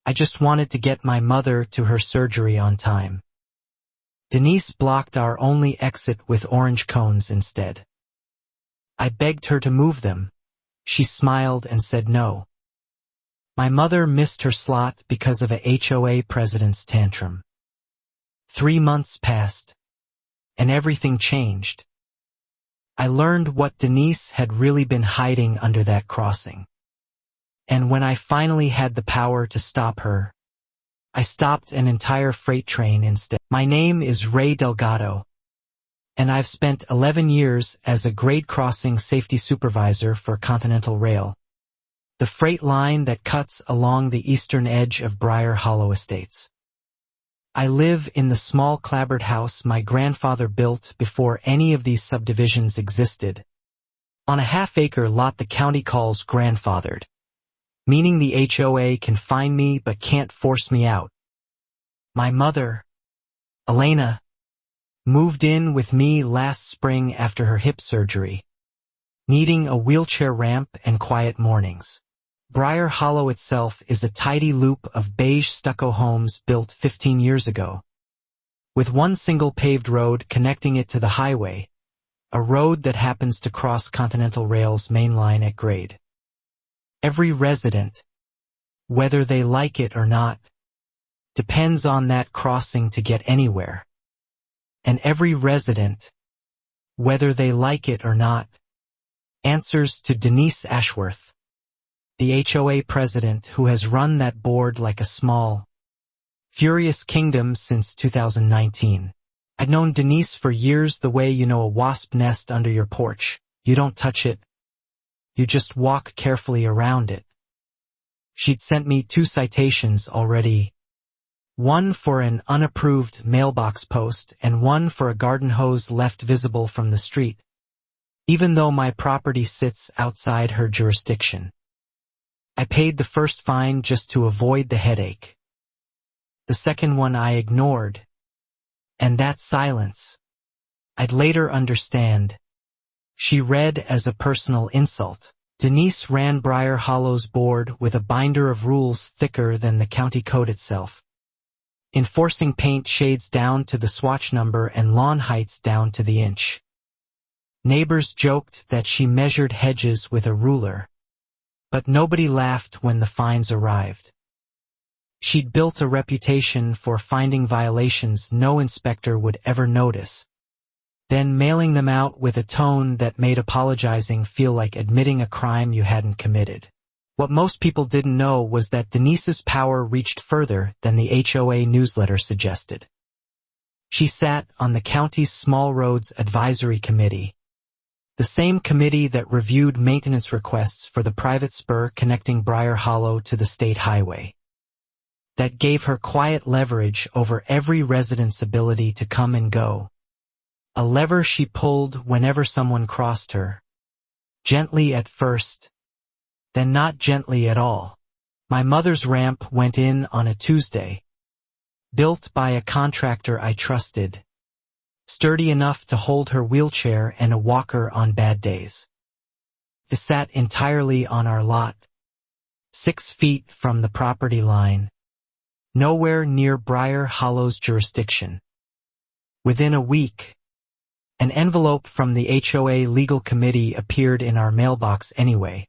I just wanted to get my mother to her surgery on time. Denise blocked our only exit with orange cones instead. I begged her to move them. She smiled and said no. My mother missed her slot because of a HOA president's tantrum. 3 months passed, and everything changed. I learned what Denise had really been hiding under that crossing. And when I finally had the power to stop her, I stopped an entire freight train instead. My name is Ray Delgado, and I've spent 11 years as a grade crossing safety supervisor for Continental Rail, the freight line that cuts along the eastern edge of Briar Hollow Estates. I live in the small clapboard house my grandfather built before any of these subdivisions existed, on a half-acre lot the county calls grandfathered, meaning the HOA can fine me but can't force me out. My mother, Elena, moved in with me last spring after her hip surgery, needing a wheelchair ramp and quiet mornings. Briar Hollow itself is a tidy loop of beige stucco homes built 15 years ago, with one single paved road connecting it to the highway, a road that happens to cross Continental Rail's main line at grade. Every resident, whether they like it or not, depends on that crossing to get anywhere. And every resident, whether they like it or not, answers to Denise Ashworth, the HOA president who has run that board like a small, furious kingdom since 2019. I'd known Denise for years the way you know a wasp nest under your porch. You don't touch it. You just walk carefully around it. She'd sent me 2 citations already, one for an unapproved mailbox post and one for a garden hose left visible from the street, even though my property sits outside her jurisdiction. I paid the first fine just to avoid the headache. The second one I ignored, and that silence, I'd later understand, she read as a personal insult. Denise ran Briar Hollow's board with a binder of rules thicker than the county code itself, enforcing paint shades down to the swatch number and lawn heights down to the inch. Neighbors joked that she measured hedges with a ruler, but nobody laughed when the fines arrived. She'd built a reputation for finding violations no inspector would ever notice, then mailing them out with a tone that made apologizing feel like admitting a crime you hadn't committed. What most people didn't know was that Denise's power reached further than the HOA newsletter suggested. She sat on the county's Small Roads Advisory Committee, the same committee that reviewed maintenance requests for the private spur connecting Briar Hollow to the state highway. That gave her quiet leverage over every resident's ability to come and go. A lever she pulled whenever someone crossed her. Gently at first, then not gently at all. My mother's ramp went in on a Tuesday, built by a contractor I trusted, sturdy enough to hold her wheelchair and a walker on bad days. It sat entirely on our lot, 6 feet from the property line, nowhere near Briar Hollow's jurisdiction. Within a week, an envelope from the HOA legal committee appeared in our mailbox anyway,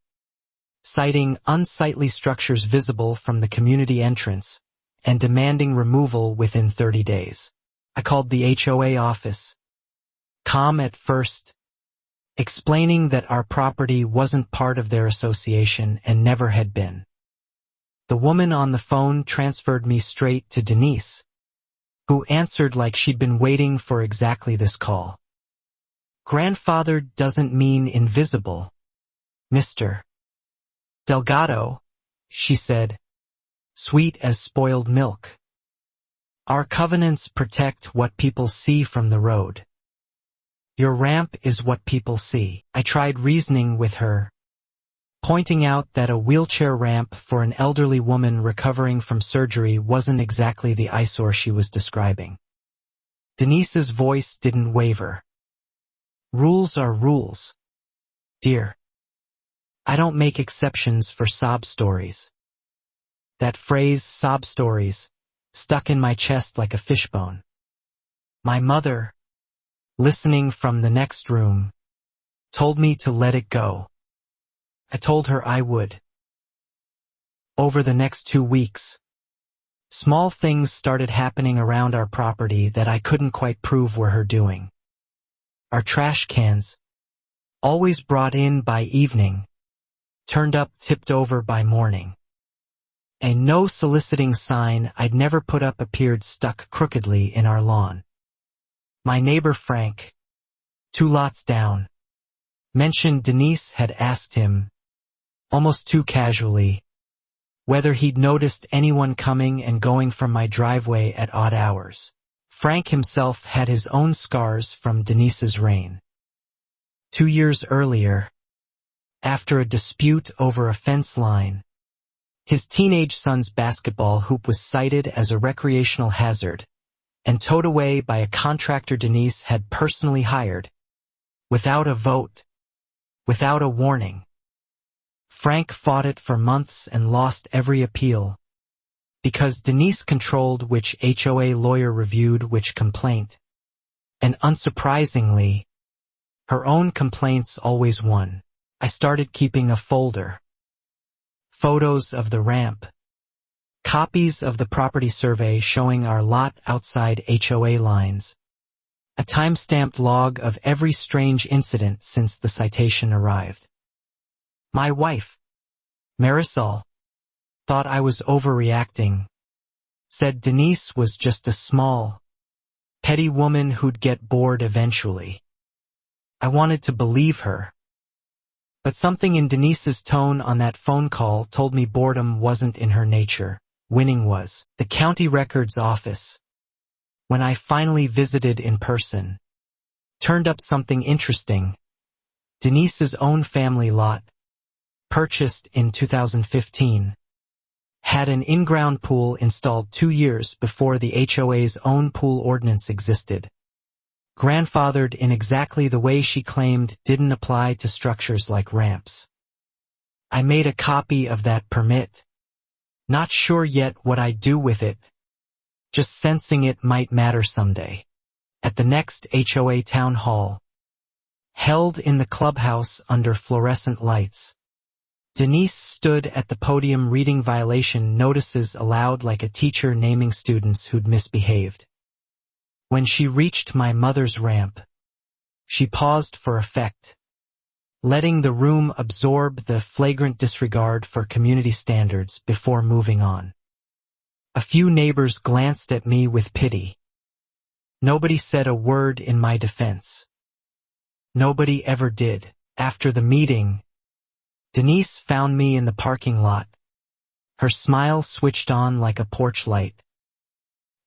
citing unsightly structures visible from the community entrance and demanding removal within 30 days. I called the HOA office, calm at first, explaining that our property wasn't part of their association and never had been. The woman on the phone transferred me straight to Denise, who answered like she'd been waiting for exactly this call. Grandfather doesn't mean invisible, Mr. Delgado, she said, sweet as spoiled milk. Our covenants protect what people see from the road. Your ramp is what people see. I tried reasoning with her, pointing out that a wheelchair ramp for an elderly woman recovering from surgery wasn't exactly the eyesore she was describing. Denise's voice didn't waver. Rules are rules, dear. I don't make exceptions for sob stories. That phrase, sob stories, stuck in my chest like a fishbone. My mother, listening from the next room, told me to let it go. I told her I would. Over the next 2 weeks, small things started happening around our property that I couldn't quite prove were her doing. Our trash cans, always brought in by evening, turned up tipped over by morning. A no soliciting sign I'd never put up appeared stuck crookedly in our lawn. My neighbor Frank, 2 lots down, mentioned Denise had asked him, almost too casually, whether he'd noticed anyone coming and going from my driveway at odd hours. Frank himself had his own scars from Denise's reign. 2 years earlier, after a dispute over a fence line, his teenage son's basketball hoop was cited as a recreational hazard and towed away by a contractor Denise had personally hired, without a vote, without a warning. Frank fought it for months and lost every appeal, because Denise controlled which HOA lawyer reviewed which complaint, and unsurprisingly, her own complaints always won. I started keeping a folder. Photos of the ramp. Copies of the property survey showing our lot outside HOA lines. A time-stamped log of every strange incident since the citation arrived. My wife, Marisol, thought I was overreacting. Said Denise was just a small, petty woman who'd get bored eventually. I wanted to believe her. But something in Denise's tone on that phone call told me boredom wasn't in her nature. Winning was. The county records office, when I finally visited in person, turned up something interesting. Denise's own family lot, purchased in 2015, had an in-ground pool installed 2 years before the HOA's own pool ordinance existed. Grandfathered in exactly the way she claimed didn't apply to structures like ramps. I made a copy of that permit. Not sure yet what I'd do with it, just sensing it might matter someday. At the next HOA town hall, held in the clubhouse under fluorescent lights, Denise stood at the podium reading violation notices aloud like a teacher naming students who'd misbehaved. When she reached my mother's ramp, she paused for effect, letting the room absorb the flagrant disregard for community standards before moving on. A few neighbors glanced at me with pity. Nobody said a word in my defense. Nobody ever did. After the meeting, Denise found me in the parking lot. Her smile switched on like a porch light.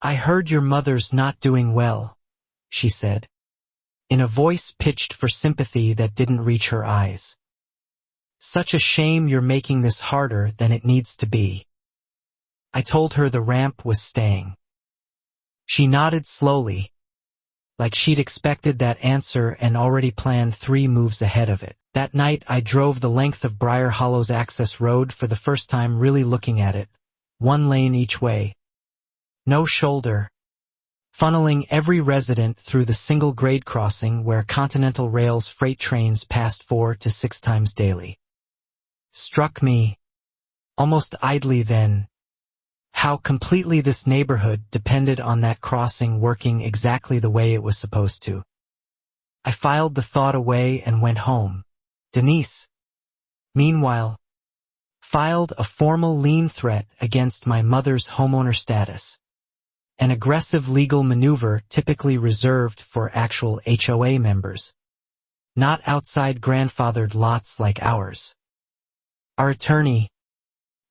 I heard your mother's not doing well, she said, in a voice pitched for sympathy that didn't reach her eyes. Such a shame you're making this harder than it needs to be. I told her the ramp was staying. She nodded slowly, like she'd expected that answer and already planned 3 moves ahead of it. That night I drove the length of Briar Hollow's access road for the first time really looking at it, 1 lane each way. No shoulder, funneling every resident through the single grade crossing where Continental Rail's freight trains passed 4 to 6 times daily. Struck me, almost idly then, how completely this neighborhood depended on that crossing working exactly the way it was supposed to. I filed the thought away and went home. Denise, meanwhile, filed a formal lien threat against my mother's homeowner status, an aggressive legal maneuver typically reserved for actual HOA members, not outside grandfathered lots like ours. Our attorney,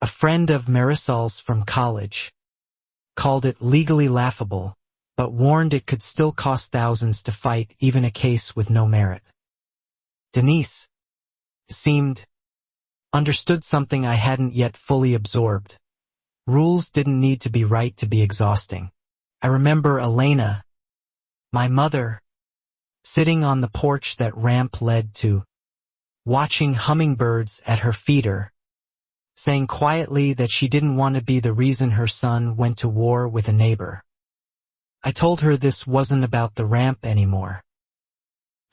a friend of Marisol's from college, called it legally laughable, but warned it could still cost thousands to fight even a case with no merit. Denise seemed understood something I hadn't yet fully absorbed. Rules didn't need to be right to be exhausting. I remember Elena, my mother, sitting on the porch that ramp led to, watching hummingbirds at her feeder, saying quietly that she didn't want to be the reason her son went to war with a neighbor. I told her this wasn't about the ramp anymore.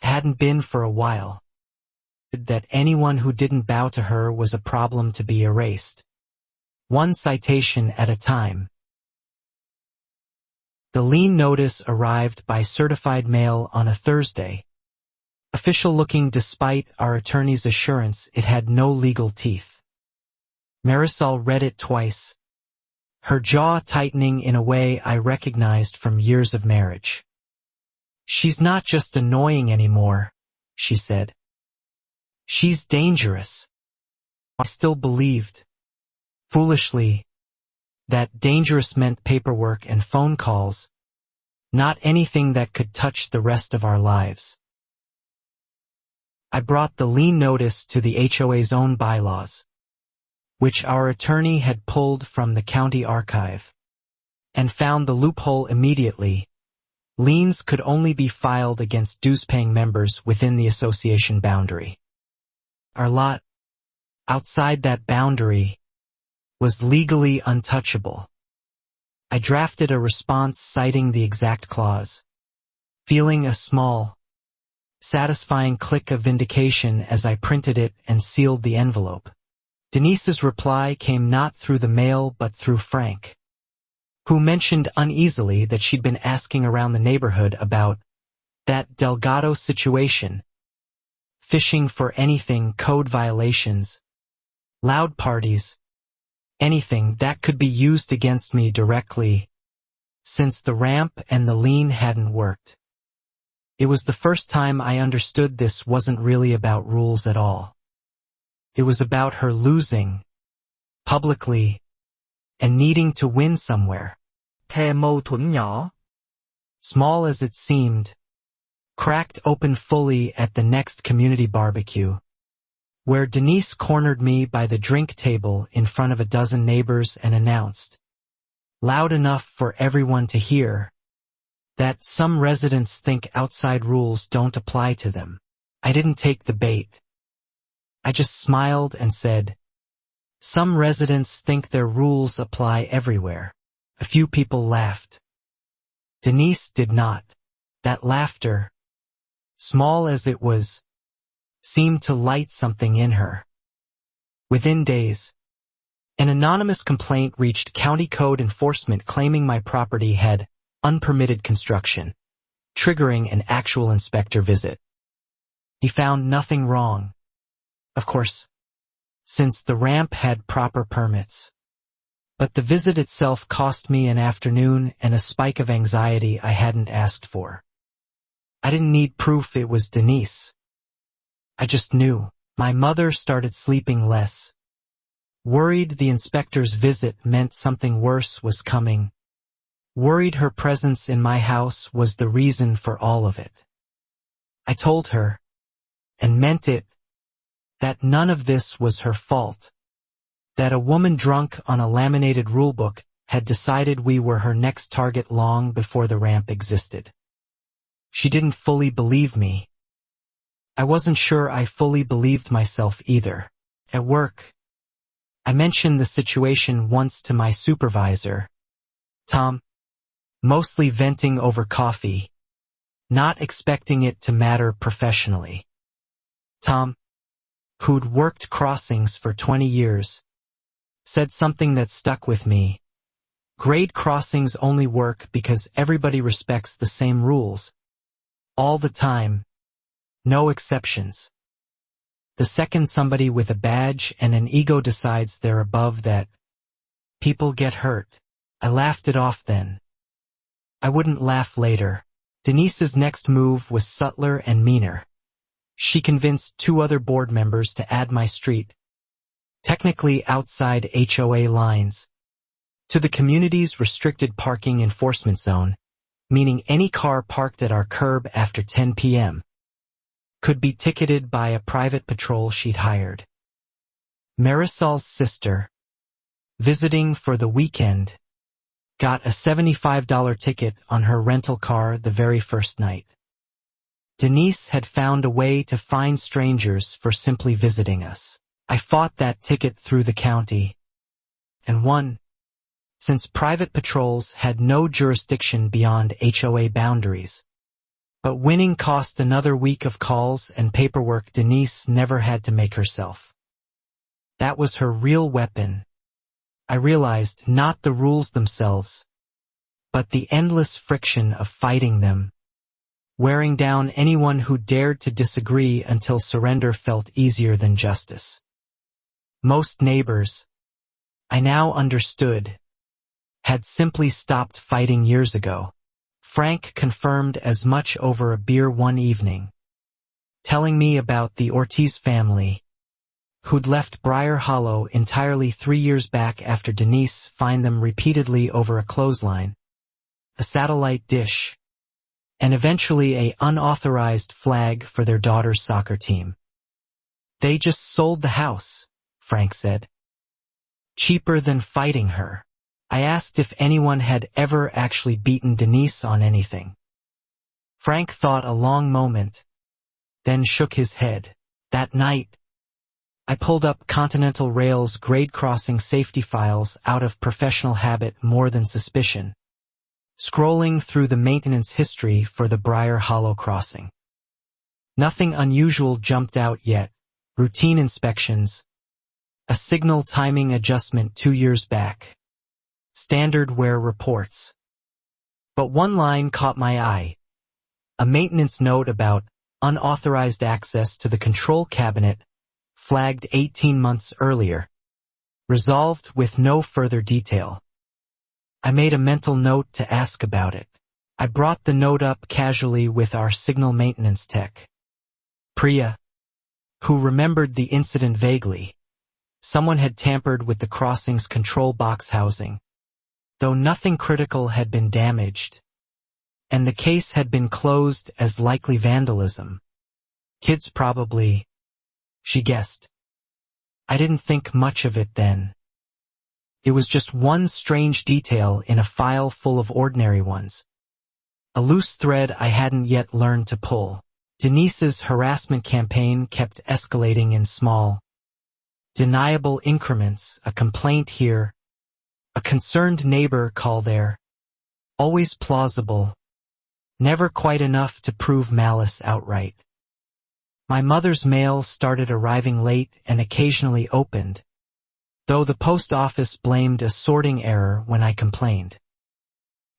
It hadn't been for a while. That anyone who didn't bow to her was a problem to be erased. One citation at a time. The lien notice arrived by certified mail on a Thursday. Official looking despite our attorney's assurance it had no legal teeth. Marisol read it twice, her jaw tightening in a way I recognized from years of marriage. "She's not just annoying anymore," she said. "She's dangerous." I still believed, foolishly, that dangerous meant paperwork and phone calls, not anything that could touch the rest of our lives. I brought the lien notice to the HOA's own bylaws, which our attorney had pulled from the county archive, and found the loophole immediately. Liens could only be filed against dues-paying members within the association boundary. Our lot, outside that boundary, was legally untouchable. I drafted a response citing the exact clause, feeling a small, satisfying click of vindication as I printed it and sealed the envelope. Denise's reply came not through the mail but through Frank, who mentioned uneasily that she'd been asking around the neighborhood about that Delgado situation, fishing for anything code violations, loud parties, anything that could be used against me directly, since the ramp and the lien hadn't worked. It was the first time I understood this wasn't really about rules at all. It was about her losing, publicly, and needing to win somewhere. The mâu thuẫn nhỏ, small as it seemed, cracked open fully at the next community barbecue, where Denise cornered me by the drink table in front of a dozen neighbors and announced, loud enough for everyone to hear, that some residents think outside rules don't apply to them. I didn't take the bait. I just smiled and said, some residents think their rules apply everywhere. A few people laughed. Denise did not. That laughter, small as it was, seemed to light something in her. Within days, an anonymous complaint reached county code enforcement claiming my property had unpermitted construction, triggering an actual inspector visit. He found nothing wrong, of course, since the ramp had proper permits. But the visit itself cost me an afternoon and a spike of anxiety I hadn't asked for. I didn't need proof it was Denise. I just knew. My mother started sleeping less. Worried the inspector's visit meant something worse was coming. Worried her presence in my house was the reason for all of it. I told her, and meant it, that none of this was her fault. That a woman drunk on a laminated rulebook had decided we were her next target long before the ramp existed. She didn't fully believe me. I wasn't sure I fully believed myself either. At work, I mentioned the situation once to my supervisor, Tom, mostly venting over coffee, not expecting it to matter professionally. Tom, who'd worked crossings for 20 years, said something that stuck with me. Grade crossings only work because everybody respects the same rules. All the time. No exceptions. The second somebody with a badge and an ego decides they're above that, people get hurt. I laughed it off then. I wouldn't laugh later. Denise's next move was subtler and meaner. She convinced 2 other board members to add my street, technically outside HOA lines, to the community's restricted parking enforcement zone, meaning any car parked at our curb after 10 p.m. could be ticketed by a private patrol she'd hired. Marisol's sister, visiting for the weekend, got a $75 ticket on her rental car the very first night. Denise had found a way to fine strangers for simply visiting us. I fought that ticket through the county, and won, since private patrols had no jurisdiction beyond HOA boundaries. But winning cost another week of calls and paperwork Denise never had to make herself. That was her real weapon. I realized not the rules themselves, but the endless friction of fighting them, wearing down anyone who dared to disagree until surrender felt easier than justice. Most neighbors, I now understood, had simply stopped fighting years ago. Frank confirmed as much over a beer one evening, telling me about the Ortiz family, who'd left Briar Hollow entirely 3 years back after Denise fined them repeatedly over a clothesline, a satellite dish, and eventually an unauthorized flag for their daughter's soccer team. They just sold the house, Frank said. Cheaper than fighting her. I asked if anyone had ever actually beaten Denise on anything. Frank thought a long moment, then shook his head. That night, I pulled up Continental Rail's grade crossing safety files out of professional habit more than suspicion, scrolling through the maintenance history for the Briar Hollow crossing. Nothing unusual jumped out yet. Routine inspections, a signal timing adjustment 2 years back, standard wear reports. But one line caught my eye. A maintenance note about unauthorized access to the control cabinet flagged 18 months earlier, resolved with no further detail. I made a mental note to ask about it. I brought the note up casually with our signal maintenance tech, Priya, who remembered the incident vaguely. Someone had tampered with the crossing's control box housing, though nothing critical had been damaged, and the case had been closed as likely vandalism. Kids probably, she guessed. I didn't think much of it then. It was just one strange detail in a file full of ordinary ones. A loose thread I hadn't yet learned to pull. Denise's harassment campaign kept escalating in small, deniable increments, a complaint here, a concerned neighbor call there. Always plausible, never quite enough to prove malice outright. My mother's mail started arriving late and occasionally opened, though the post office blamed a sorting error when I complained.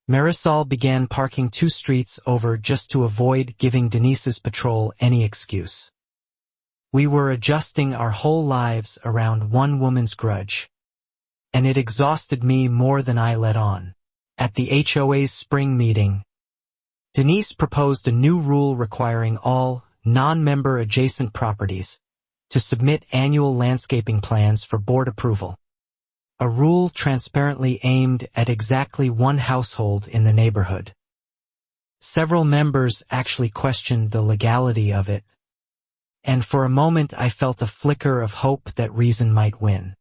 Marisol began parking 2 streets over just to avoid giving Denise's patrol any excuse. We were adjusting our whole lives around one woman's grudge, and it exhausted me more than I let on. At the HOA's spring meeting, Denise proposed a new rule requiring all non-member adjacent properties to submit annual landscaping plans for board approval. A rule transparently aimed at exactly one household in the neighborhood. Several members actually questioned the legality of it, and for a moment I felt a flicker of hope that reason might win.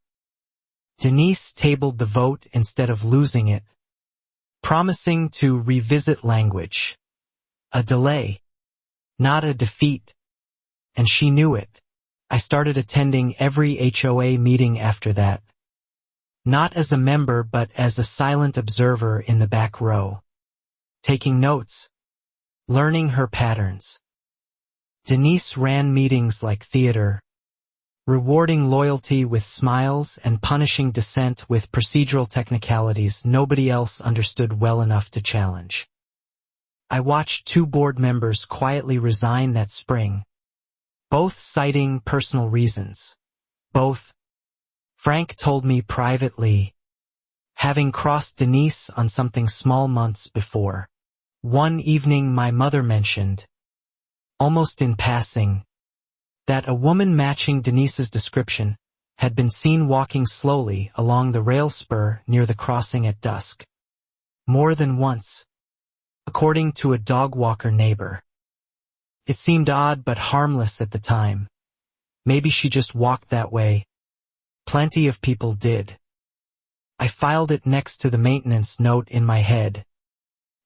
Denise tabled the vote instead of losing it, promising to revisit language. A delay, not a defeat, and she knew it. I started attending every HOA meeting after that, not as a member but as a silent observer in the back row, taking notes, learning her patterns. Denise ran meetings like theater, rewarding loyalty with smiles and punishing dissent with procedural technicalities nobody else understood well enough to challenge. I watched 2 board members quietly resign that spring, both citing personal reasons. Both, Frank told me privately, having crossed Denise on something small months before. One evening my mother mentioned, almost in passing, that a woman matching Denise's description had been seen walking slowly along the rail spur near the crossing at dusk. More than once, according to a dog walker neighbor. It seemed odd but harmless at the time. Maybe she just walked that way. Plenty of people did. I filed it next to the maintenance note in my head.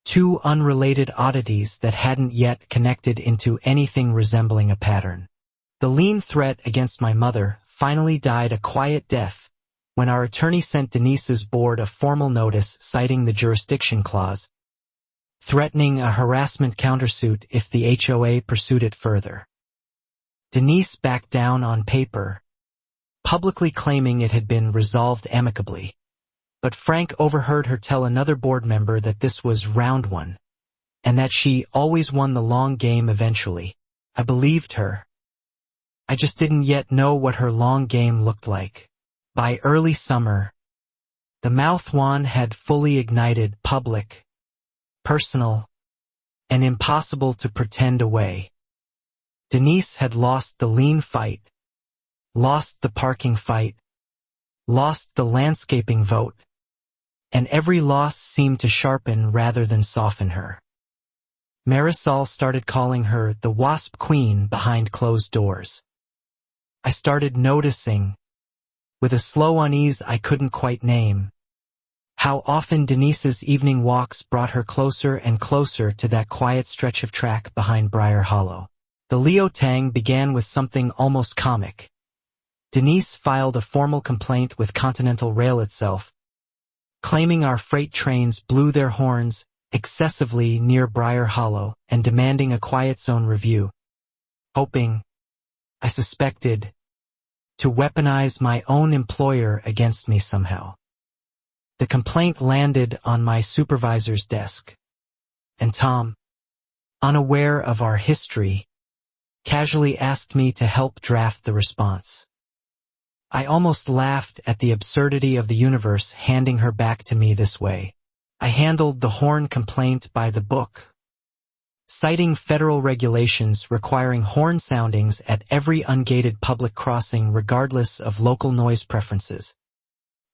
2 unrelated oddities that hadn't yet connected into anything resembling a pattern. The lean threat against my mother finally died a quiet death when our attorney sent Denise's board a formal notice citing the jurisdiction clause, threatening a harassment countersuit if the HOA pursued it further. Denise backed down on paper, publicly claiming it had been resolved amicably, but Frank overheard her tell another board member that this was round one, and that she always won the long game eventually. I believed her. I just didn't yet know what her long game looked like. By early summer, the mouth-wand had fully ignited public, personal, and impossible to pretend away. Denise had lost the lien fight, lost the parking fight, lost the landscaping vote, and every loss seemed to sharpen rather than soften her. Marisol started calling her the Wasp Queen behind closed doors. I started noticing, with a slow unease I couldn't quite name, how often Denise's evening walks brought her closer and closer to that quiet stretch of track behind Briar Hollow. The Leotang began with something almost comic. Denise filed a formal complaint with Continental Rail itself, claiming our freight trains blew their horns excessively near Briar Hollow and demanding a quiet zone review, hoping, I suspected, to weaponize my own employer against me somehow. The complaint landed on my supervisor's desk, and Tom, unaware of our history, casually asked me to help draft the response. I almost laughed at the absurdity of the universe handing her back to me this way. I handled the horn complaint by the book, citing federal regulations requiring horn soundings at every ungated public crossing regardless of local noise preferences.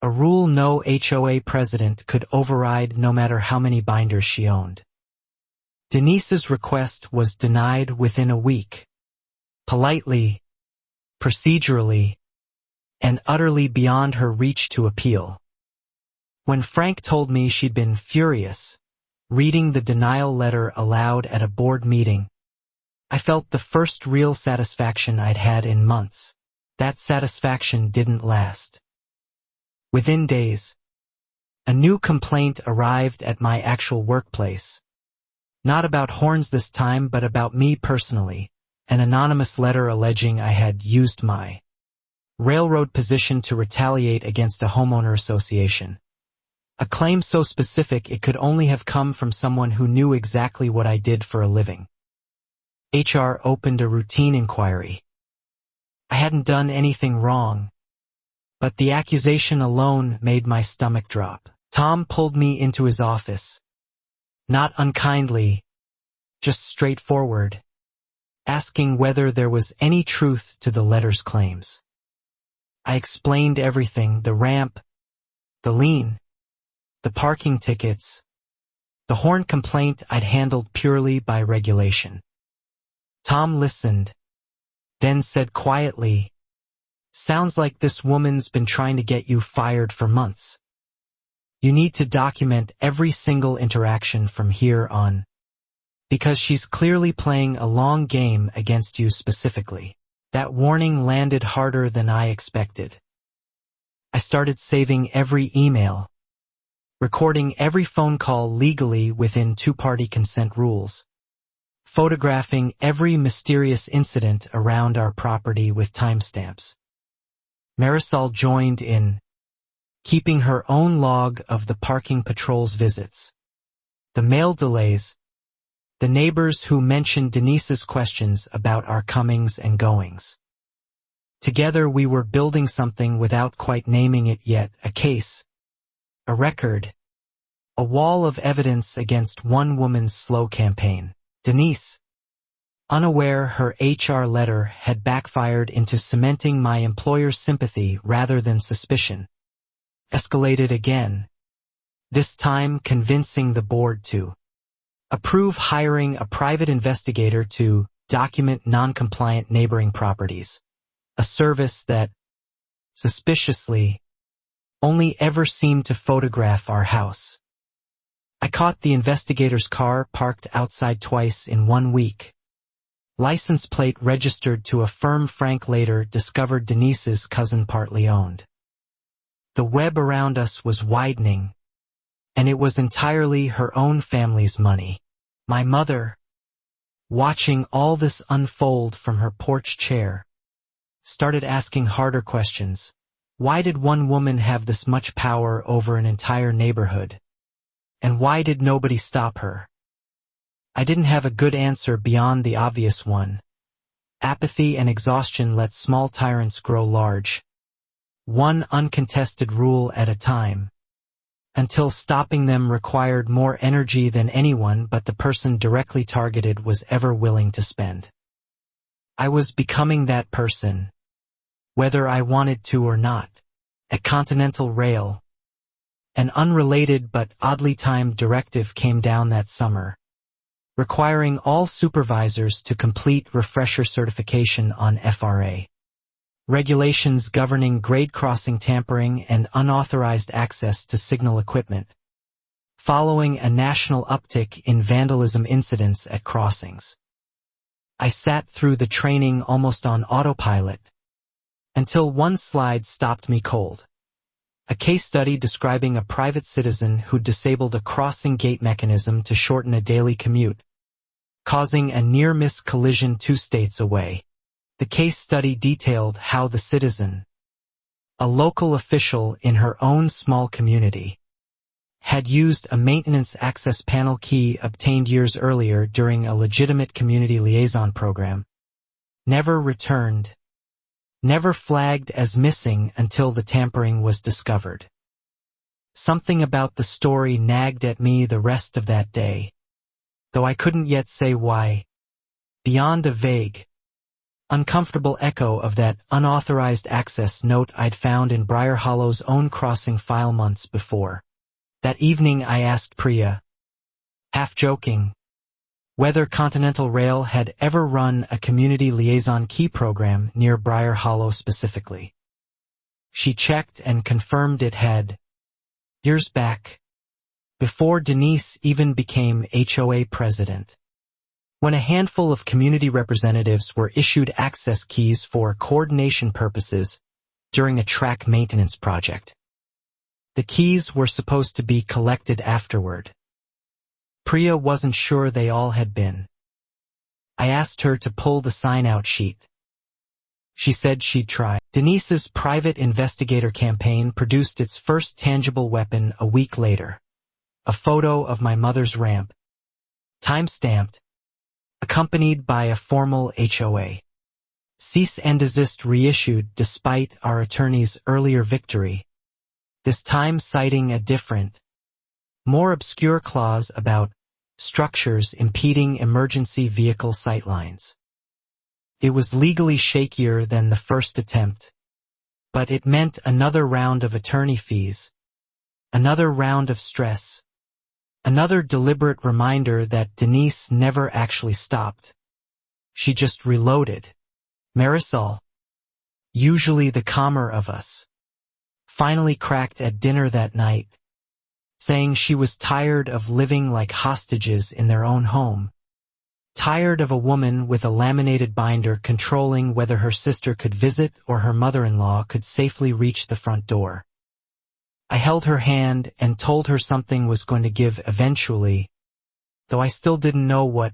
A rule no HOA president could override no matter how many binders she owned. Denise's request was denied within a week, politely, procedurally, and utterly beyond her reach to appeal. When Frank told me she'd been furious, reading the denial letter aloud at a board meeting, I felt the first real satisfaction I'd had in months. That satisfaction didn't last. Within days, a new complaint arrived at my actual workplace. Not about horns this time, but about me personally, an anonymous letter alleging I had used my railroad position to retaliate against a homeowner association. A claim so specific it could only have come from someone who knew exactly what I did for a living. HR opened a routine inquiry. I hadn't done anything wrong, but the accusation alone made my stomach drop. Tom pulled me into his office. Not unkindly, just straightforward, asking whether there was any truth to the letter's claims. I explained everything: the ramp, the lien, the parking tickets, the horn complaint I'd handled purely by regulation. Tom listened, then said quietly, "Sounds like this woman's been trying to get you fired for months. You need to document every single interaction from here on, because she's clearly playing a long game against you specifically." That warning landed harder than I expected. I started saving every email, recording every phone call legally within two-party consent rules, photographing every mysterious incident around our property with timestamps. Marisol joined in, keeping her own log of the parking patrol's visits, the mail delays, the neighbors who mentioned Denise's questions about our comings and goings. Together we were building something without quite naming it yet: a case, a record, a wall of evidence against one woman's slow campaign. Denise, unaware her HR letter had backfired into cementing my employer's sympathy rather than suspicion, escalated again, this time convincing the board to approve hiring a private investigator to document non-compliant neighboring properties, a service that, suspiciously, only ever seemed to photograph our house. I caught the investigator's car parked outside twice in 1 week, License plate registered to a firm Frank later discovered Denise's cousin partly owned. The web around us was widening, and it was entirely her own family's money. My mother, watching all this unfold from her porch chair, started asking harder questions. Why did one woman have this much power over an entire neighborhood? And why did nobody stop her? I didn't have a good answer beyond the obvious one. Apathy and exhaustion let small tyrants grow large, one uncontested rule at a time, until stopping them required more energy than anyone but the person directly targeted was ever willing to spend. I was becoming that person, whether I wanted to or not. At Continental Rail, an unrelated but oddly timed directive came down that summer, requiring all supervisors to complete refresher certification on FRA. Regulations governing grade crossing tampering and unauthorized access to signal equipment, following a national uptick in vandalism incidents at crossings. I sat through the training almost on autopilot, until one slide stopped me cold. A case study describing a private citizen who disabled a crossing gate mechanism to shorten a daily commute, causing a near-miss collision 2 states away. The case study detailed how the citizen, a local official in her own small community, had used a maintenance access panel key obtained years earlier during a legitimate community liaison program, never returned, never flagged as missing until the tampering was discovered. Something about the story nagged at me the rest of that day, though I couldn't yet say why. Beyond a vague, uncomfortable echo of that unauthorized access note I'd found in Briar Hollow's own crossing file months before. That evening I asked Priya, half joking, whether Continental Rail had ever run a community liaison key program near Briar Hollow specifically. She checked and confirmed it had, years back, before Denise even became HOA president, when a handful of community representatives were issued access keys for coordination purposes during a track maintenance project. The keys were supposed to be collected afterward. Priya wasn't sure they all had been. I asked her to pull the sign-out sheet. She said she'd try. Denise's private investigator campaign produced its first tangible weapon a week later. A photo of my mother's ramp, time-stamped, accompanied by a formal HOA. Cease and desist reissued despite our attorney's earlier victory, this time citing a different, more obscure clause about structures impeding emergency vehicle sightlines. It was legally shakier than the first attempt, but it meant another round of attorney fees, another round of stress, another deliberate reminder that Denise never actually stopped. She just reloaded. Marisol, usually the calmer of us, finally cracked at dinner that night, saying she was tired of living like hostages in their own home, tired of a woman with a laminated binder controlling whether her sister could visit or her mother-in-law could safely reach the front door. I held her hand and told her something was going to give eventually, though I still didn't know what,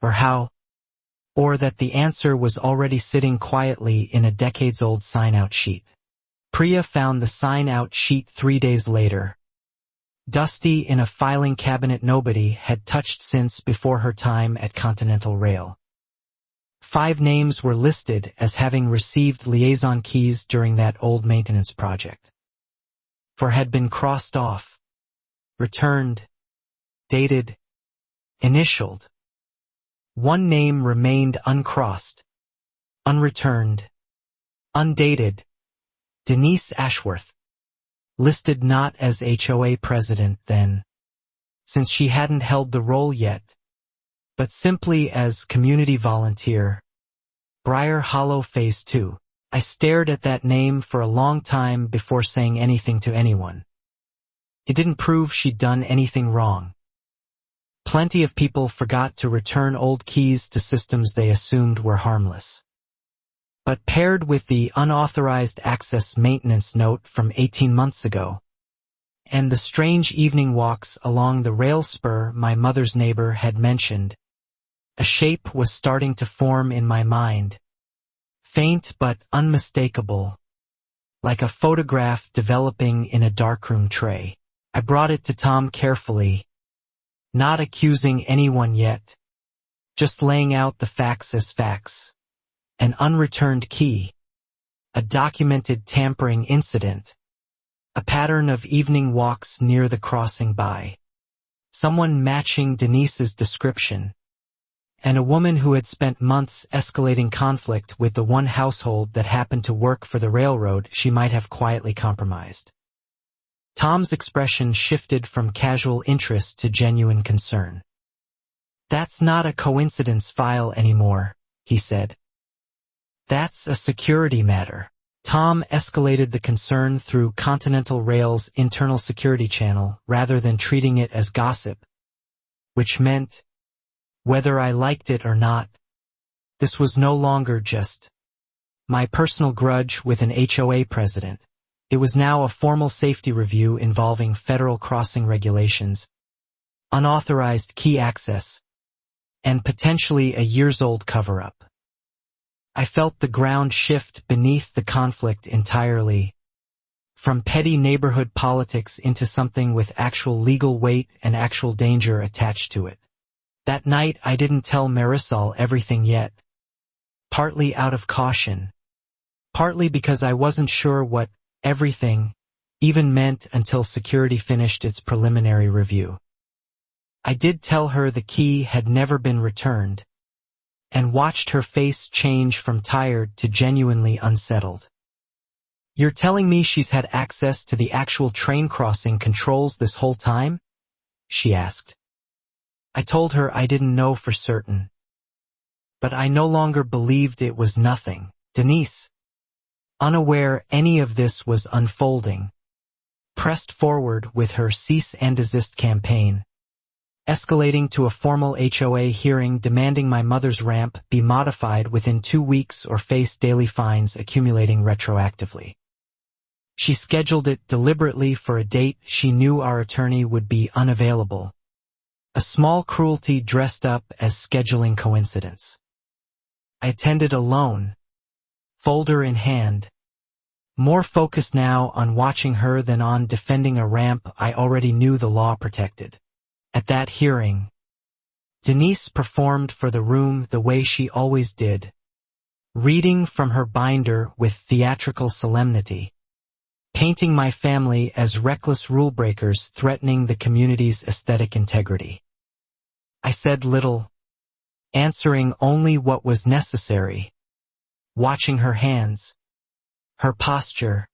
or how, or that the answer was already sitting quietly in a decades-old sign-out sheet. Priya found the sign-out sheet 3 days later, dusty in a filing cabinet nobody had touched since before her time at Continental Rail. 5 names were listed as having received liaison keys during that old maintenance project. 4 had been crossed off, returned, dated, initialed. 1 name remained uncrossed, unreturned, undated, Denise Ashworth, listed not as HOA president then, since she hadn't held the role yet, but simply as community volunteer. Briar Hollow Phase 2. I stared at that name for a long time before saying anything to anyone. It didn't prove she'd done anything wrong. Plenty of people forgot to return old keys to systems they assumed were harmless. But paired with the unauthorized access maintenance note from 18 months ago, and the strange evening walks along the rail spur my mother's neighbor had mentioned, a shape was starting to form in my mind, faint but unmistakable, like a photograph developing in a darkroom tray. I brought it to Tom carefully, not accusing anyone yet, just laying out the facts as facts. An unreturned key, a documented tampering incident, a pattern of evening walks near the crossing by, someone matching Denise's description, and a woman who had spent months escalating conflict with the one household that happened to work for the railroad she might have quietly compromised. Tom's expression shifted from casual interest to genuine concern. "That's not a coincidence file anymore," he said. "That's a security matter." Tom escalated the concern through Continental Rail's internal security channel rather than treating it as gossip, which meant, whether I liked it or not, this was no longer just my personal grudge with an HOA president. It was now a formal safety review involving federal crossing regulations, unauthorized key access, and potentially a years-old cover-up. I felt the ground shift beneath the conflict entirely, from petty neighborhood politics into something with actual legal weight and actual danger attached to it. That night I didn't tell Marisol everything yet, partly out of caution, partly because I wasn't sure what everything even meant until security finished its preliminary review. I did tell her the key had never been returned, and watched her face change from tired to genuinely unsettled. "You're telling me she's had access to the actual train crossing controls this whole time?" she asked. I told her I didn't know for certain, but I no longer believed it was nothing. Denise, unaware any of this was unfolding, pressed forward with her cease and desist campaign, escalating to a formal HOA hearing demanding my mother's ramp be modified within 2 weeks or face daily fines accumulating retroactively. She scheduled it deliberately for a date she knew our attorney would be unavailable. A small cruelty dressed up as scheduling coincidence. I attended alone, folder in hand, more focused now on watching her than on defending a ramp I already knew the law protected. At that hearing, Denise performed for the room the way she always did, reading from her binder with theatrical solemnity, painting my family as reckless rule breakers threatening the community's aesthetic integrity. I said little, answering only what was necessary, watching her hands, her posture,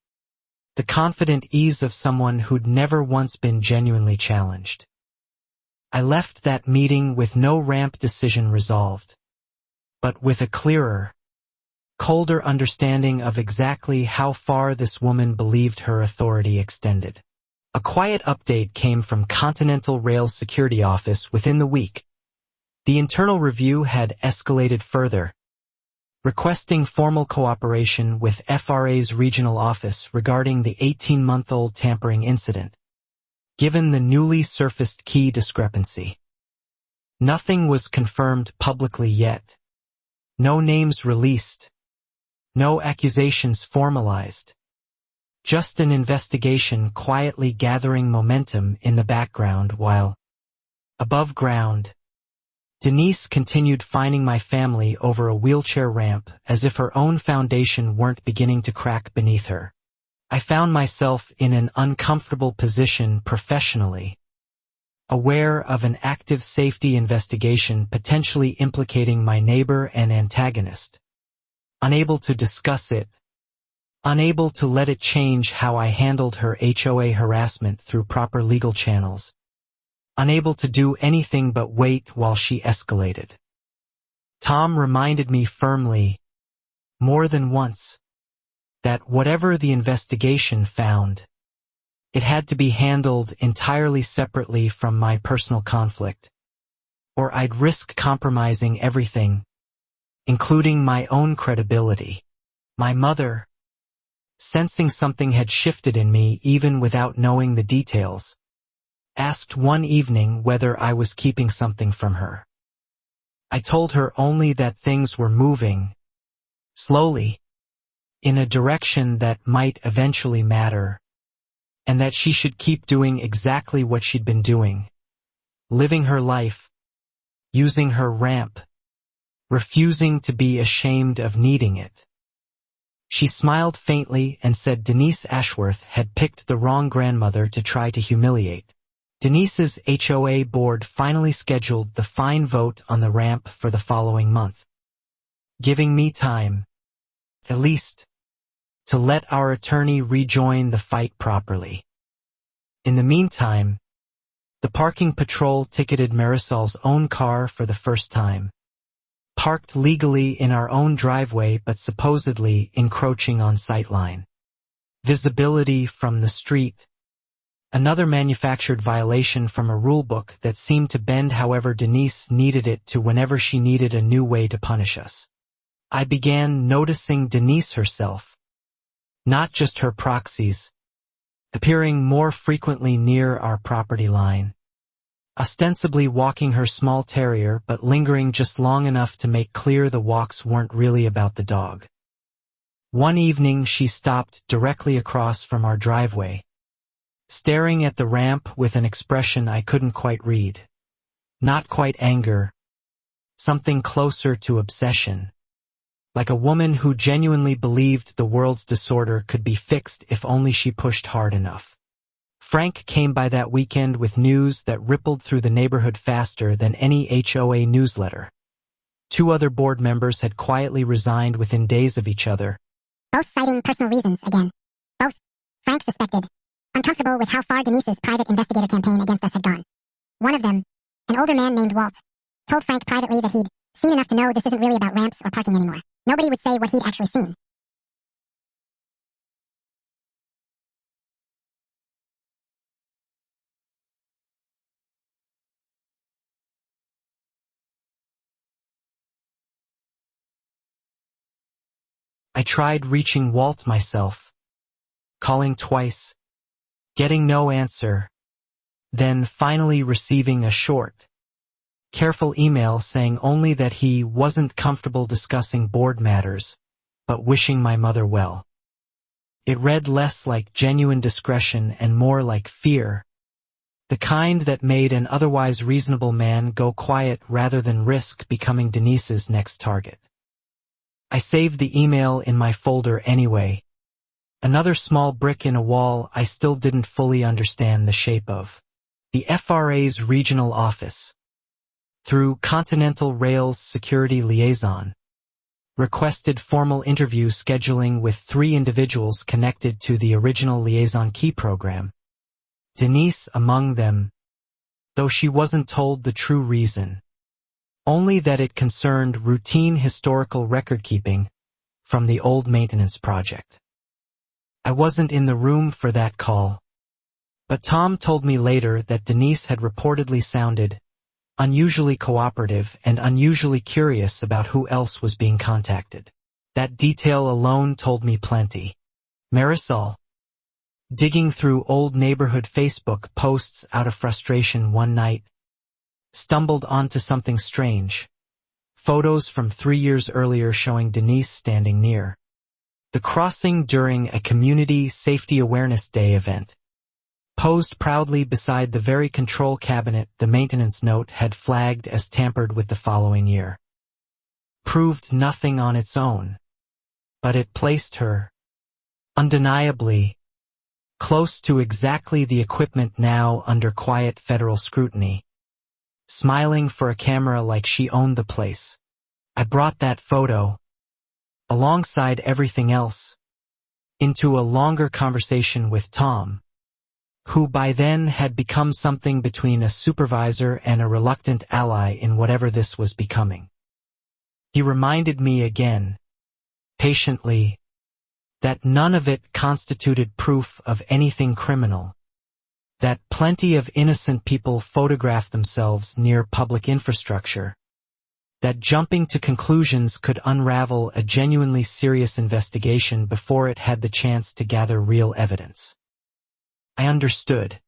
the confident ease of someone who'd never once been genuinely challenged. I left that meeting with no ramp decision resolved, but with a clearer, colder understanding of exactly how far this woman believed her authority extended. A quiet update came from Continental Rail's security office within the week. The internal review had escalated further, requesting formal cooperation with FRA's regional office regarding the 18-month-old tampering incident, given the newly surfaced key discrepancy. Nothing was confirmed publicly yet. No names released. No accusations formalized. Just an investigation quietly gathering momentum in the background while, above ground, Denise continued fining my family over a wheelchair ramp as if her own foundation weren't beginning to crack beneath her. I found myself in an uncomfortable position professionally, aware of an active safety investigation potentially implicating my neighbor and antagonist, unable to discuss it, unable to let it change how I handled her HOA harassment through proper legal channels, unable to do anything but wait while she escalated. Tom reminded me firmly, more than once, that whatever the investigation found, it had to be handled entirely separately from my personal conflict, or I'd risk compromising everything, including my own credibility. My mother, sensing something had shifted in me even without knowing the details, asked one evening whether I was keeping something from her. I told her only that things were moving, slowly, in a direction that might eventually matter, and that she should keep doing exactly what she'd been doing, living her life, using her ramp, refusing to be ashamed of needing it. She smiled faintly and said Denise Ashworth had picked the wrong grandmother to try to humiliate. Denise's HOA board finally scheduled the fine vote on the ramp for the following month, giving me time, at least, to let our attorney rejoin the fight properly. In the meantime, the parking patrol ticketed Marisol's own car for the first time, parked legally in our own driveway but supposedly encroaching on sightline. Visibility from the street. Another manufactured violation from a rulebook that seemed to bend however Denise needed it to whenever she needed a new way to punish us. I began noticing Denise herself, not just her proxies, appearing more frequently near our property line, ostensibly walking her small terrier but lingering just long enough to make clear the walks weren't really about the dog. One evening she stopped directly across from our driveway, staring at the ramp with an expression I couldn't quite read. Not quite anger, something closer to obsession. Like a woman who genuinely believed the world's disorder could be fixed if only she pushed hard enough. Frank came by that weekend with news that rippled through the neighborhood faster than any HOA newsletter. 2 other board members had quietly resigned within days of each other, both citing personal reasons again. Both, Frank suspected, uncomfortable with how far Denise's private investigator campaign against us had gone. One of them, an older man named Walt, told Frank privately that he'd seen enough to know this isn't really about ramps or parking anymore. Nobody would say what he'd actually seen. I tried reaching Walt myself, calling twice, getting no answer, then finally receiving a short, careful email saying only that he wasn't comfortable discussing board matters, but wishing my mother well. It read less like genuine discretion and more like fear, the kind that made an otherwise reasonable man go quiet rather than risk becoming Denise's next target. I saved the email in my folder anyway, another small brick in a wall I still didn't fully understand the shape of. The FRA's regional office, through Continental Rail's security liaison, requested formal interview scheduling with 3 individuals connected to the original liaison key program. Denise among them, though she wasn't told the true reason, only that it concerned routine historical record-keeping from the old maintenance project. I wasn't in the room for that call, but Tom told me later that Denise had reportedly sounded unusually cooperative and unusually curious about who else was being contacted. That detail alone told me plenty. Marisol, digging through old neighborhood Facebook posts out of frustration one night, stumbled onto something strange. Photos from 3 years earlier showing Denise standing near the crossing during a Community Safety Awareness Day event, posed proudly beside the very control cabinet the maintenance note had flagged as tampered with the following year. Proved nothing on its own, but it placed her, undeniably, close to exactly the equipment now under quiet federal scrutiny, smiling for a camera like she owned the place. I brought that photo, alongside everything else, into a longer conversation with Tom, who by then had become something between a supervisor and a reluctant ally in whatever this was becoming. He reminded me again, patiently, that none of it constituted proof of anything criminal, that plenty of innocent people photograph themselves near public infrastructure, that jumping to conclusions could unravel a genuinely serious investigation before it had the chance to gather real evidence. I understood.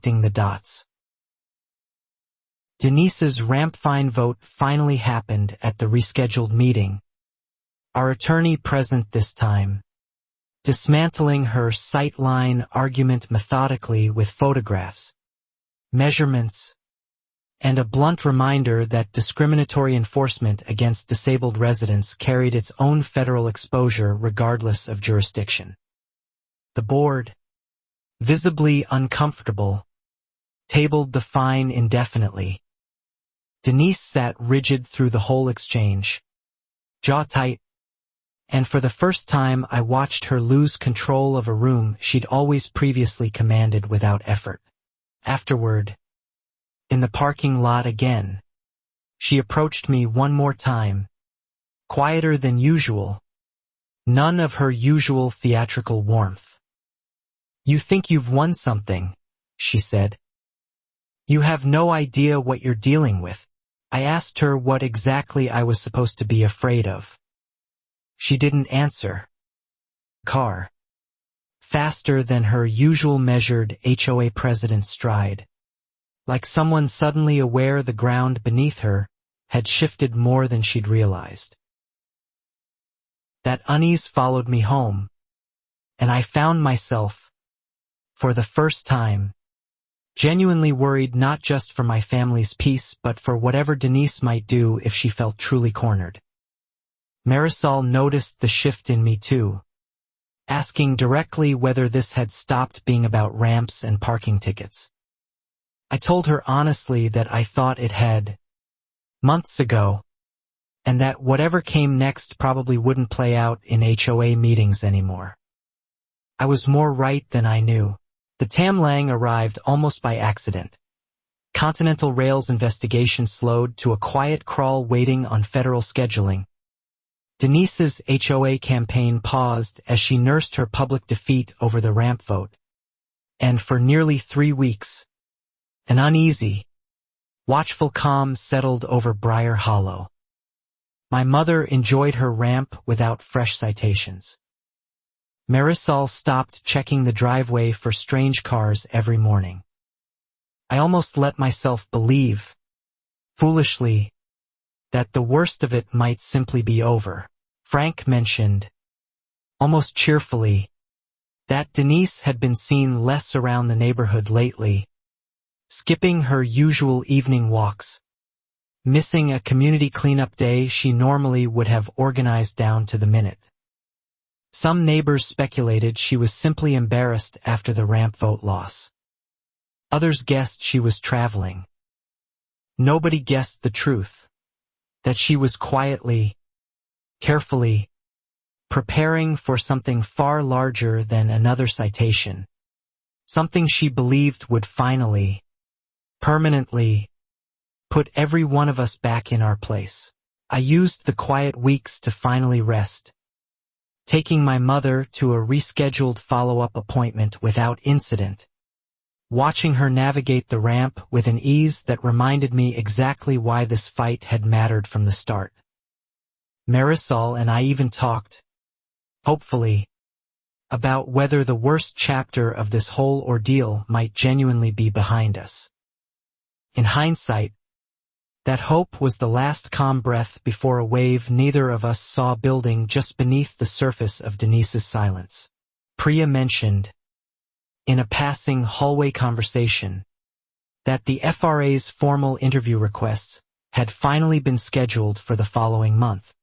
Connecting the dots. Denise's ramp-fine vote finally happened at the rescheduled meeting, our attorney present this time, dismantling her sightline argument methodically with photographs, measurements, and a blunt reminder that discriminatory enforcement against disabled residents carried its own federal exposure regardless of jurisdiction. The board, visibly uncomfortable, tabled the fine indefinitely. Denise sat rigid through the whole exchange, jaw tight, and for the first time I watched her lose control of a room she'd always previously commanded without effort. Afterward, in the parking lot again, she approached me one more time, quieter than usual, none of her usual theatrical warmth. "You think you've won something," she said. "You have no idea what you're dealing with." I asked her what exactly I was supposed to be afraid of. She didn't answer. Car. Faster than her usual measured HOA president's stride. Like someone suddenly aware the ground beneath her had shifted more than she'd realized. That unease followed me home, and I found myself, for the first time, genuinely worried not just for my family's peace but for whatever Denise might do if she felt truly cornered. Marisol noticed the shift in me too, asking directly whether this had stopped being about ramps and parking tickets. I told her honestly that I thought it had, months ago, and that whatever came next probably wouldn't play out in HOA meetings anymore. I was more right than I knew. The Tamlang arrived almost by accident. Continental Rail's investigation slowed to a quiet crawl waiting on federal scheduling. Denise's HOA campaign paused as she nursed her public defeat over the ramp vote. And for nearly 3 weeks, an uneasy, watchful calm settled over Briar Hollow. My mother enjoyed her ramp without fresh citations. Marisol stopped checking the driveway for strange cars every morning. I almost let myself believe, foolishly, that the worst of it might simply be over. Frank mentioned, almost cheerfully, that Denise had been seen less around the neighborhood lately, skipping her usual evening walks, missing a community cleanup day she normally would have organized down to the minute. Some neighbors speculated she was simply embarrassed after the ramp vote loss. Others guessed she was traveling. Nobody guessed the truth, that she was quietly, carefully, preparing for something far larger than another citation, something she believed would finally, permanently, put every one of us back in our place. I used the quiet weeks to finally rest, taking my mother to a rescheduled follow-up appointment without incident, watching her navigate the ramp with an ease that reminded me exactly why this fight had mattered from the start. Marisol and I even talked, hopefully, about whether the worst chapter of this whole ordeal might genuinely be behind us. In hindsight, that hope was the last calm breath before a wave neither of us saw building just beneath the surface of Denise's silence. Priya mentioned, in a passing hallway conversation, that the FRA's formal interview requests had finally been scheduled for the following month.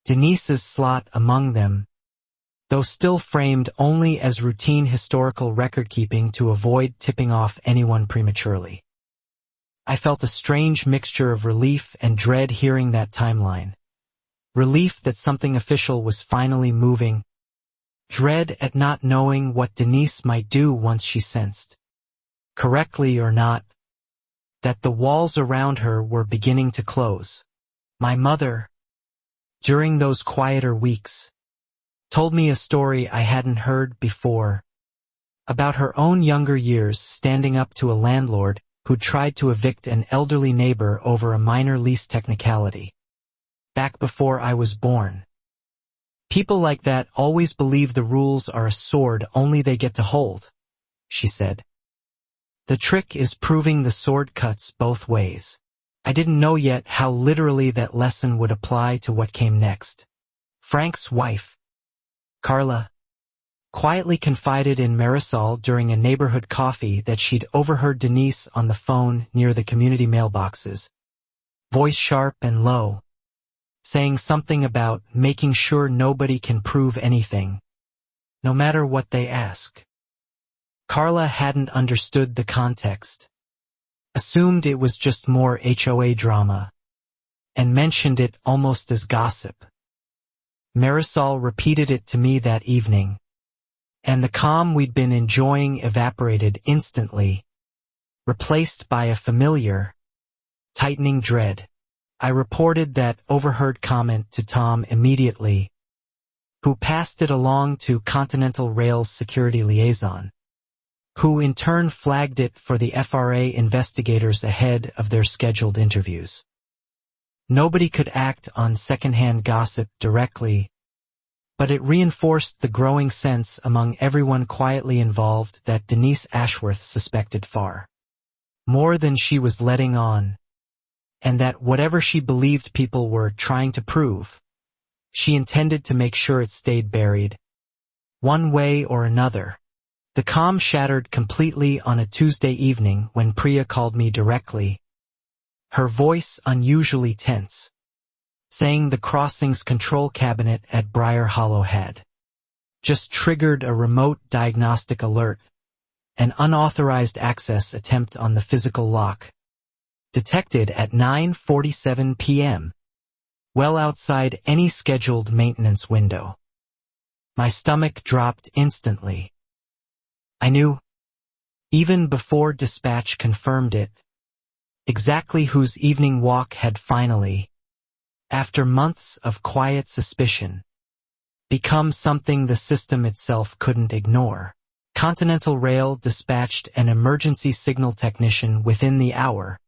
Denise's slot among them, though still framed only as routine historical record-keeping to avoid tipping off anyone prematurely. I felt a strange mixture of relief and dread hearing that timeline. Relief that something official was finally moving. Dread at not knowing what Denise might do once she sensed, correctly or not, that the walls around her were beginning to close. My mother, during those quieter weeks, told me a story I hadn't heard before, about her own younger years standing up to a landlord who tried to evict an elderly neighbor over a minor lease technicality. Back before I was born. People like that always believe the rules are a sword only they get to hold, she said. The trick is proving the sword cuts both ways. I didn't know yet how literally that lesson would apply to what came next. Frank's wife, Carla, quietly confided in Marisol during a neighborhood coffee that she'd overheard Denise on the phone near the community mailboxes, voice sharp and low, saying something about making sure nobody can prove anything, no matter what they ask. Carla hadn't understood the context, assumed it was just more HOA drama, and mentioned it almost as gossip. Marisol repeated it to me that evening, and the calm we'd been enjoying evaporated instantly, replaced by a familiar, tightening dread. I reported that overheard comment to Tom immediately, who passed it along to Continental Rail's security liaison, who in turn flagged it for the FRA investigators ahead of their scheduled interviews. Nobody could act on secondhand gossip directly, but it reinforced the growing sense among everyone quietly involved that Denise Ashworth suspected far more than she was letting on, and that whatever she believed people were trying to prove, she intended to make sure it stayed buried, one way or another. The calm shattered completely on a Tuesday evening when Priya called me directly, her voice unusually tense, saying the crossing's control cabinet at Briar Hollow had just triggered a remote diagnostic alert, an unauthorized access attempt on the physical lock, detected at 9:47 p.m., well outside any scheduled maintenance window. My stomach dropped instantly. I knew, even before dispatch confirmed it, exactly whose evening walk had finally, after months of quiet suspicion, become something the system itself couldn't ignore. Continental Rail dispatched an emergency signal technician within the hour.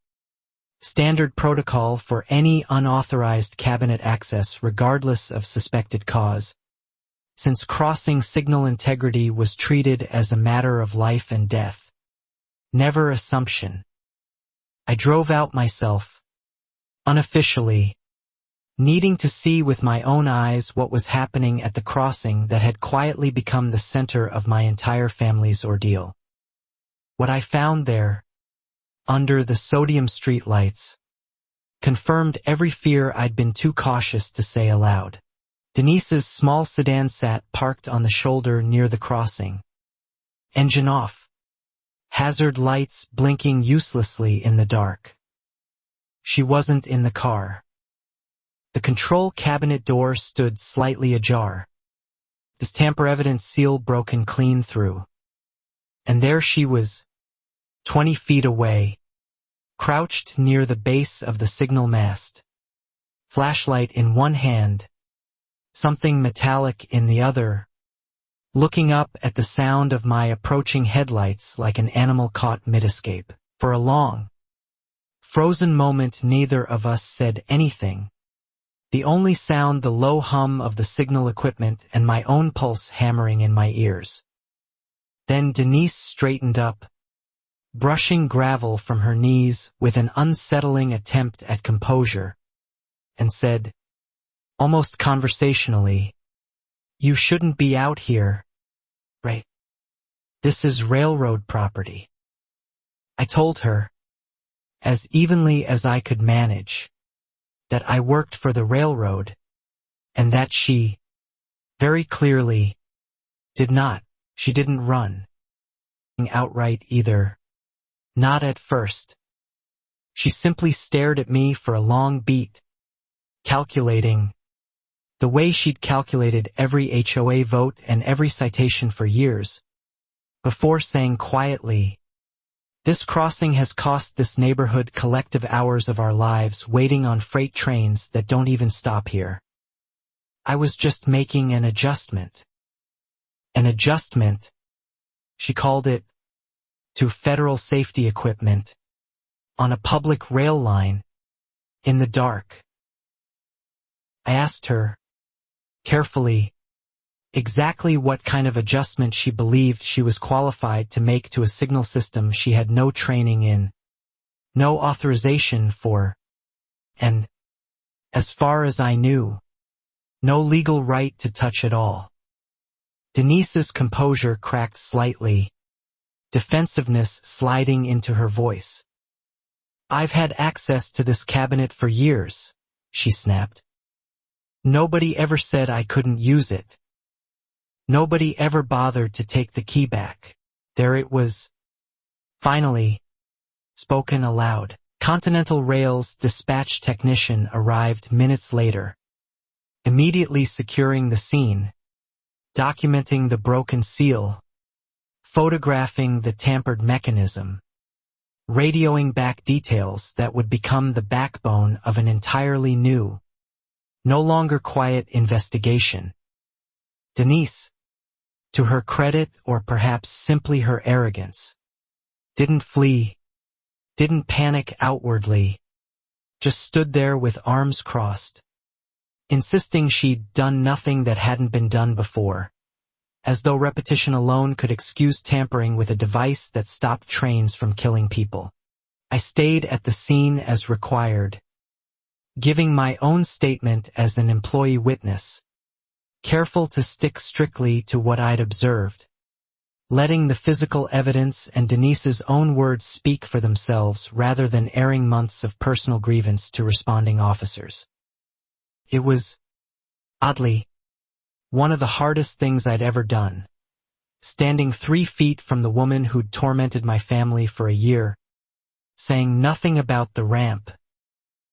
Standard protocol for any unauthorized cabinet access regardless of suspected cause, since crossing signal integrity was treated as a matter of life and death, never assumption. I drove out myself, unofficially, needing to see with my own eyes what was happening at the crossing that had quietly become the center of my entire family's ordeal. What I found there, under the sodium streetlights, confirmed every fear I'd been too cautious to say aloud. Denise's small sedan sat parked on the shoulder near the crossing. Engine off. Hazard lights blinking uselessly in the dark. She wasn't in the car. The control cabinet door stood slightly ajar. This tamper evidence seal broken clean through. And there she was, 20 feet away, crouched near the base of the signal mast, flashlight in one hand, something metallic in the other, looking up at the sound of my approaching headlights like an animal caught mid-escape. For a long, frozen moment neither of us said anything, the only sound the low hum of the signal equipment and my own pulse hammering in my ears. Then Denise straightened up, brushing gravel from her knees with an unsettling attempt at composure, and said, almost conversationally, "You shouldn't be out here, right? This is railroad property." I told her, as evenly as I could manage, that I worked for the railroad, and that she, very clearly, did not. She didn't run outright either. Not at first. She simply stared at me for a long beat, calculating, the way she'd calculated every HOA vote and every citation for years, before saying quietly, "This crossing has cost this neighborhood collective hours of our lives waiting on freight trains that don't even stop here. I was just making an adjustment." An adjustment, She called it, to federal safety equipment, on a public rail line, in the dark. I asked her, carefully, exactly what kind of adjustment she believed she was qualified to make to a signal system she had no training in, no authorization for, and, as far as I knew, no legal right to touch at all. Denise's composure cracked slightly, defensiveness sliding into her voice. I've had access to this cabinet for years, she snapped. Nobody ever said I couldn't use it. Nobody ever bothered to take the key back. There it was. Finally, spoken aloud. Continental Rail's dispatch technician arrived minutes later, immediately securing the scene, documenting the broken seal, photographing the tampered mechanism, radioing back details that would become the backbone of an entirely new, no longer quiet investigation. Denise, to her credit or perhaps simply her arrogance, didn't flee, didn't panic outwardly, just stood there with arms crossed, insisting she'd done nothing that hadn't been done before, as though repetition alone could excuse tampering with a device that stopped trains from killing people. I stayed at the scene as required, giving my own statement as an employee witness, careful to stick strictly to what I'd observed, letting the physical evidence and Denise's own words speak for themselves rather than airing months of personal grievance to responding officers. It was, oddly, one of the hardest things I'd ever done, standing 3 feet from the woman who'd tormented my family for a year, saying nothing about the ramp,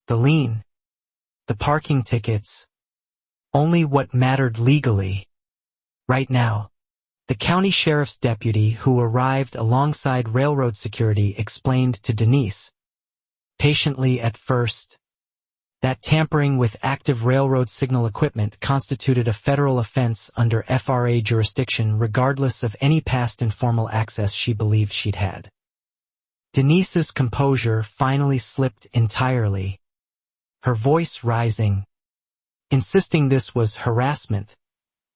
the lien, the parking tickets, only what mattered legally. Right now, the county sheriff's deputy who arrived alongside railroad security explained to Denise, patiently at first, that tampering with active railroad signal equipment constituted a federal offense under FRA jurisdiction regardless of any past informal access she believed she'd had. Denise's composure finally slipped entirely, her voice rising, insisting this was harassment,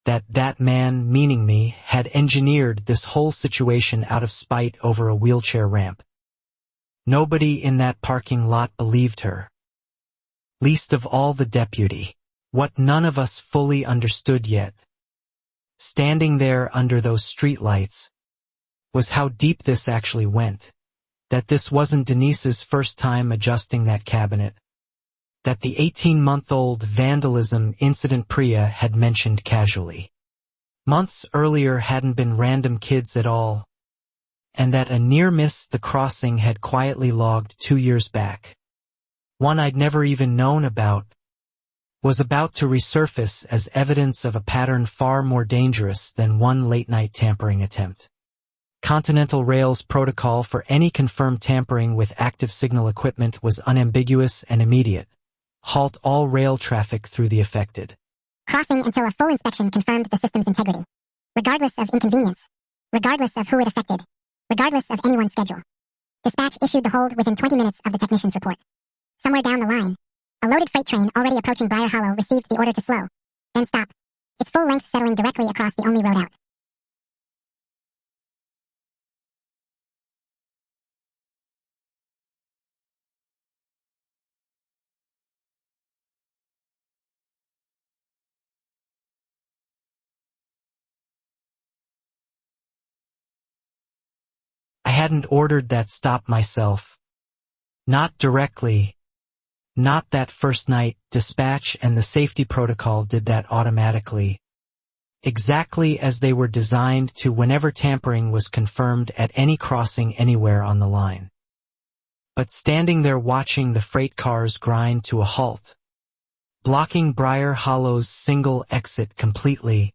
that man, meaning me, had engineered this whole situation out of spite over a wheelchair ramp. Nobody in that parking lot believed her. Least of all the deputy. What none of us fully understood yet, standing there under those streetlights, was how deep this actually went. That this wasn't Denise's first time adjusting that cabinet. That the 18-month-old vandalism incident Priya had mentioned casually months earlier hadn't been random kids at all, and that a near miss the crossing had quietly logged 2 years back, one I'd never even known about, was about to resurface as evidence of a pattern far more dangerous than one late-night tampering attempt. Continental Rail's protocol for any confirmed tampering with active signal equipment was unambiguous and immediate. Halt all rail traffic through the affected crossing until a full inspection confirmed the system's integrity, regardless of inconvenience, regardless of who it affected, regardless of anyone's schedule. Dispatch issued the hold within 20 minutes of the technician's report. Somewhere down the line, a loaded freight train already approaching Briar Hollow received the order to slow, then stop, its full length settling directly across the only road out. I hadn't ordered that stop myself. Not directly. Not that first night. Dispatch and the safety protocol did that automatically. Exactly as they were designed to whenever tampering was confirmed at any crossing anywhere on the line. But standing there watching the freight cars grind to a halt, blocking Briar Hollow's single exit completely,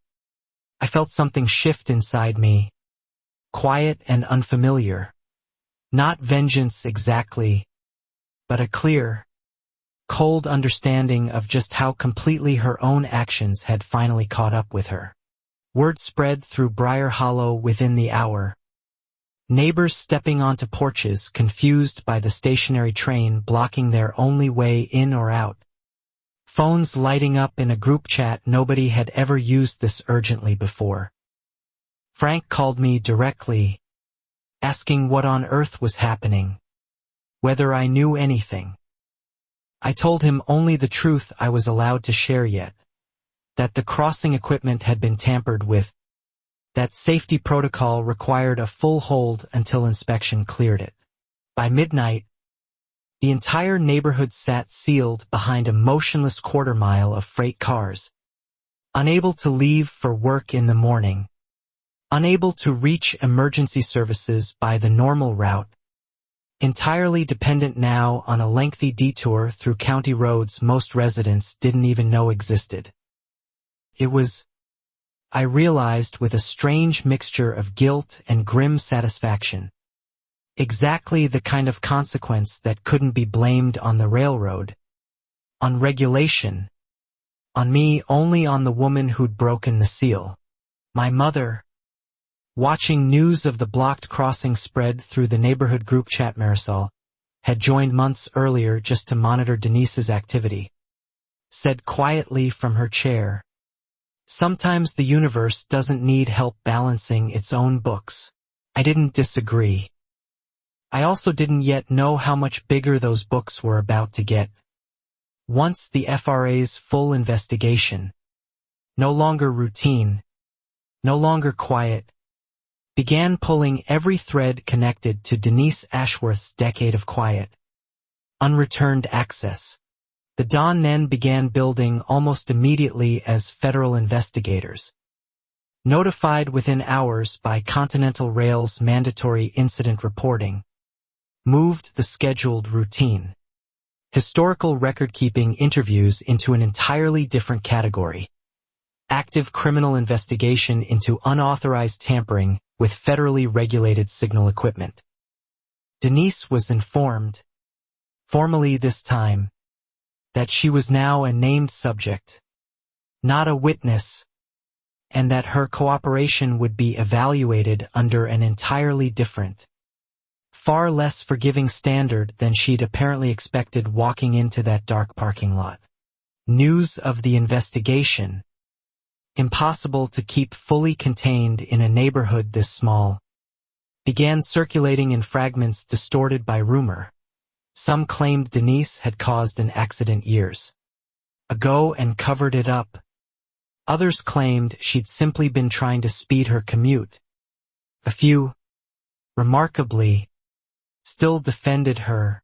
I felt something shift inside me. Quiet and unfamiliar. Not vengeance exactly, but a clear, cold understanding of just how completely her own actions had finally caught up with her. Word spread through Briar Hollow within the hour. Neighbors stepping onto porches, confused by the stationary train blocking their only way in or out. Phones lighting up in a group chat. Nobody had ever used this urgently before. Frank called me directly, asking what on earth was happening, whether I knew anything. I told him only the truth I was allowed to share yet, that the crossing equipment had been tampered with, that safety protocol required a full hold until inspection cleared it. By midnight, the entire neighborhood sat sealed behind a motionless quarter-mile of freight cars, unable to leave for work in the morning, unable to reach emergency services by the normal route, entirely dependent now on a lengthy detour through county roads most residents didn't even know existed. It was, I realized with a strange mixture of guilt and grim satisfaction, exactly the kind of consequence that couldn't be blamed on the railroad, on regulation, on me, only on the woman who'd broken the seal. My mother, watching news of the blocked crossing spread through the neighborhood group chat. Marisol had joined months earlier just to monitor Denise's activity, said quietly from her chair, "Sometimes the universe doesn't need help balancing its own books." I didn't disagree. I also didn't yet know how much bigger those books were about to get. Once the FRA's full investigation, no longer routine, no longer quiet, began pulling every thread connected to Denise Ashworth's decade of quiet, unreturned access. The Dawn then began building almost immediately as federal investigators, notified within hours by Continental Rail's mandatory incident reporting, moved the scheduled routine, historical record-keeping interviews into an entirely different category, active criminal investigation into unauthorized tampering with federally regulated signal equipment. Denise was informed, formally this time, that she was now a named subject, not a witness, and that her cooperation would be evaluated under an entirely different, far less forgiving standard than she'd apparently expected walking into that dark parking lot. News of the investigation, impossible to keep fully contained in a neighborhood this small, began circulating in fragments distorted by rumor. Some claimed Denise had caused an accident years ago and covered it up. Others claimed she'd simply been trying to speed her commute. A few, remarkably, still defended her,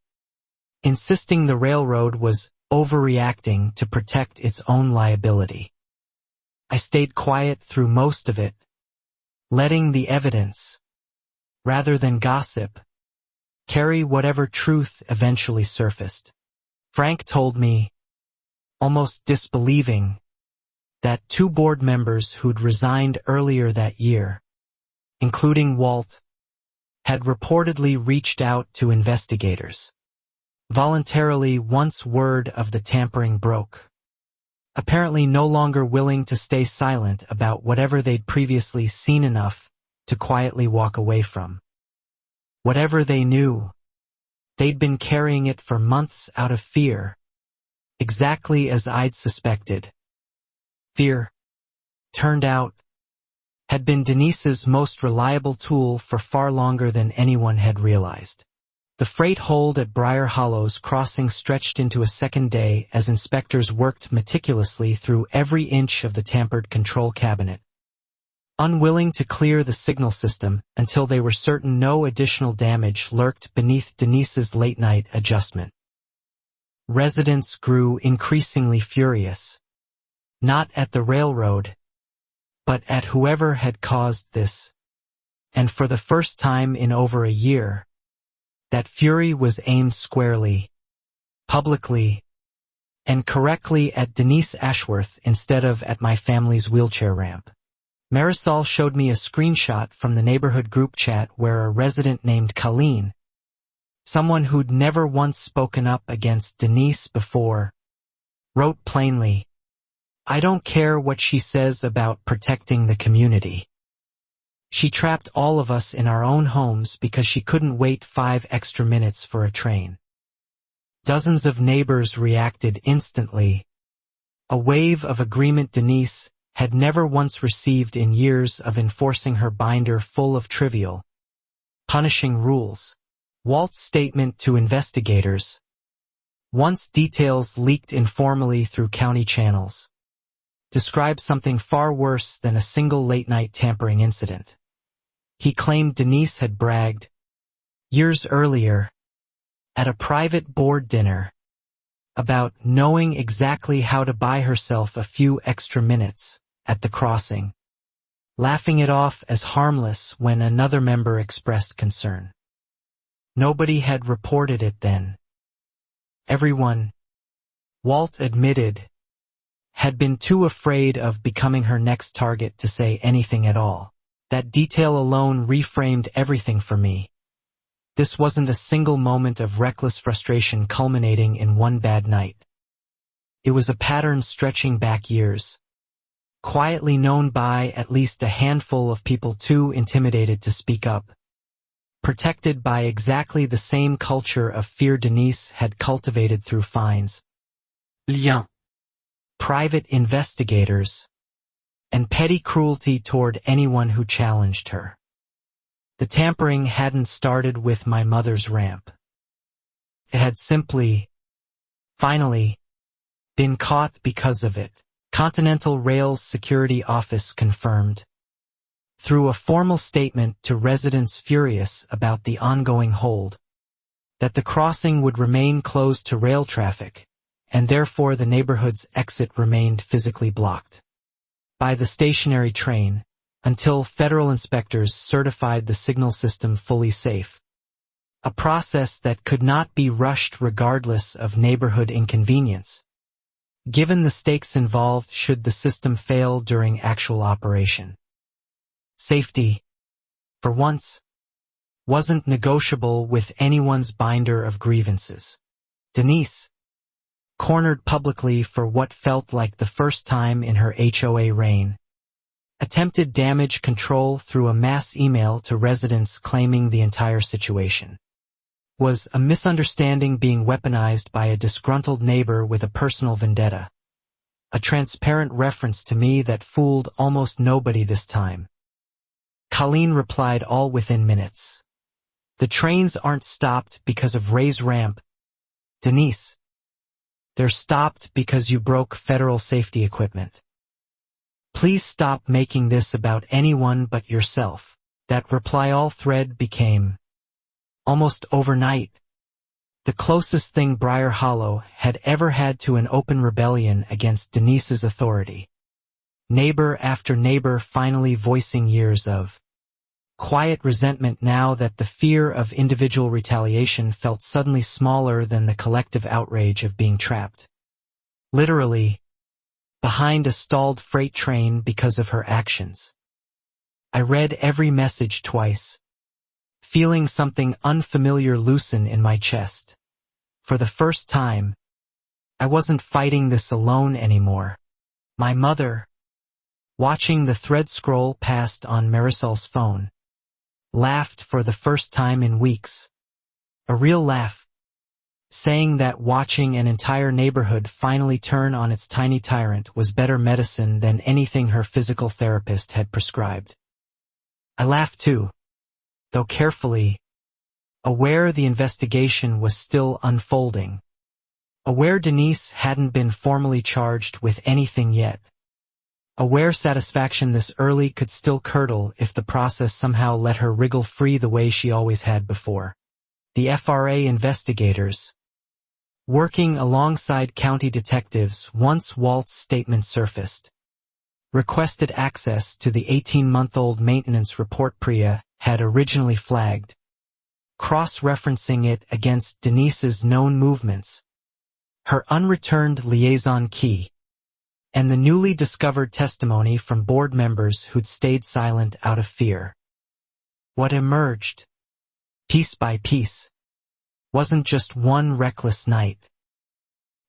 insisting the railroad was overreacting to protect its own liability. I stayed quiet through most of it, letting the evidence, rather than gossip, carry whatever truth eventually surfaced. Frank told me, almost disbelieving, that 2 board members who'd resigned earlier that year, including Walt, had reportedly reached out to investigators, voluntarily once word of the tampering broke, apparently no longer willing to stay silent about whatever they'd previously seen enough to quietly walk away from. Whatever they knew, they'd been carrying it for months out of fear, exactly as I'd suspected. Fear, turned out, had been Denise's most reliable tool for far longer than anyone had realized. The freight hold at Briar Hollow's crossing stretched into a second day as inspectors worked meticulously through every inch of the tampered control cabinet, unwilling to clear the signal system until they were certain no additional damage lurked beneath Denise's late-night adjustment. Residents grew increasingly furious, not at the railroad, but at whoever had caused this, and for the first time in over a year, that fury was aimed squarely, publicly, and correctly at Denise Ashworth instead of at my family's wheelchair ramp. Marisol showed me a screenshot from the neighborhood group chat where a resident named Colleen, someone who'd never once spoken up against Denise before, wrote plainly, "I don't care what she says about protecting the community. She trapped all of us in our own homes because she couldn't wait 5 extra minutes for a train. Dozens of neighbors reacted instantly. A wave of agreement Denise had never once received in years of enforcing her binder full of trivial, punishing rules. Walt's statement to investigators. Once details leaked informally through county channels. Described something far worse than a single late-night tampering incident. He claimed Denise had bragged, years earlier, at a private board dinner, about knowing exactly how to buy herself a few extra minutes at the crossing, laughing it off as harmless when another member expressed concern. Nobody had reported it then. Everyone, Walt admitted, had been too afraid of becoming her next target to say anything at all. That detail alone reframed everything for me. This wasn't a single moment of reckless frustration culminating in one bad night. It was a pattern stretching back years, quietly known by at least a handful of people too intimidated to speak up, protected by exactly the same culture of fear Denise had cultivated through fines, liens, private investigators, and petty cruelty toward anyone who challenged her. The tampering hadn't started with my mother's ramp. It had simply, finally, been caught because of it. Continental Rail's security office confirmed, through a formal statement to residents furious about the ongoing hold, that the crossing would remain closed to rail traffic, and therefore the neighborhood's exit remained physically blocked by the stationary train until federal inspectors certified the signal system fully safe, a process that could not be rushed regardless of neighborhood inconvenience, given the stakes involved should the system fail during actual operation. Safety, for once, wasn't negotiable with anyone's binder of grievances. Denise, cornered publicly for what felt like the first time in her HOA reign, attempted damage control through a mass email to residents claiming the entire situation was a misunderstanding being weaponized by a disgruntled neighbor with a personal vendetta, a transparent reference to me that fooled almost nobody this time. Colleen replied all within minutes. The trains aren't stopped because of Ray's ramp, Denise. They're stopped because you broke federal safety equipment. Please stop making this about anyone but yourself. That reply all thread became, almost overnight, the closest thing Briar Hollow had ever had to an open rebellion against Denise's authority. Neighbor after neighbor finally voicing years of quiet resentment now that the fear of individual retaliation felt suddenly smaller than the collective outrage of being trapped. Literally, behind a stalled freight train because of her actions. I read every message twice, feeling something unfamiliar loosen in my chest. For the first time, I wasn't fighting this alone anymore. My mother, watching the thread scroll past on Marisol's phone, laughed for the first time in weeks. A real laugh, saying that watching an entire neighborhood finally turn on its tiny tyrant was better medicine than anything her physical therapist had prescribed. I laughed too, though carefully, aware the investigation was still unfolding, aware Denise hadn't been formally charged with anything yet, aware satisfaction this early could still curdle if the process somehow let her wriggle free the way she always had before. The FRA investigators, working alongside county detectives once Walt's statement surfaced, requested access to the 18-month-old maintenance report Priya had originally flagged, cross-referencing it against Denise's known movements, her unreturned liaison key, and the newly discovered testimony from board members who'd stayed silent out of fear. What emerged, piece by piece, wasn't just one reckless night.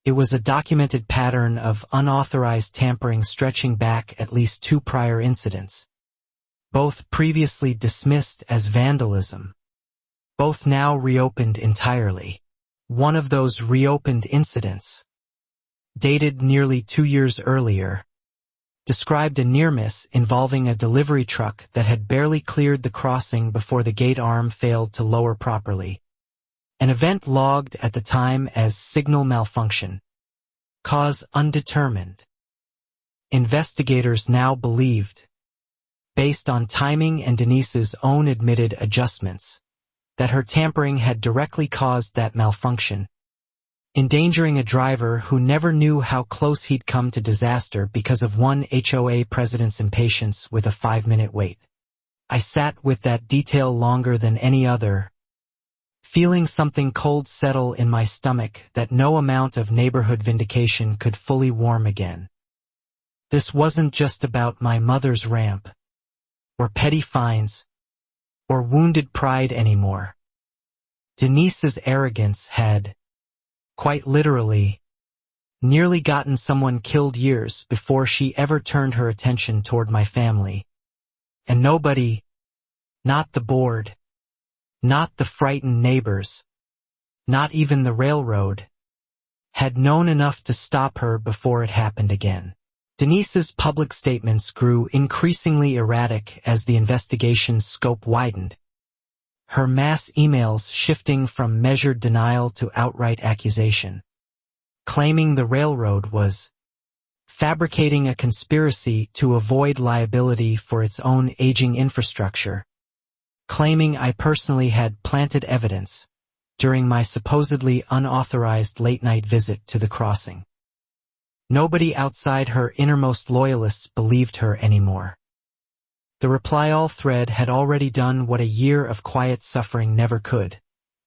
It was a documented pattern of unauthorized tampering stretching back at least 2 prior incidents, both previously dismissed as vandalism, both now reopened entirely. One of those reopened incidents, dated nearly 2 years earlier, described a near-miss involving a delivery truck that had barely cleared the crossing before the gate arm failed to lower properly. An event logged at the time as signal malfunction. Cause undetermined. Investigators now believed, based on timing and Denise's own admitted adjustments, that her tampering had directly caused that malfunction, endangering a driver who never knew how close he'd come to disaster because of one HOA president's impatience with a 5-minute wait. I sat with that detail longer than any other, feeling something cold settle in my stomach that no amount of neighborhood vindication could fully warm again. This wasn't just about my mother's ramp, or petty fines, or wounded pride anymore. Denise's arrogance had, quite literally, nearly gotten someone killed years before she ever turned her attention toward my family. And nobody, not the board, not the frightened neighbors, not even the railroad, had known enough to stop her before it happened again. Denise's public statements grew increasingly erratic as the investigation's scope widened, her mass emails shifting from measured denial to outright accusation, claiming the railroad was fabricating a conspiracy to avoid liability for its own aging infrastructure, claiming I personally had planted evidence during my supposedly unauthorized late-night visit to the crossing. Nobody outside her innermost loyalists believed her anymore. The reply-all thread had already done what a year of quiet suffering never could.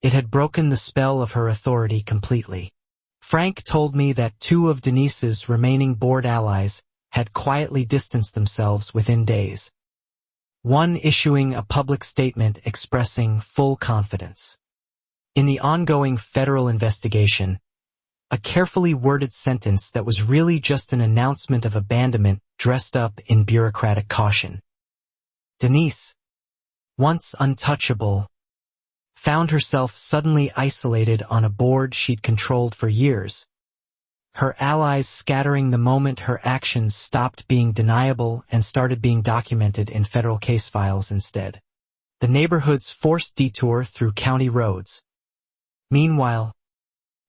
It had broken the spell of her authority completely. Frank told me that 2 of Denise's remaining board allies had quietly distanced themselves within days, one issuing a public statement expressing full confidence in the ongoing federal investigation, a carefully worded sentence that was really just an announcement of abandonment dressed up in bureaucratic caution. Denise, once untouchable, found herself suddenly isolated on a board she'd controlled for years, her allies scattering the moment her actions stopped being deniable and started being documented in federal case files instead. The neighborhood's forced detour through county roads, meanwhile,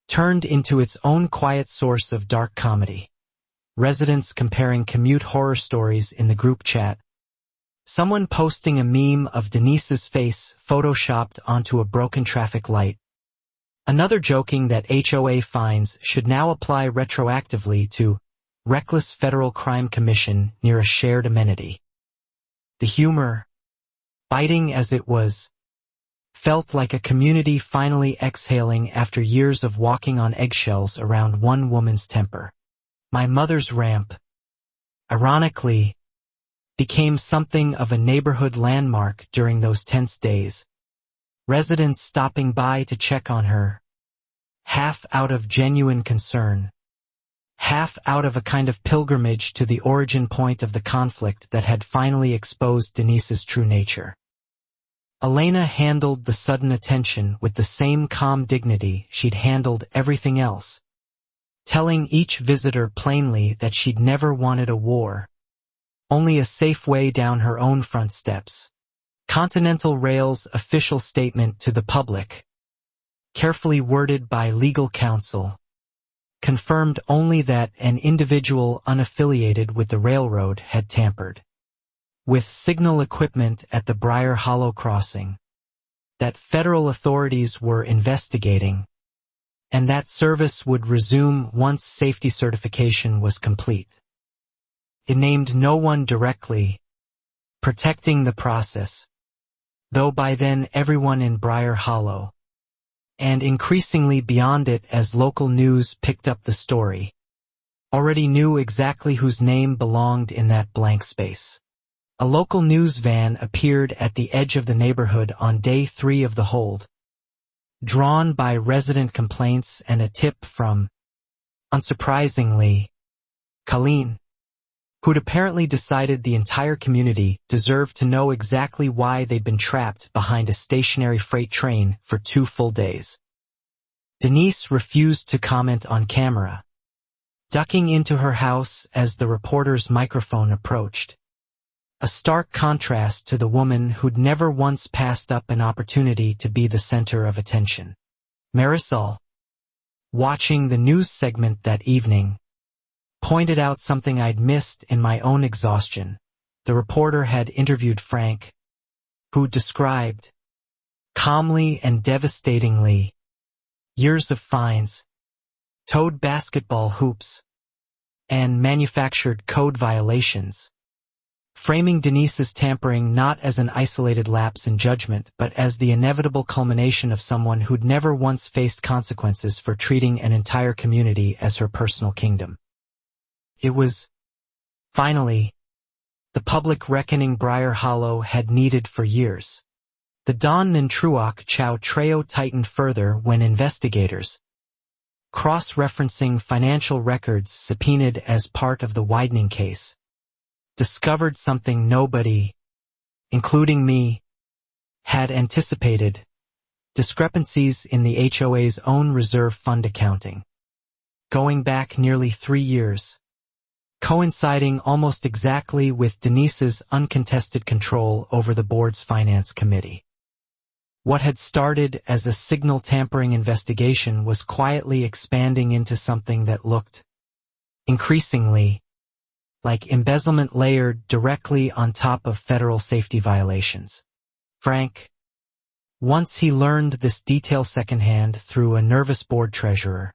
turned into its own quiet source of dark comedy. Residents comparing commute horror stories in the group chat, someone posting a meme of Denise's face photoshopped onto a broken traffic light, another joking that HOA fines should now apply retroactively to reckless federal crime commission near a shared amenity. The humor, biting as it was, felt like a community finally exhaling after years of walking on eggshells around one woman's temper. My mother's ramp, ironically, became something of a neighborhood landmark during those tense days, residents stopping by to check on her, half out of genuine concern, half out of a kind of pilgrimage to the origin point of the conflict that had finally exposed Denise's true nature. Elena handled the sudden attention with the same calm dignity she'd handled everything else, telling each visitor plainly that she'd never wanted a war, only a safe way down her own front steps. Continental Rail's official statement to the public, carefully worded by legal counsel, confirmed only that an individual unaffiliated with the railroad had tampered with signal equipment at the Briar Hollow crossing, that federal authorities were investigating, and that service would resume once safety certification was complete. It named no one directly, protecting the process, though by then everyone in Briar Hollow, and increasingly beyond it as local news picked up the story, already knew exactly whose name belonged in that blank space. A local news van appeared at the edge of the neighborhood on day 3 of the hold, drawn by resident complaints and a tip from, unsurprisingly, Colleen. who'd apparently decided the entire community deserved to know exactly why they'd been trapped behind a stationary freight train for 2 full days. Denise refused to comment on camera, ducking into her house as the reporter's microphone approached. A stark contrast to the woman who'd never once passed up an opportunity to be the center of attention. Marisol, watching the news segment that evening, pointed out something I'd missed in my own exhaustion. The reporter had interviewed Frank, who described, calmly and devastatingly, years of fines, towed basketball hoops, and manufactured code violations, framing Denise's tampering not as an isolated lapse in judgment but as the inevitable culmination of someone who'd never once faced consequences for treating an entire community as her personal kingdom. It was, finally, the public reckoning Briar Hollow had needed for years. The Don Nintruoc Chow Trail tightened further when investigators, cross-referencing financial records subpoenaed as part of the widening case, discovered something nobody, including me, had anticipated: discrepancies in the HOA's own reserve fund accounting, going back nearly 3 years, coinciding almost exactly with Denise's uncontested control over the board's finance committee. What had started as a signal tampering investigation was quietly expanding into something that looked, increasingly, like embezzlement layered directly on top of federal safety violations. Frank, once he learned this detail secondhand through a nervous board treasurer,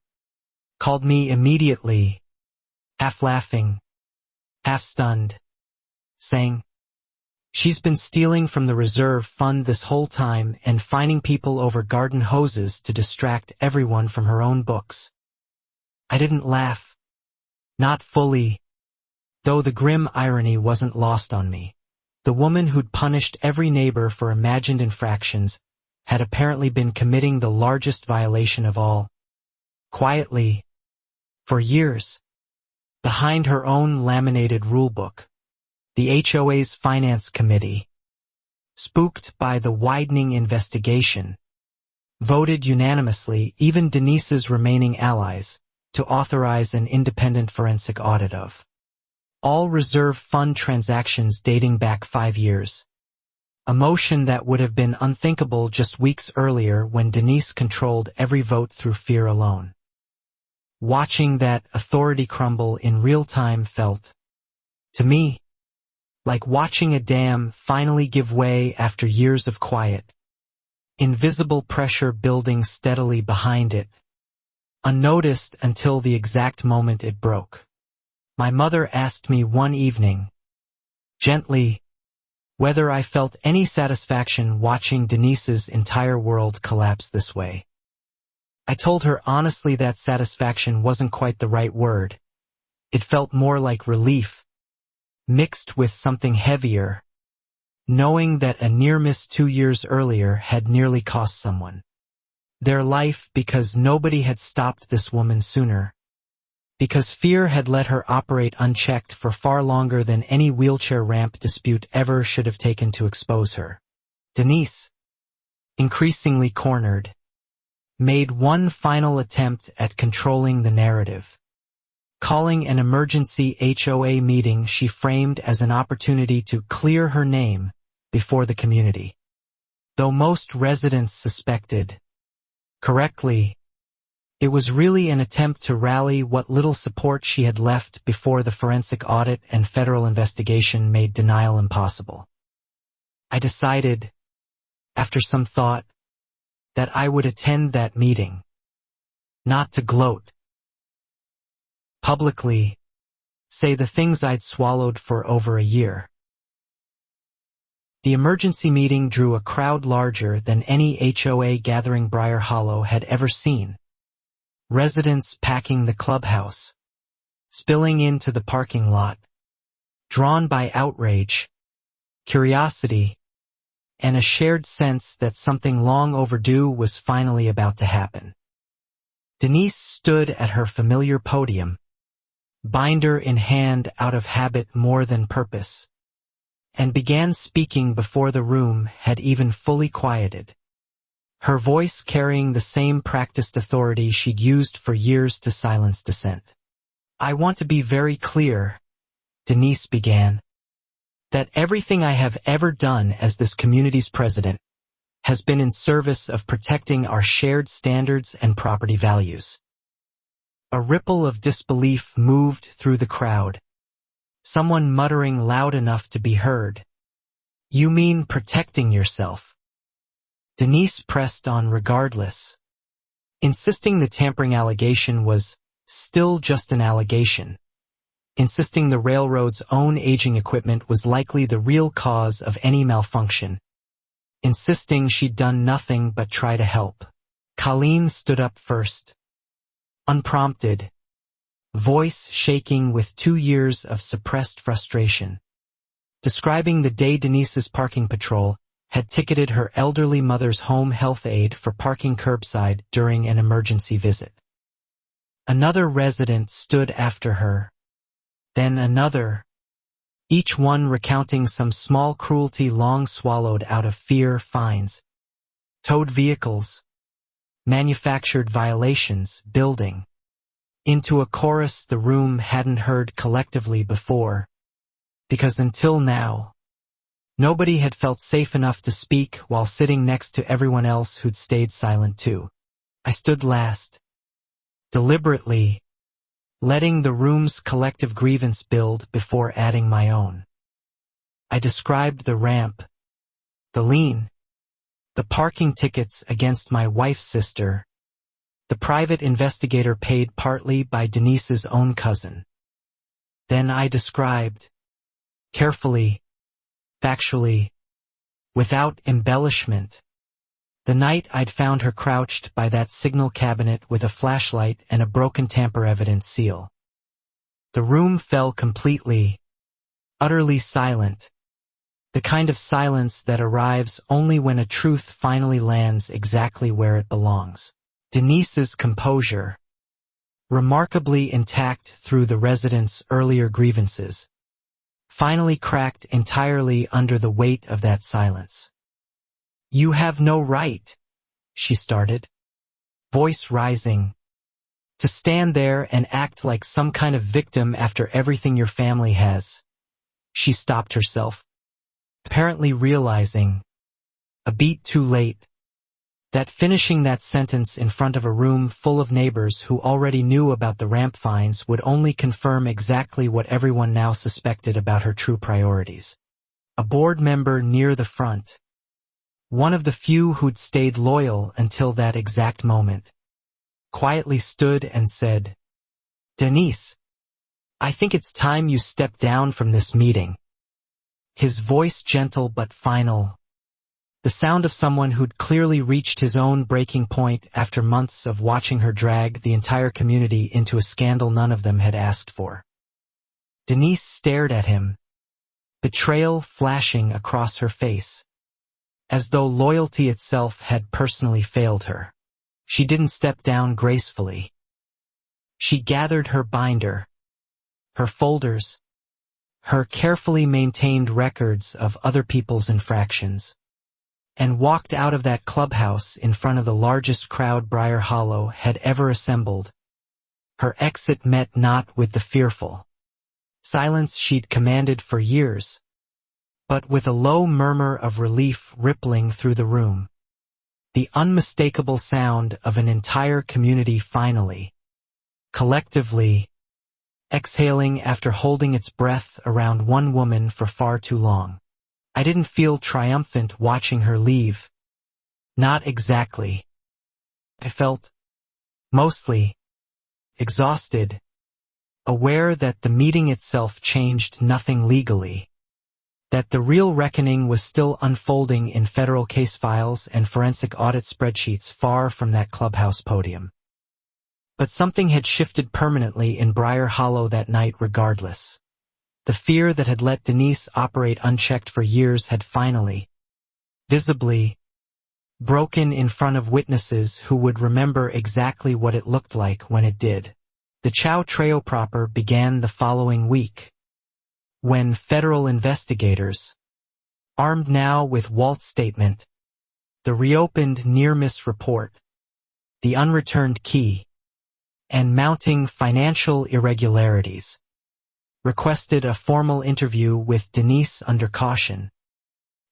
called me immediately, half laughing, half stunned, saying, "She's been stealing from the reserve fund this whole time and fining people over garden hoses to distract everyone from her own books." I didn't laugh. Not fully, though the grim irony wasn't lost on me. The woman who'd punished every neighbor for imagined infractions had apparently been committing the largest violation of all, quietly, for years, behind her own laminated rulebook. The HOA's Finance Committee, spooked by the widening investigation, voted unanimously, even Denise's remaining allies, to authorize an independent forensic audit of all reserve fund transactions dating back 5 years. A motion that would have been unthinkable just weeks earlier when Denise controlled every vote through fear alone. Watching that authority crumble in real time felt, to me, like watching a dam finally give way after years of quiet, invisible pressure building steadily behind it, unnoticed until the exact moment it broke. My mother asked me one evening, gently, whether I felt any satisfaction watching Denise's entire world collapse this way. I told her honestly that satisfaction wasn't quite the right word. It felt more like relief, mixed with something heavier, knowing that a near miss 2 years earlier had nearly cost someone their life because nobody had stopped this woman sooner, because fear had let her operate unchecked for far longer than any wheelchair ramp dispute ever should have taken to expose her. Denise, increasingly cornered, made one final attempt at controlling the narrative. Calling an emergency HOA meeting she framed as an opportunity to clear her name before the community. Though most residents suspected, correctly, it was really an attempt to rally what little support she had left before the forensic audit and federal investigation made denial impossible. I decided, after some thought, that I would attend that meeting. Not to gloat publicly, say the things I'd swallowed for over a year. The emergency meeting drew a crowd larger than any HOA gathering Briar Hollow had ever seen. Residents packing the clubhouse, spilling into the parking lot, drawn by outrage, curiosity, and a shared sense that something long overdue was finally about to happen. Denise stood at her familiar podium, binder in hand out of habit more than purpose, and began speaking before the room had even fully quieted, her voice carrying the same practiced authority she'd used for years to silence dissent. "I want to be very clear," Denise began, "that everything I have ever done as this community's president has been in service of protecting our shared standards and property values." A ripple of disbelief moved through the crowd, someone muttering loud enough to be heard, "You mean protecting yourself?" Denise pressed on regardless, insisting the tampering allegation was still just an allegation, insisting the railroad's own aging equipment was likely the real cause of any malfunction, insisting she'd done nothing but try to help. Colleen stood up first, unprompted, voice shaking with 2 years of suppressed frustration, describing the day Denise's parking patrol had ticketed her elderly mother's home health aide for parking curbside during an emergency visit. Another resident stood after her, then another, each one recounting some small cruelty long swallowed out of fear: fines, towed vehicles, manufactured violations, building, into a chorus the room hadn't heard collectively before, because until now, nobody had felt safe enough to speak while sitting next to everyone else who'd stayed silent too. I stood last, deliberately, letting the room's collective grievance build before adding my own. I described the ramp, the lien, the parking tickets against my wife's sister, the private investigator paid partly by Denise's own cousin. Then I described, carefully, factually, without embellishment, the night I'd found her crouched by that signal cabinet with a flashlight and a broken tamper evidence seal. The room fell completely, utterly silent, the kind of silence that arrives only when a truth finally lands exactly where it belongs. Denise's composure, remarkably intact through the residents' earlier grievances, finally cracked entirely under the weight of that silence. "You have no right," she started, voice rising, "to stand there and act like some kind of victim after everything your family has." She stopped herself, apparently realizing, a beat too late, that finishing that sentence in front of a room full of neighbors who already knew about the ramp fines would only confirm exactly what everyone now suspected about her true priorities. A board member near the front, one of the few who'd stayed loyal until that exact moment, quietly stood and said, "Denise, I think it's time you step down from this meeting." His voice gentle but final, the sound of someone who'd clearly reached his own breaking point after months of watching her drag the entire community into a scandal none of them had asked for. Denise stared at him, betrayal flashing across her face, as though loyalty itself had personally failed her. She didn't step down gracefully. She gathered her binder, her folders, her carefully maintained records of other people's infractions, and walked out of that clubhouse in front of the largest crowd Briar Hollow had ever assembled. Her exit met not with the fearful silence she'd commanded for years, but with a low murmur of relief rippling through the room, the unmistakable sound of an entire community finally, collectively, exhaling after holding its breath around one woman for far too long. I didn't feel triumphant watching her leave. Not exactly. I felt, mostly, exhausted, aware that the meeting itself changed nothing legally, that the real reckoning was still unfolding in federal case files and forensic audit spreadsheets far from that clubhouse podium. But something had shifted permanently in Briar Hollow that night regardless. The fear that had let Denise operate unchecked for years had finally, visibly, broken in front of witnesses who would remember exactly what it looked like when it did. The Chow Trail proper began the following week, when federal investigators, armed now with Walt's statement, the reopened near-miss report, the unreturned key, and mounting financial irregularities, requested a formal interview with Denise under caution,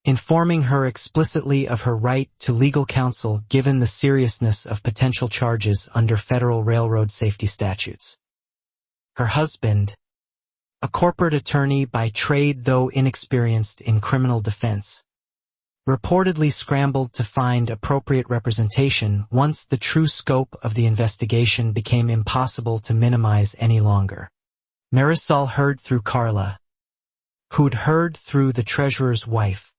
informing her explicitly of her right to legal counsel given the seriousness of potential charges under federal railroad safety statutes. Her husband, a corporate attorney by trade though inexperienced in criminal defense, reportedly scrambled to find appropriate representation once the true scope of the investigation became impossible to minimize any longer. Marisol heard through Carla, who'd heard through the treasurer's wife,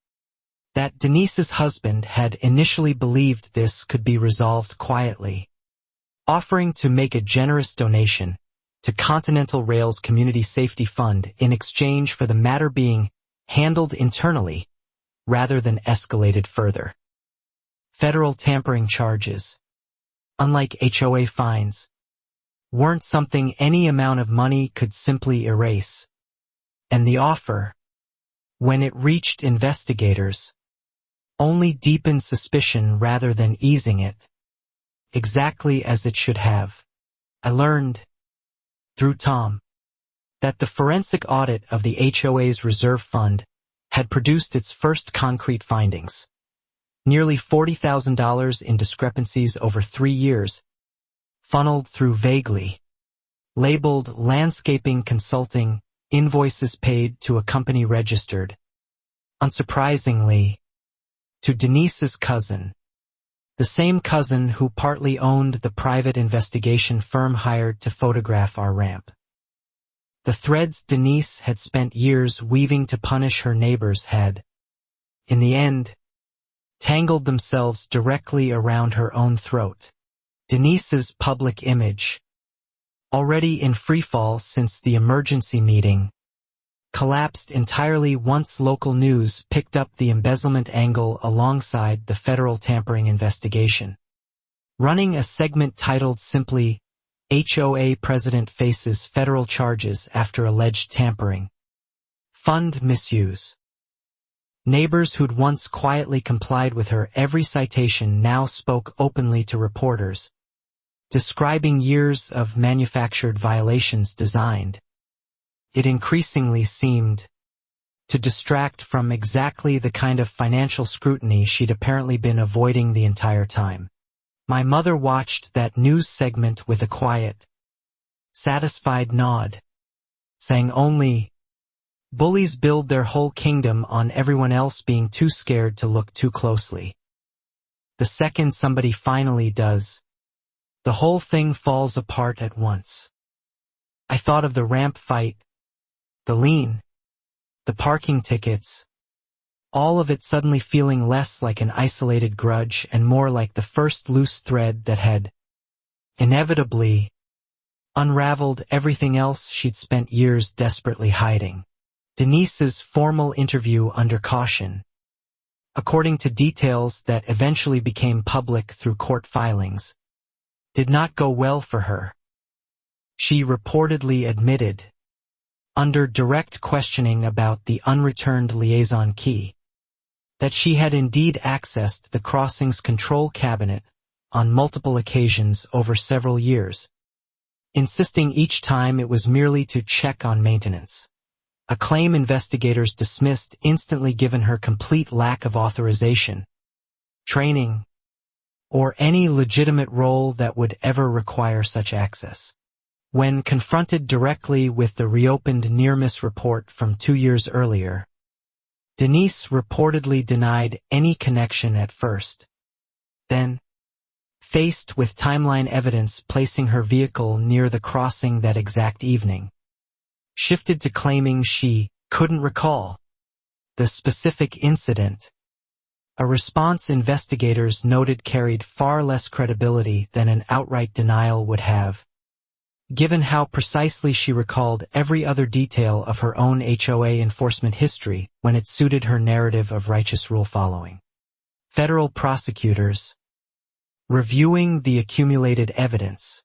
that Denise's husband had initially believed this could be resolved quietly, offering to make a generous donation to Continental Rail's Community Safety Fund in exchange for the matter being handled internally rather than escalated further. Federal tampering charges, unlike HOA fines, weren't something any amount of money could simply erase, and the offer, when it reached investigators, only deepened suspicion rather than easing it, exactly as it should have. I learned, through Tom, that the forensic audit of the HOA's reserve fund had produced its first concrete findings. Nearly $40,000 in discrepancies over 3 years, funneled through vaguely labeled landscaping consulting invoices paid to a company registered, unsurprisingly, to Denise's cousin, the same cousin who partly owned the private investigation firm hired to photograph our ramp. The threads Denise had spent years weaving to punish her neighbors had, in the end, tangled themselves directly around her own throat. Denise's public image, already in freefall since the emergency meeting, collapsed entirely once local news picked up the embezzlement angle alongside the federal tampering investigation. Running a segment titled simply, HOA President Faces Federal Charges After Alleged Tampering. Fund Misuse. Neighbors who'd once quietly complied with her every citation now spoke openly to reporters, describing years of manufactured violations designed, it increasingly seemed, to distract from exactly the kind of financial scrutiny she'd apparently been avoiding the entire time. My mother watched that news segment with a quiet, satisfied nod, saying only, "Bullies build their whole kingdom on everyone else being too scared to look too closely. The second somebody finally does, the whole thing falls apart at once." I thought of the ramp fight, the lien, the parking tickets, all of it suddenly feeling less like an isolated grudge and more like the first loose thread that had, inevitably, unraveled everything else she'd spent years desperately hiding. Denise's formal interview under caution, according to details that eventually became public through court filings, did not go well for her. She reportedly admitted, under direct questioning about the unreturned liaison key, that she had indeed accessed the crossing's control cabinet on multiple occasions over several years, insisting each time it was merely to check on maintenance, a claim investigators dismissed instantly given her complete lack of authorization, training, or any legitimate role that would ever require such access. When confronted directly with the reopened near-miss report from 2 years earlier, Denise reportedly denied any connection at first. Then, faced with timeline evidence placing her vehicle near the crossing that exact evening, shifted to claiming she couldn't recall the specific incident, a response investigators noted carried far less credibility than an outright denial would have, given how precisely she recalled every other detail of her own HOA enforcement history when it suited her narrative of righteous rule following. Federal prosecutors, reviewing the accumulated evidence,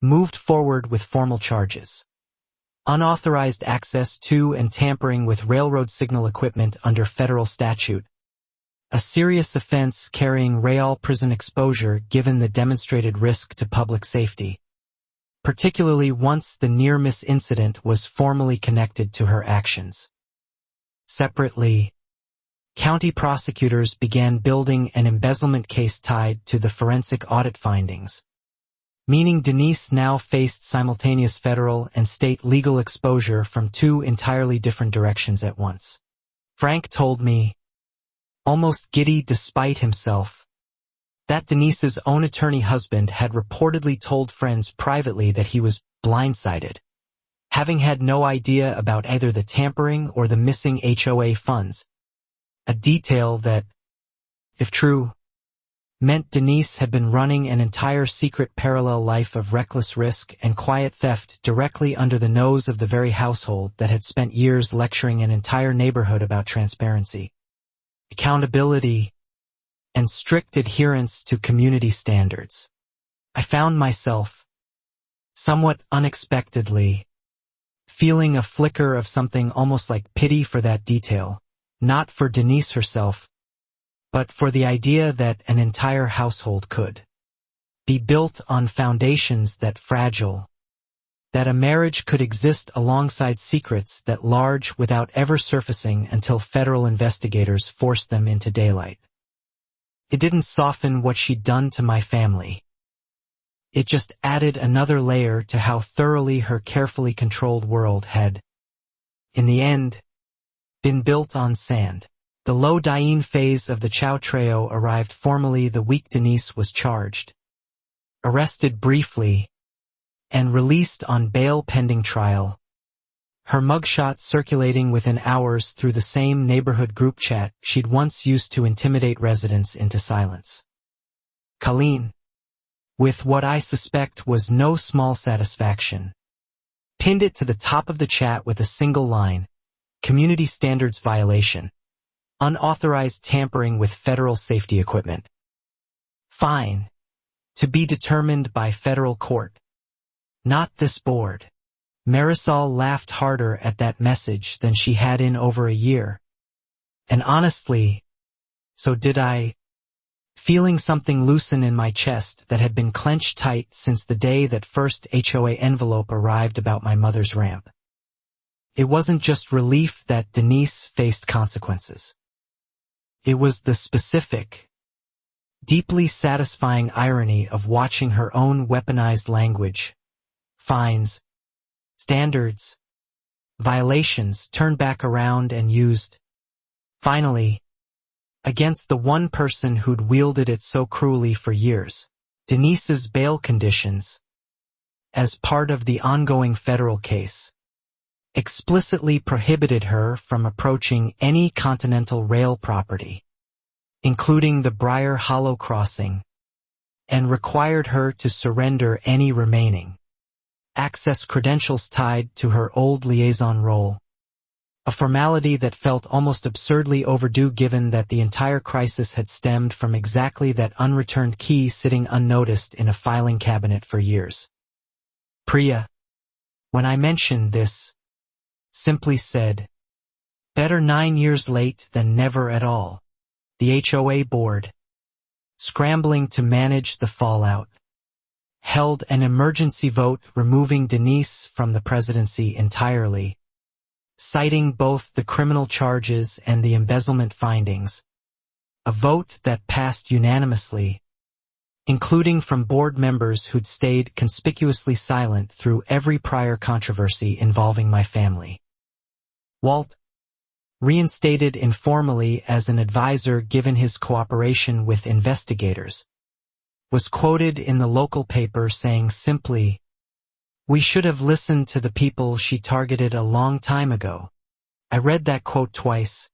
moved forward with formal charges. Unauthorized access to and tampering with railroad signal equipment under federal statute. A serious offense carrying real prison exposure given the demonstrated risk to public safety, particularly once the near-miss incident was formally connected to her actions. Separately, county prosecutors began building an embezzlement case tied to the forensic audit findings, meaning Denise now faced simultaneous federal and state legal exposure from two entirely different directions at once. Frank told me, almost giddy despite himself, that Denise's own attorney husband had reportedly told friends privately that he was blindsided, having had no idea about either the tampering or the missing HOA funds, a detail that, if true, meant Denise had been running an entire secret parallel life of reckless risk and quiet theft directly under the nose of the very household that had spent years lecturing an entire neighborhood about transparency, accountability, and strict adherence to community standards. I found myself, somewhat unexpectedly, feeling a flicker of something almost like pity for that detail, not for Denise herself, but for the idea that an entire household could be built on foundations that fragile, that a marriage could exist alongside secrets that large without ever surfacing until federal investigators forced them into daylight. It didn't soften what she'd done to my family. It just added another layer to how thoroughly her carefully controlled world had, in the end, been built on sand. The low-dying phase of the Chow Trio arrived formally the week Denise was charged, arrested briefly, and released on bail pending trial, her mugshot circulating within hours through the same neighborhood group chat she'd once used to intimidate residents into silence. Colleen, with what I suspect was no small satisfaction, pinned it to the top of the chat with a single line, community standards violation. Unauthorized tampering with federal safety equipment. Fine. To be determined by federal court. Not this board. Marisol laughed harder at that message than she had in over a year. And honestly, so did I. Feeling something loosen in my chest that had been clenched tight since the day that first HOA envelope arrived about my mother's ramp. It wasn't just relief that Denise faced consequences. It was the specific, deeply satisfying irony of watching her own weaponized language, fines, standards, violations turned back around and used, finally, against the one person who'd wielded it so cruelly for years. Denise's bail conditions, as part of the ongoing federal case, explicitly prohibited her from approaching any Continental Rail property, including the Briar Hollow crossing, and required her to surrender any remaining access credentials tied to her old liaison role, a formality that felt almost absurdly overdue given that the entire crisis had stemmed from exactly that unreturned key sitting unnoticed in a filing cabinet for years. Priya, when I mentioned this, simply said, better 9 years late than never at all. The HOA board, scrambling to manage the fallout, held an emergency vote removing Denise from the presidency entirely, citing both the criminal charges and the embezzlement findings, a vote that passed unanimously, including from board members who'd stayed conspicuously silent through every prior controversy involving my family. Walt, reinstated informally as an advisor given his cooperation with investigators, was quoted in the local paper saying simply, "We should have listened to the people she targeted a long time ago." I read that quote twice,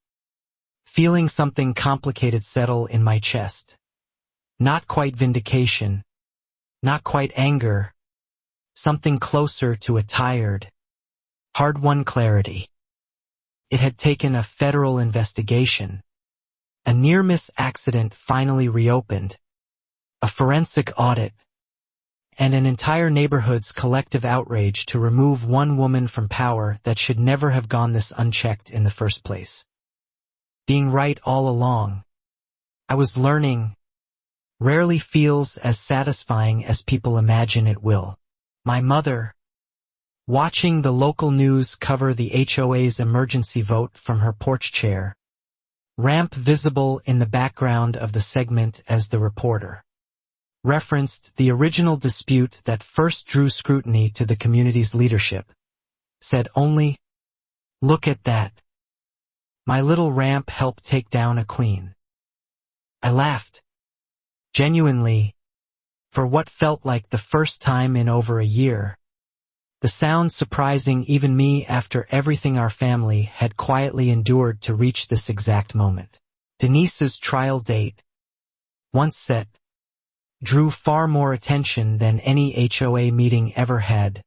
feeling something complicated settle in my chest. Not quite vindication, not quite anger, something closer to a tired, hard-won clarity. It had taken a federal investigation, a near-miss accident finally reopened, a forensic audit, and an entire neighborhood's collective outrage to remove one woman from power that should never have gone this unchecked in the first place. Being right all along, I was learning, rarely feels as satisfying as people imagine it will. My mother, watching the local news cover the HOA's emergency vote from her porch chair, ramp visible in the background of the segment as the reporter, referenced the original dispute that first drew scrutiny to the community's leadership, said only, "Look at that. My little ramp helped take down a queen." I laughed, genuinely, for what felt like the first time in over a year, the sound surprising even me after everything our family had quietly endured to reach this exact moment. Denise's trial date, once set, drew far more attention than any HOA meeting ever had.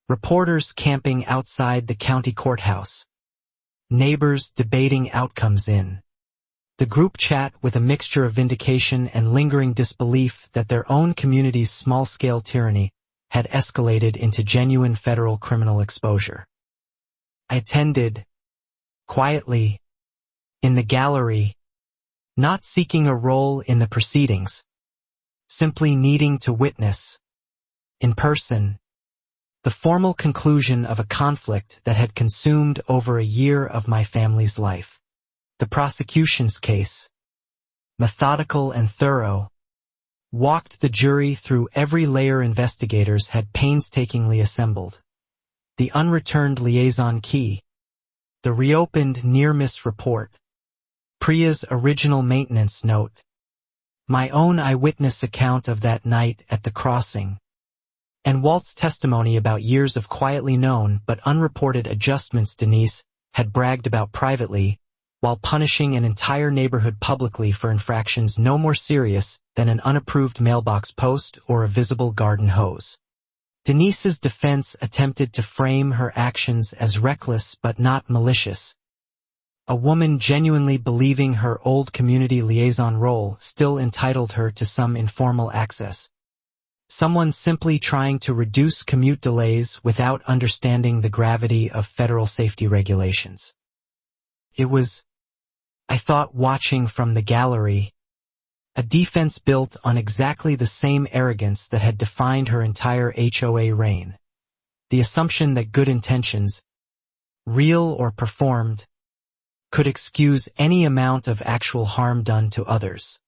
Reporters camping outside the county courthouse, neighbors debating outcomes in the group chat with a mixture of vindication and lingering disbelief that their own community's small-scale tyranny had escalated into genuine federal criminal exposure. I attended, quietly, in the gallery, not seeking a role in the proceedings, simply needing to witness, in person, the formal conclusion of a conflict that had consumed over a year of my family's life. The prosecution's case, methodical and thorough, walked the jury through every layer investigators had painstakingly assembled. The unreturned liaison key, the reopened near-miss report, Priya's original maintenance note, my own eyewitness account of that night at the crossing, and Walt's testimony about years of quietly known but unreported adjustments Denise had bragged about privately, while punishing an entire neighborhood publicly for infractions no more serious than an unapproved mailbox post or a visible garden hose. Denise's defense attempted to frame her actions as reckless but not malicious. A woman genuinely believing her old community liaison role still entitled her to some informal access. Someone simply trying to reduce commute delays without understanding the gravity of federal safety regulations. It was, I thought, watching from the gallery, a defense built on exactly the same arrogance that had defined her entire HOA reign. The assumption that good intentions, real or performed, could excuse any amount of actual harm done to others.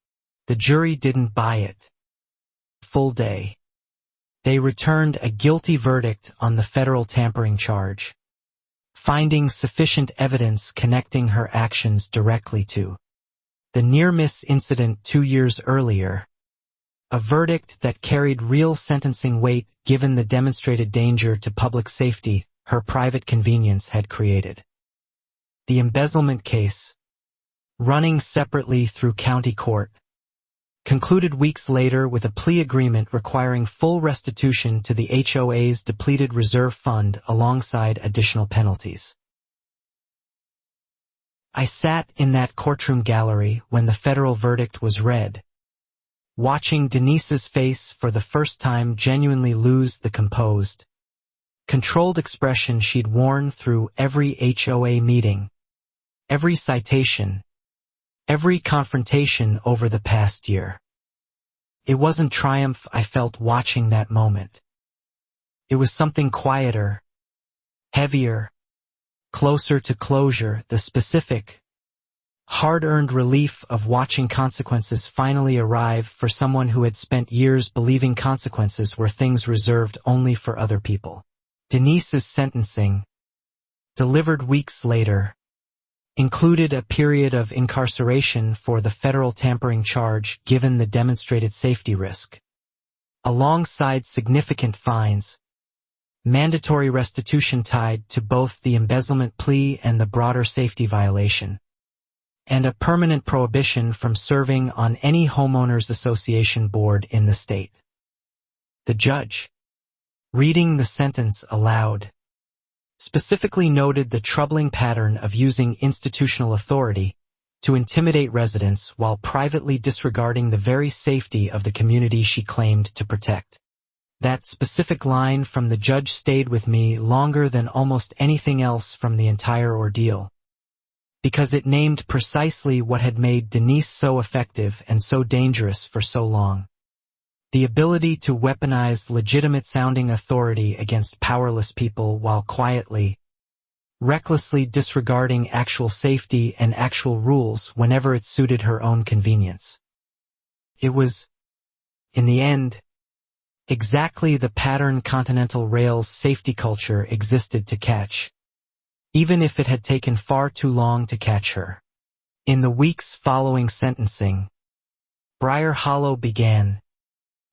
The jury didn't buy it. Full day. They returned a guilty verdict on the federal tampering charge, finding sufficient evidence connecting her actions directly to the near-miss incident 2 years earlier, a verdict that carried real sentencing weight given the demonstrated danger to public safety her private convenience had created. The embezzlement case, running separately through county court, concluded weeks later with a plea agreement requiring full restitution to the HOA's depleted reserve fund alongside additional penalties. I sat in that courtroom gallery when the federal verdict was read, watching Denise's face for the first time genuinely lose the composed, controlled expression she'd worn through every HOA meeting, every citation, every confrontation over the past year. It wasn't triumph I felt watching that moment. It was something quieter, heavier, closer to closure, the specific, hard-earned relief of watching consequences finally arrive for someone who had spent years believing consequences were things reserved only for other people. Denise's sentencing, delivered weeks later, included a period of incarceration for the federal tampering charge given the demonstrated safety risk, alongside significant fines, mandatory restitution tied to both the embezzlement plea and the broader safety violation, and a permanent prohibition from serving on any homeowners association board in the state. The judge, reading the sentence aloud, specifically noted the troubling pattern of using institutional authority to intimidate residents while privately disregarding the very safety of the community she claimed to protect. That specific line from the judge stayed with me longer than almost anything else from the entire ordeal, because it named precisely what had made Denise so effective and so dangerous for so long. The ability to weaponize legitimate-sounding authority against powerless people while quietly, recklessly disregarding actual safety and actual rules whenever it suited her own convenience. It was, in the end, exactly the pattern Continental Rail's safety culture existed to catch, even if it had taken far too long to catch her. In the weeks following sentencing, Briar Hollow began,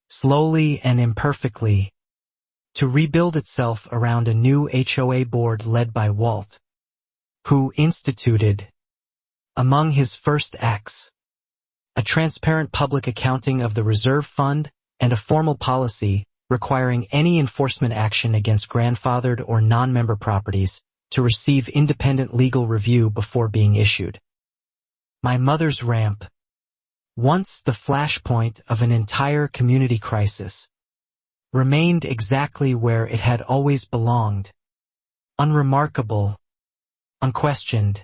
slowly and imperfectly, to rebuild itself around a new HOA board led by Walt, who instituted, among his first acts, a transparent public accounting of the reserve fund and a formal policy requiring any enforcement action against grandfathered or non-member properties to receive independent legal review before being issued. My mother's ramp, once the flashpoint of an entire community crisis, remained exactly where it had always belonged, unremarkable, unquestioned,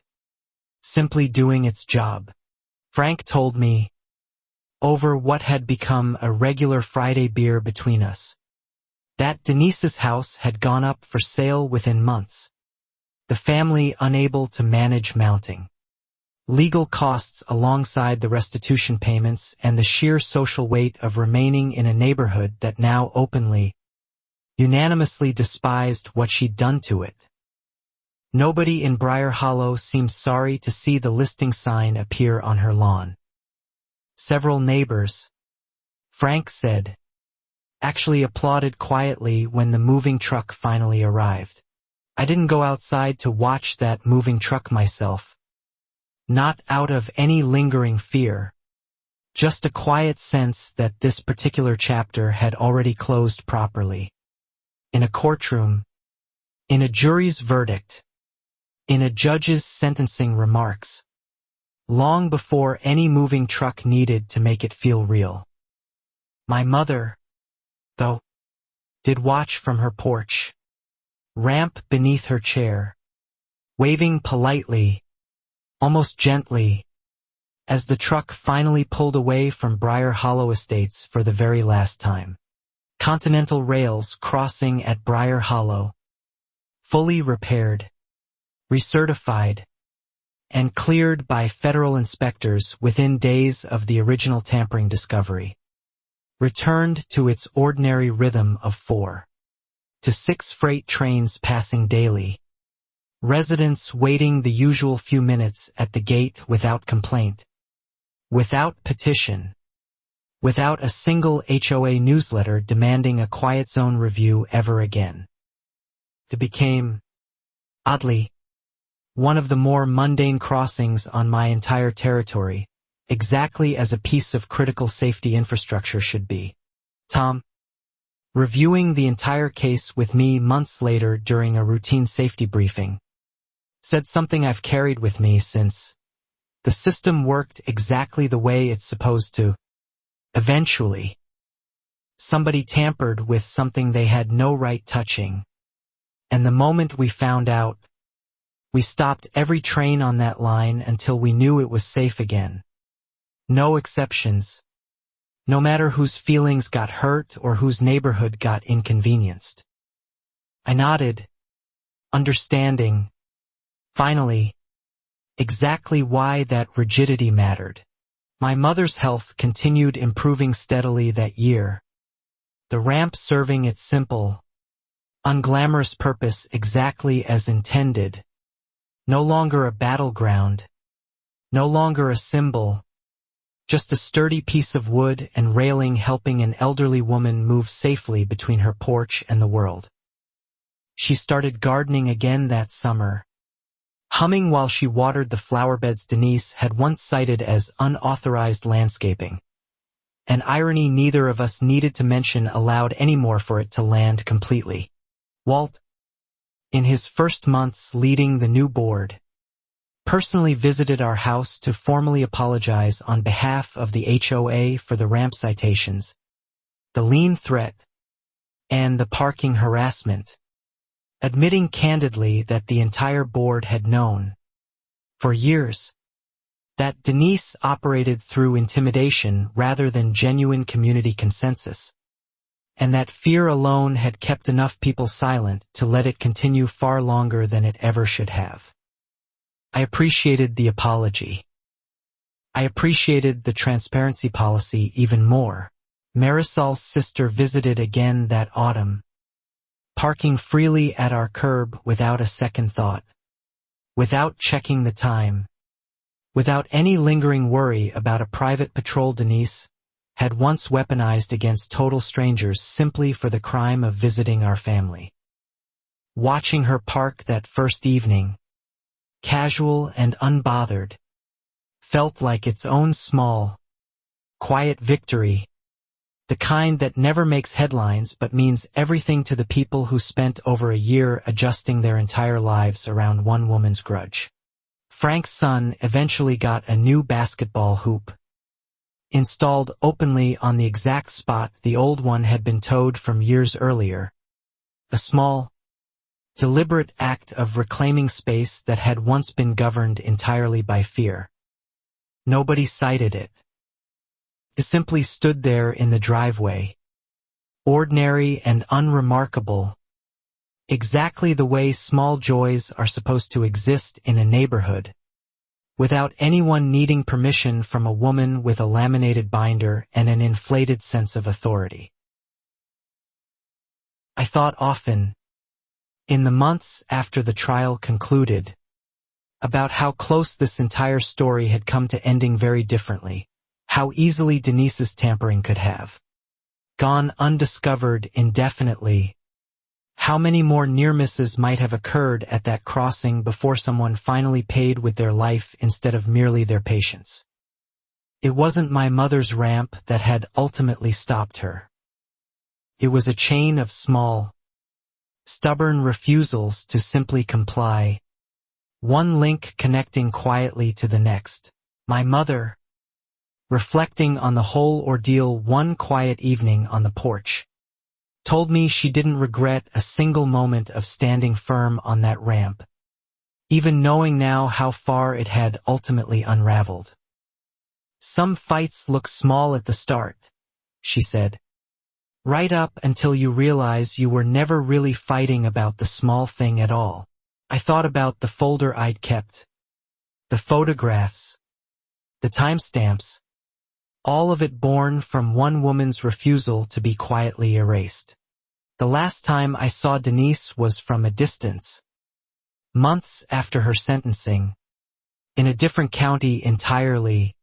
simply doing its job. Frank told me, over what had become a regular Friday beer between us, that Denise's house had gone up for sale within months, the family unable to manage mounting legal costs alongside the restitution payments and the sheer social weight of remaining in a neighborhood that now openly, unanimously despised what she'd done to it. Nobody in Briar Hollow seemed sorry to see the listing sign appear on her lawn. Several neighbors, Frank said, actually applauded quietly when the moving truck finally arrived. I didn't go outside to watch that moving truck myself. Not out of any lingering fear, just a quiet sense that this particular chapter had already closed properly. In a courtroom, in a jury's verdict, in a judge's sentencing remarks, long before any moving truck needed to make it feel real. My mother, though, did watch from her porch, ramp beneath her chair, waving politely, almost gently, as the truck finally pulled away from Briar Hollow Estates for the very last time. Continental Rails crossing at Briar Hollow, fully repaired, recertified, and cleared by federal inspectors within days of the original tampering discovery, returned to its ordinary rhythm of 4 to 6 freight trains passing daily, residents waiting the usual few minutes at the gate without complaint, without petition, without a single HOA newsletter demanding a quiet zone review ever again. It became, oddly, one of the more mundane crossings on my entire territory, exactly as a piece of critical safety infrastructure should be. Tom, reviewing the entire case with me months later during a routine safety briefing, said something I've carried with me since. The system worked exactly the way it's supposed to. Eventually, somebody tampered with something they had no right touching, and the moment we found out, we stopped every train on that line until we knew it was safe again. No exceptions, no matter whose feelings got hurt or whose neighborhood got inconvenienced. I nodded, understanding, finally, exactly why that rigidity mattered. My mother's health continued improving steadily that year, the ramp serving its simple, unglamorous purpose exactly as intended, no longer a battleground, no longer a symbol, just a sturdy piece of wood and railing helping an elderly woman move safely between her porch and the world. She started gardening again that summer, humming while she watered the flower beds Denise had once cited as unauthorized landscaping, an irony neither of us needed to mention aloud anymore for it to land completely. Walt, in his first months leading the new board, personally visited our house to formally apologize on behalf of the HOA for the ramp citations, the lien threat, and the parking harassment, admitting candidly that the entire board had known, for years, that Denise operated through intimidation rather than genuine community consensus, and that fear alone had kept enough people silent to let it continue far longer than it ever should have. I appreciated the apology. I appreciated the transparency policy even more. Marisol's sister visited again that autumn, parking freely at our curb without a second thought, without checking the time, without any lingering worry about a private patrol Denise had once weaponized against total strangers simply for the crime of visiting our family. Watching her park that first evening, casual and unbothered, felt like its own small, quiet victory, the kind that never makes headlines but means everything to the people who spent over a year adjusting their entire lives around one woman's grudge. Frank's son eventually got a new basketball hoop, installed openly on the exact spot the old one had been towed from years earlier, a small, deliberate act of reclaiming space that had once been governed entirely by fear. Nobody cited it. It simply stood there in the driveway, ordinary and unremarkable, exactly the way small joys are supposed to exist in a neighborhood, without anyone needing permission from a woman with a laminated binder and an inflated sense of authority. I thought often, in the months after the trial concluded, about how close this entire story had come to ending very differently, how easily Denise's tampering could have gone undiscovered indefinitely, how many more near misses might have occurred at that crossing before someone finally paid with their life instead of merely their patience. It wasn't my mother's ramp that had ultimately stopped her. It was a chain of small, stubborn refusals to simply comply, one link connecting quietly to the next. My mother, reflecting on the whole ordeal one quiet evening on the porch, told me she didn't regret a single moment of standing firm on that ramp, even knowing now how far it had ultimately unraveled. Some fights look small at the start, she said, right up until you realize you were never really fighting about the small thing at all. I thought about the folder I'd kept, the photographs, the timestamps, all of it born from one woman's refusal to be quietly erased. The last time I saw Denise was from a distance, months after her sentencing, in a different county entirely,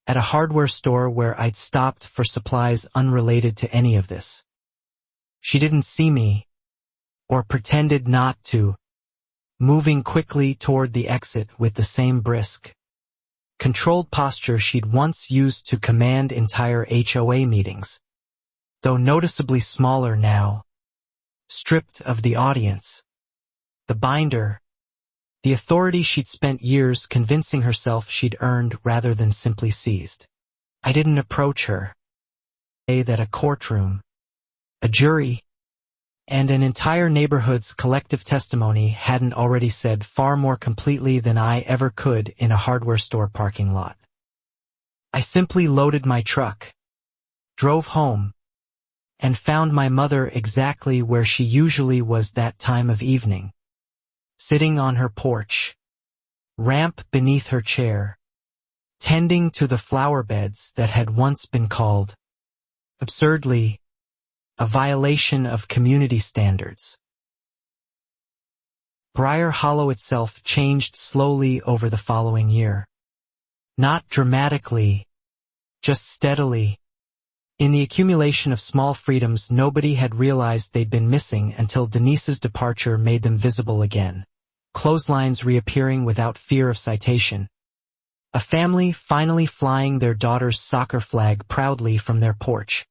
at a hardware store where I'd stopped for supplies unrelated to any of this. She didn't see me, or pretended not to, moving quickly toward the exit with the same brisk, controlled posture she'd once used to command entire HOA meetings, though noticeably smaller now, stripped of the audience, the binder, the authority she'd spent years convincing herself she'd earned rather than simply seized. I didn't approach her. That a courtroom, a jury, and an entire neighborhood's collective testimony hadn't already said far more completely than I ever could in a hardware store parking lot. I simply loaded my truck, drove home, and found my mother exactly where she usually was that time of evening, sitting on her porch, ramp beneath her chair, tending to the flower beds that had once been called, absurdly, a violation of community standards. Briar Hollow itself changed slowly over the following year. Not dramatically, just steadily. In the accumulation of small freedoms nobody had realized they'd been missing until Denise's departure made them visible again. Clotheslines reappearing without fear of citation. A family finally flying their daughter's soccer flag proudly from their porch.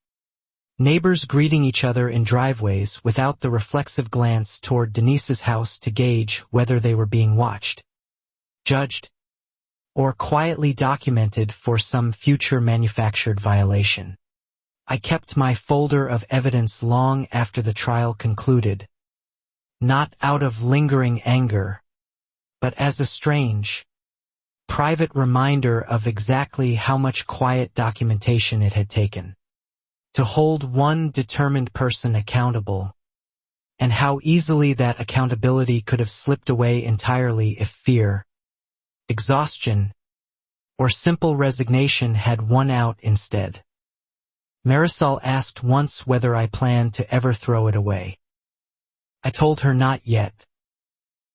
Neighbors greeting each other in driveways without the reflexive glance toward Denise's house to gauge whether they were being watched, judged, or quietly documented for some future manufactured violation. I kept my folder of evidence long after the trial concluded, not out of lingering anger, but as a strange, private reminder of exactly how much quiet documentation it had taken to hold one determined person accountable, and how easily that accountability could have slipped away entirely if fear, exhaustion, or simple resignation had won out instead. Marisol asked once whether I planned to ever throw it away. I told her not yet,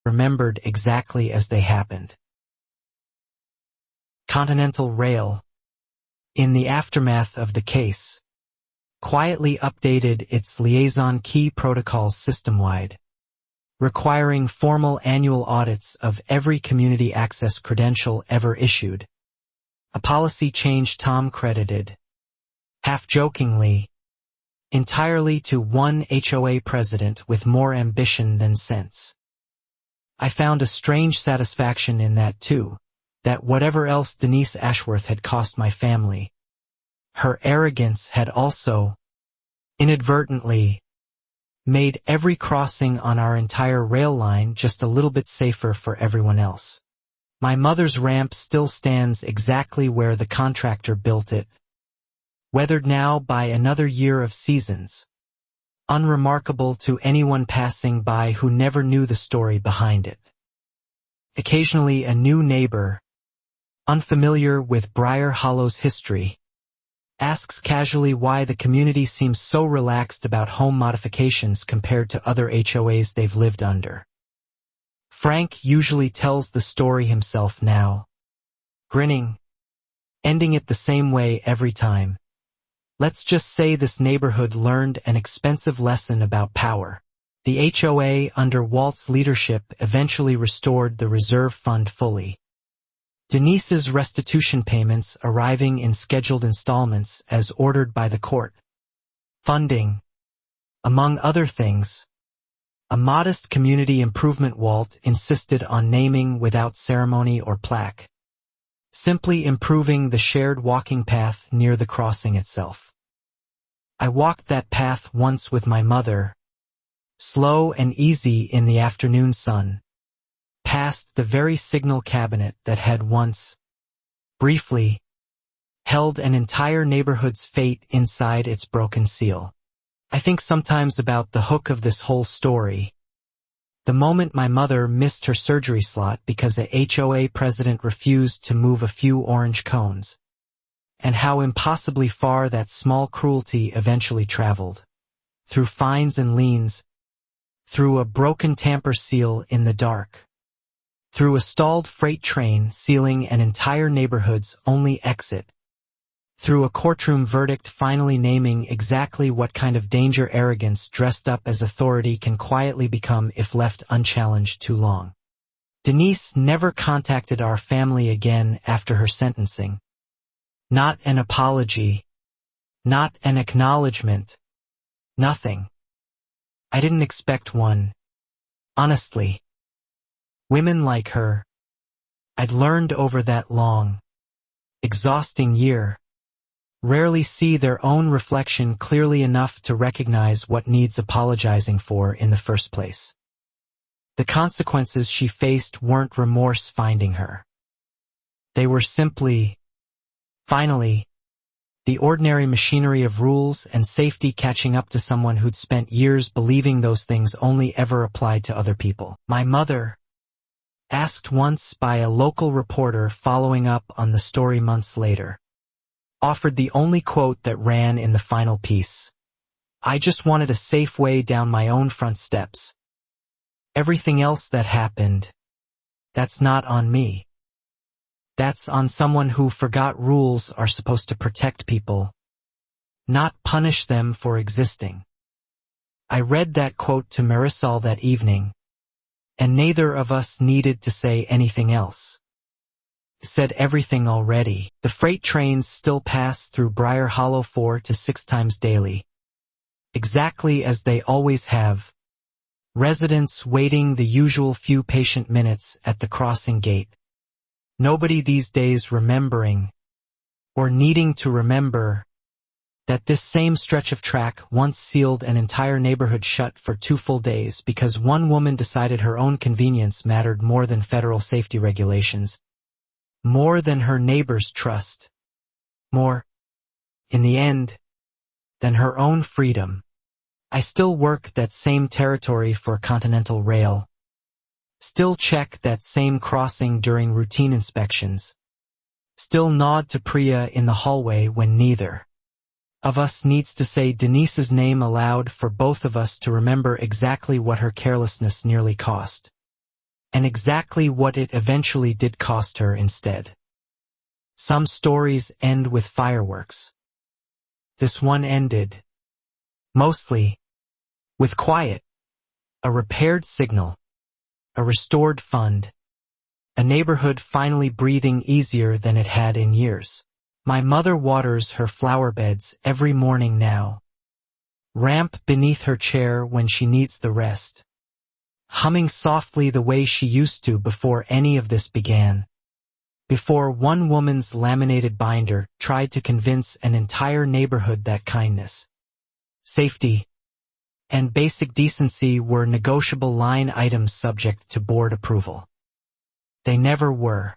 remembered exactly as they happened. Continental Rail, in the aftermath of the case, quietly updated its liaison key protocols system-wide, requiring formal annual audits of every community access credential ever issued, a policy change Tom credited, half-jokingly, entirely to one HOA president with more ambition than sense. I found a strange satisfaction in that too, that whatever else Denise Ashworth had cost my family, her arrogance had also, inadvertently, made every crossing on our entire rail line just a little bit safer for everyone else. My mother's ramp still stands exactly where the contractor built it, weathered now by another year of seasons, unremarkable to anyone passing by who never knew the story behind it. Occasionally a new neighbor, unfamiliar with Briar Hollow's history, asks casually why the community seems so relaxed about home modifications compared to other HOAs they've lived under. Frank usually tells the story himself now, grinning, ending it the same way every time. Let's just say this neighborhood learned an expensive lesson about power. The HOA under Walt's leadership eventually restored the reserve fund fully, Denise's restitution payments arriving in scheduled installments as ordered by the court. Funding, among other things, a modest community improvement Walt insisted on naming without ceremony or plaque, simply improving the shared walking path near the crossing itself. I walked that path once with my mother, slow and easy in the afternoon sun, past the very signal cabinet that had once, briefly, held an entire neighborhood's fate inside its broken seal. I think sometimes about the hook of this whole story. The moment my mother missed her surgery slot because a HOA president refused to move a few orange cones, and how impossibly far that small cruelty eventually traveled, through fines and liens, through a broken tamper seal in the dark, through a stalled freight train sealing an entire neighborhood's only exit, through a courtroom verdict finally naming exactly what kind of danger arrogance dressed up as authority can quietly become if left unchallenged too long. Denise never contacted our family again after her sentencing. Not an apology, not an acknowledgement, nothing. I didn't expect one, honestly. Women like her, I'd learned over that long, exhausting year, rarely see their own reflection clearly enough to recognize what needs apologizing for in the first place. The consequences she faced weren't remorse finding her. They were simply, finally, the ordinary machinery of rules and safety catching up to someone who'd spent years believing those things only ever applied to other people. My mother, asked once by a local reporter following up on the story months later, offered the only quote that ran in the final piece. I just wanted a safe way down my own front steps. Everything else that happened, that's not on me. That's on someone who forgot rules are supposed to protect people, not punish them for existing. I read that quote to Marisol that evening, and neither of us needed to say anything else. Said everything already. The freight trains still pass through Briar Hollow 4 to 6 times daily, exactly as they always have. Residents waiting the usual few patient minutes at the crossing gate. Nobody these days remembering, or needing to remember, that this same stretch of track once sealed an entire neighborhood shut for 2 full days because one woman decided her own convenience mattered more than federal safety regulations, more than her neighbor's trust, more, in the end, than her own freedom. I still work that same territory for Continental Rail, still check that same crossing during routine inspections, still nod to Priya in the hallway when neither of us needs to say Denise's name aloud for both of us to remember exactly what her carelessness nearly cost, and exactly what it eventually did cost her instead. Some stories end with fireworks. This one ended, mostly, with quiet, a repaired signal, a restored fund, a neighborhood finally breathing easier than it had in years. My mother waters her flower beds every morning now, ramp beneath her chair when she needs the rest, humming softly the way she used to before any of this began, before one woman's laminated binder tried to convince an entire neighborhood that kindness, safety, and basic decency were negotiable line items subject to board approval. They never were.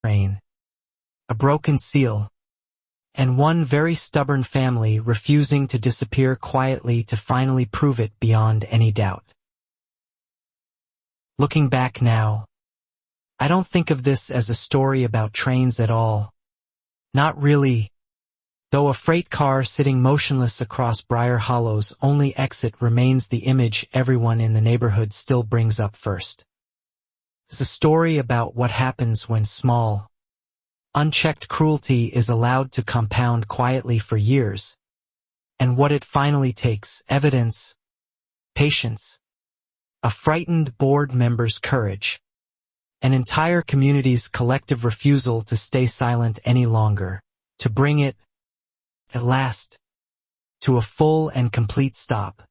Rain. A broken seal, and one very stubborn family refusing to disappear quietly to finally prove it beyond any doubt. Looking back now, I don't think of this as a story about trains at all. Not really, though a freight car sitting motionless across Briar Hollow's only exit remains the image everyone in the neighborhood still brings up first. It's a story about what happens when small, unchecked cruelty is allowed to compound quietly for years, and what it finally takes: evidence, patience, a frightened board member's courage, an entire community's collective refusal to stay silent any longer, to bring it, at last, to a full and complete stop.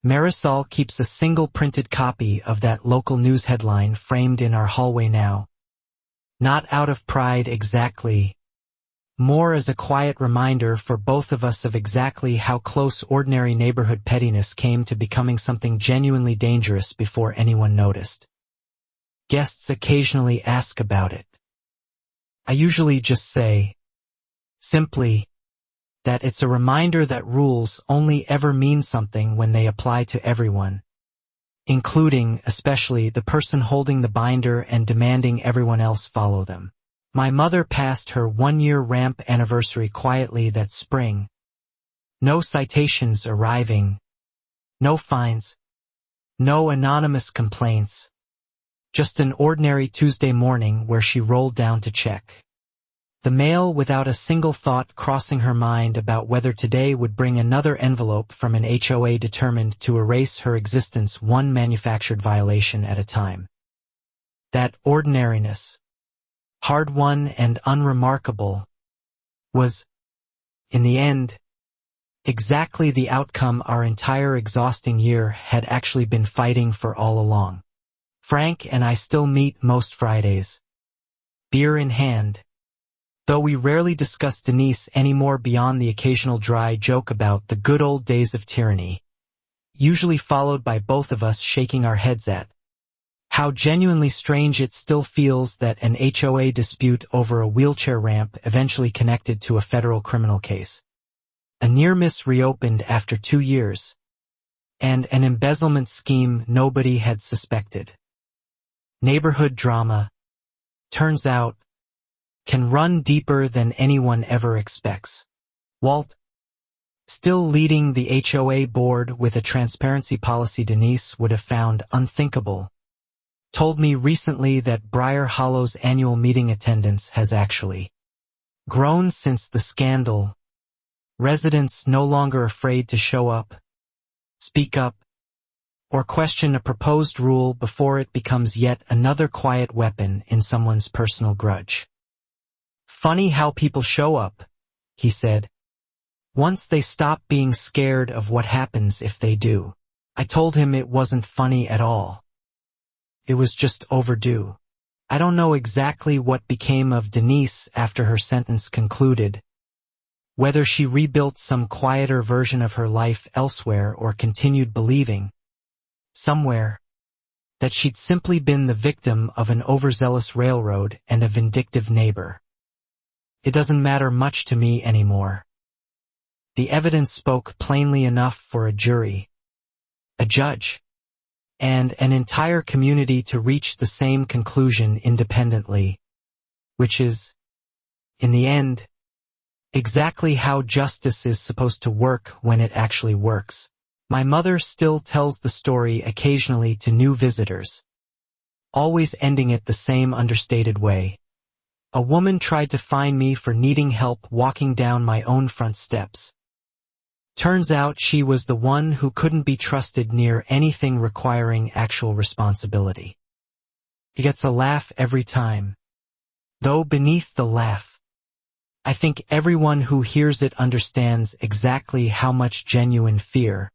Marisol keeps a single printed copy of that local news headline framed in our hallway now. Not out of pride exactly, more as a quiet reminder for both of us of exactly how close ordinary neighborhood pettiness came to becoming something genuinely dangerous before anyone noticed. Guests occasionally ask about it. I usually just say, simply, that it's a reminder that rules only ever mean something when they apply to everyone, including, especially, the person holding the binder and demanding everyone else follow them. My mother passed her 1-year ramp anniversary quietly that spring. No citations arriving, no fines, no anonymous complaints, just an ordinary Tuesday morning where she rolled down to check the mail without a single thought crossing her mind about whether today would bring another envelope from an HOA determined to erase her existence one manufactured violation at a time. That ordinariness, hard-won and unremarkable, was, in the end, exactly the outcome our entire exhausting year had actually been fighting for all along. Frank and I still meet most Fridays, beer in hand, though we rarely discuss Denise anymore beyond the occasional dry joke about the good old days of tyranny, usually followed by both of us shaking our heads at how genuinely strange it still feels that an HOA dispute over a wheelchair ramp eventually connected to a federal criminal case, a near-miss reopened after 2 years, and an embezzlement scheme nobody had suspected. Neighborhood drama, turns out, can run deeper than anyone ever expects. Walt, still leading the HOA board with a transparency policy Denise would have found unthinkable, told me recently that Briar Hollow's annual meeting attendance has actually grown since the scandal. Residents no longer afraid to show up, speak up, or question a proposed rule before it becomes yet another quiet weapon in someone's personal grudge. Funny how people show up, he said, once they stop being scared of what happens if they do. I told him it wasn't funny at all. It was just overdue. I don't know exactly what became of Denise after her sentence concluded, Whether she rebuilt some quieter version of her life elsewhere or continued believing, somewhere, that she'd simply been the victim of an overzealous railroad and a vindictive neighbor. It doesn't matter much to me anymore. The evidence spoke plainly enough for a jury, a judge, and an entire community to reach the same conclusion independently, which is, in the end, exactly how justice is supposed to work when it actually works. My mother still tells the story occasionally to new visitors, always ending it the same understated way. A woman tried to fine me for needing help walking down my own front steps. Turns out she was the one who couldn't be trusted near anything requiring actual responsibility. He gets a laugh every time. Though beneath the laugh, I think everyone who hears it understands exactly how much genuine fear,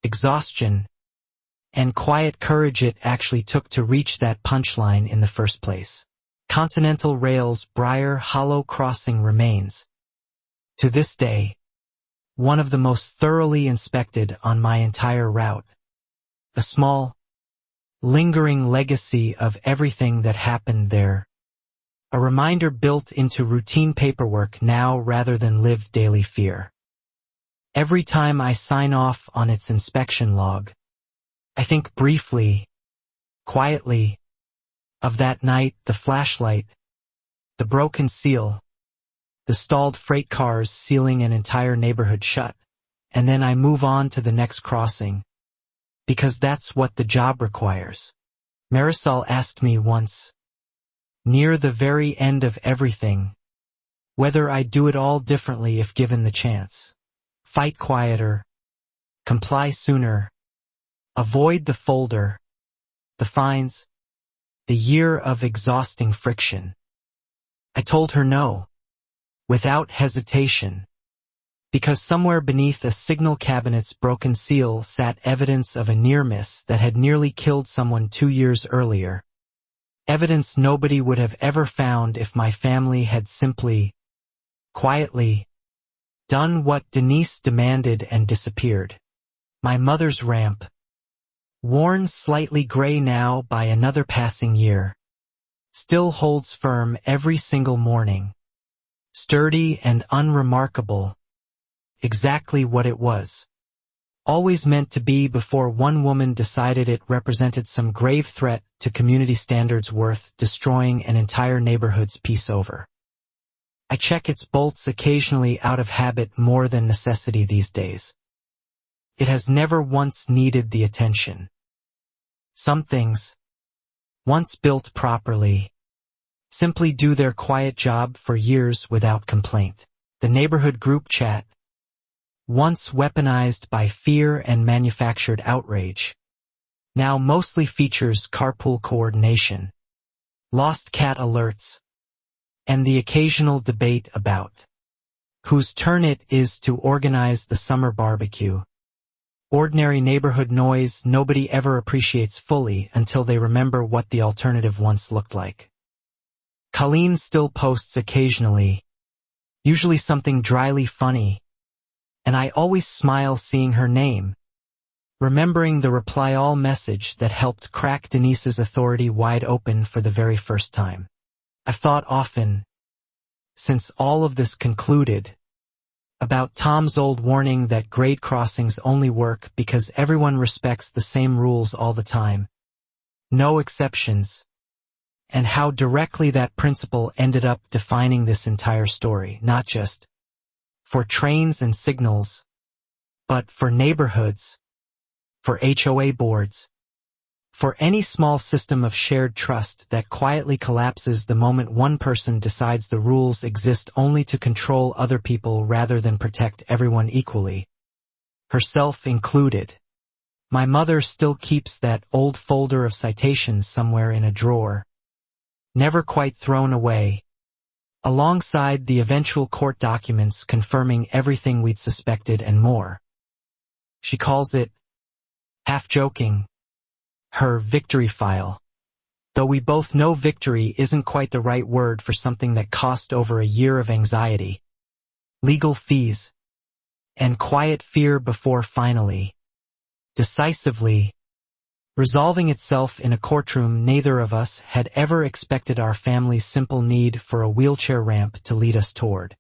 exhaustion, and quiet courage it actually took to reach that punchline in the first place. Continental Rail's Briar Hollow Crossing remains, to this day, one of the most thoroughly inspected on my entire route. A small, lingering legacy of everything that happened there. A reminder built into routine paperwork now rather than lived daily fear. Every time I sign off on its inspection log, I think briefly, quietly, of that night, the flashlight, the broken seal, the stalled freight cars sealing an entire neighborhood shut, and then I move on to the next crossing, because that's what the job requires. Marisol asked me once, near the very end of everything, whether I'd do it all differently if given the chance. Fight quieter, comply sooner, avoid the folder, the fines, the year of exhausting friction. I told her no, without hesitation, because somewhere beneath a signal cabinet's broken seal sat evidence of a near miss that had nearly killed someone 2 years earlier. Evidence nobody would have ever found if my family had simply, quietly, done what Denise demanded and disappeared. My mother's ramp, worn slightly gray now by another passing year, still holds firm every single morning. Sturdy and unremarkable, exactly what it was. Always meant to be before one woman decided it represented some grave threat to community standards worth destroying an entire neighborhood's peace over. I check its bolts occasionally out of habit more than necessity these days. It has never once needed the attention. Some things, once built properly, simply do their quiet job for years without complaint. The neighborhood group chat, once weaponized by fear and manufactured outrage, now mostly features carpool coordination, lost cat alerts, and the occasional debate about whose turn it is to organize the summer barbecue. Ordinary neighborhood noise nobody ever appreciates fully until they remember what the alternative once looked like. Colleen still posts occasionally, usually something dryly funny, and I always smile seeing her name, remembering the reply all message that helped crack Denise's authority wide open for the very first time. I've thought often, since all of this concluded, about Tom's old warning that grade crossings only work because everyone respects the same rules all the time, no exceptions, and how directly that principle ended up defining this entire story, not just for trains and signals, but for neighborhoods, for HOA boards, for any small system of shared trust that quietly collapses the moment one person decides the rules exist only to control other people rather than protect everyone equally, herself included. My mother still keeps that old folder of citations somewhere in a drawer, never quite thrown away, alongside the eventual court documents confirming everything we'd suspected and more. She calls it, half joking, her victory file, though we both know victory isn't quite the right word for something that cost over a year of anxiety, legal fees, and quiet fear before finally, decisively, resolving itself in a courtroom. Neither of us had ever expected our family's simple need for a wheelchair ramp to lead us toward.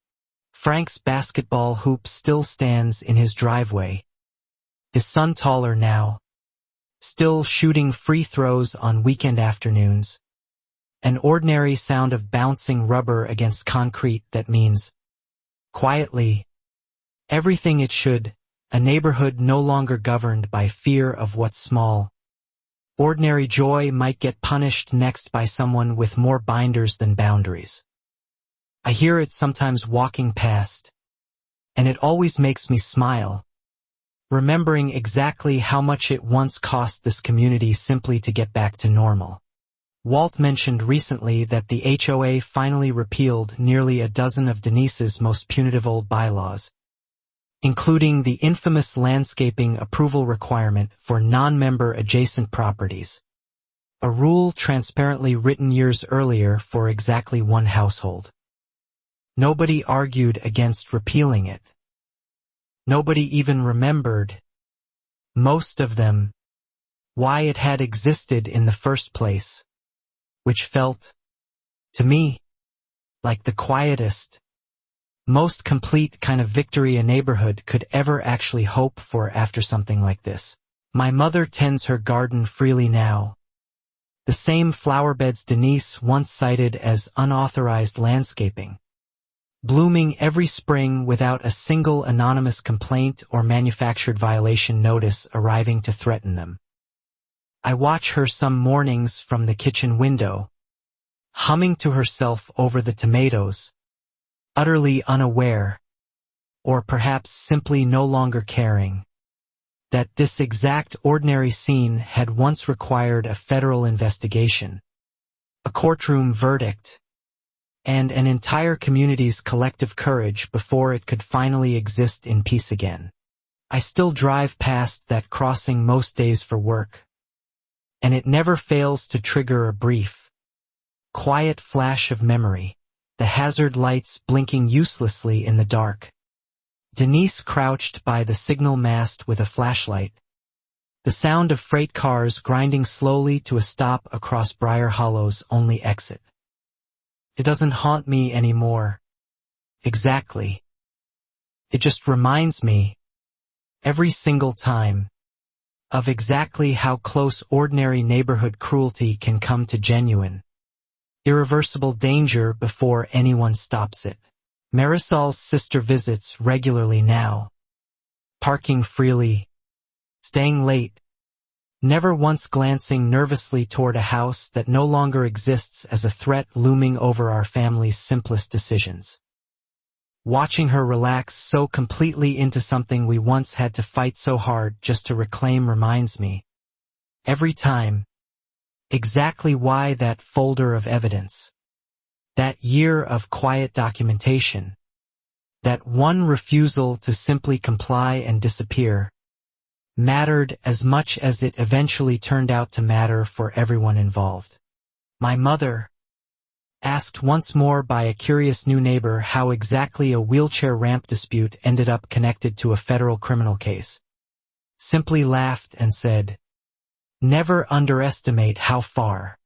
Frank's basketball hoop still stands in his driveway, his son taller now, still shooting free throws on weekend afternoons, an ordinary sound of bouncing rubber against concrete that means, quietly, everything it should, a neighborhood no longer governed by fear of what small, ordinary joy might get punished next by someone with more binders than boundaries. I hear it sometimes walking past, and it always makes me smile, remembering exactly how much it once cost this community simply to get back to normal. Walt mentioned recently that the HOA finally repealed nearly a dozen of Denise's most punitive old bylaws, including the infamous landscaping approval requirement for non-member adjacent properties, a rule transparently written years earlier for exactly one household. Nobody argued against repealing it. Nobody even remembered, most of them, why it had existed in the first place, which felt, to me, like the quietest, most complete kind of victory a neighborhood could ever actually hope for after something like this. My mother tends her garden freely now. The same flower beds Denise once cited as unauthorized landscaping, blooming every spring without a single anonymous complaint or manufactured violation notice arriving to threaten them. I watch her some mornings from the kitchen window, humming to herself over the tomatoes, utterly unaware, or perhaps simply no longer caring, that this exact ordinary scene had once required a federal investigation, a courtroom verdict, and an entire community's collective courage before it could finally exist in peace again. I still drive past that crossing most days for work, and it never fails to trigger a brief, quiet flash of memory, the hazard lights blinking uselessly in the dark, Denise crouched by the signal mast with a flashlight, the sound of freight cars grinding slowly to a stop across Briar Hollow's only exit. It doesn't haunt me anymore. Exactly. It just reminds me, every single time, of exactly how close ordinary neighborhood cruelty can come to genuine, irreversible danger before anyone stops it. Marisol's sister visits regularly now, parking freely, staying late, never once glancing nervously toward a house that no longer exists as a threat looming over our family's simplest decisions. Watching her relax so completely into something we once had to fight so hard just to reclaim reminds me, every time, exactly why that folder of evidence, that year of quiet documentation, that one refusal to simply comply and disappear, mattered as much as it eventually turned out to matter for everyone involved. My mother, asked once more by a curious new neighbor how exactly a wheelchair ramp dispute ended up connected to a federal criminal case, simply laughed and said, "Never underestimate how far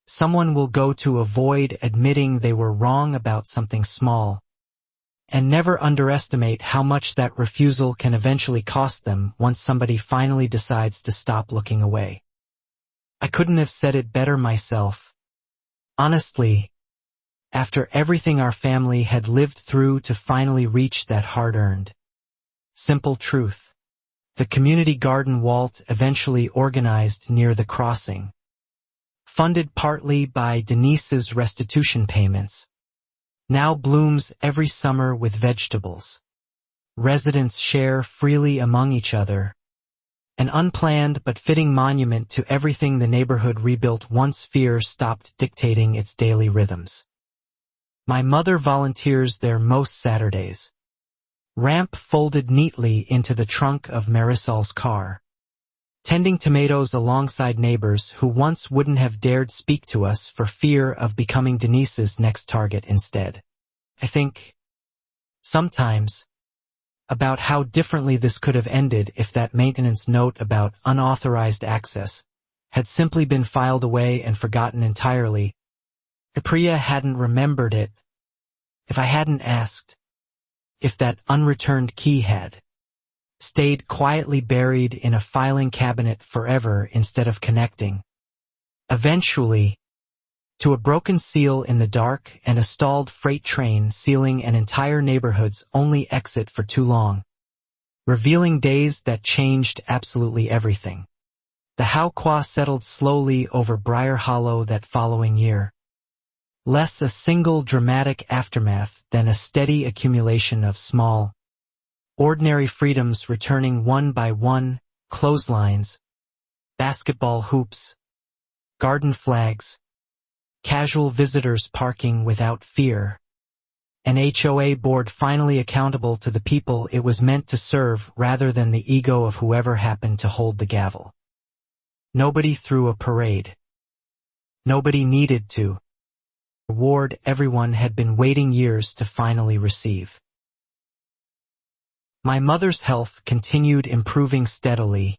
someone will go to avoid admitting they were wrong about something small, and never underestimate how much that refusal can eventually cost them once somebody finally decides to stop looking away." I couldn't have said it better myself. Honestly, after everything our family had lived through to finally reach that hard-earned, simple truth, the community garden Walt eventually organized near the crossing, funded partly by Denise's restitution payments, now blooms every summer with vegetables. Residents share freely among each other, an unplanned but fitting monument to everything the neighborhood rebuilt once fear stopped dictating its daily rhythms. My mother volunteers there most Saturdays, ramp folded neatly into the trunk of Marisol's car, tending tomatoes alongside neighbors who once wouldn't have dared speak to us for fear of becoming Denise's next target instead. I think, Sometimes, about how differently this could have ended if that maintenance note about unauthorized access had simply been filed away and forgotten entirely. If Priya hadn't remembered it, if I hadn't asked, if that unreturned key had stayed quietly buried in a filing cabinet forever instead of connecting, eventually, to a broken seal in the dark and a stalled freight train sealing an entire neighborhood's only exit for too long, revealing days that changed absolutely everything. The HOA settled slowly over Briar Hollow that following year. Less a single dramatic aftermath than a steady accumulation of small, ordinary freedoms returning one by one: clotheslines, basketball hoops, garden flags, casual visitors parking without fear, an HOA board finally accountable to the people it was meant to serve rather than the ego of whoever happened to hold the gavel. Nobody threw a parade. Nobody needed to. Reward everyone had been waiting years to finally receive. My mother's health continued improving steadily,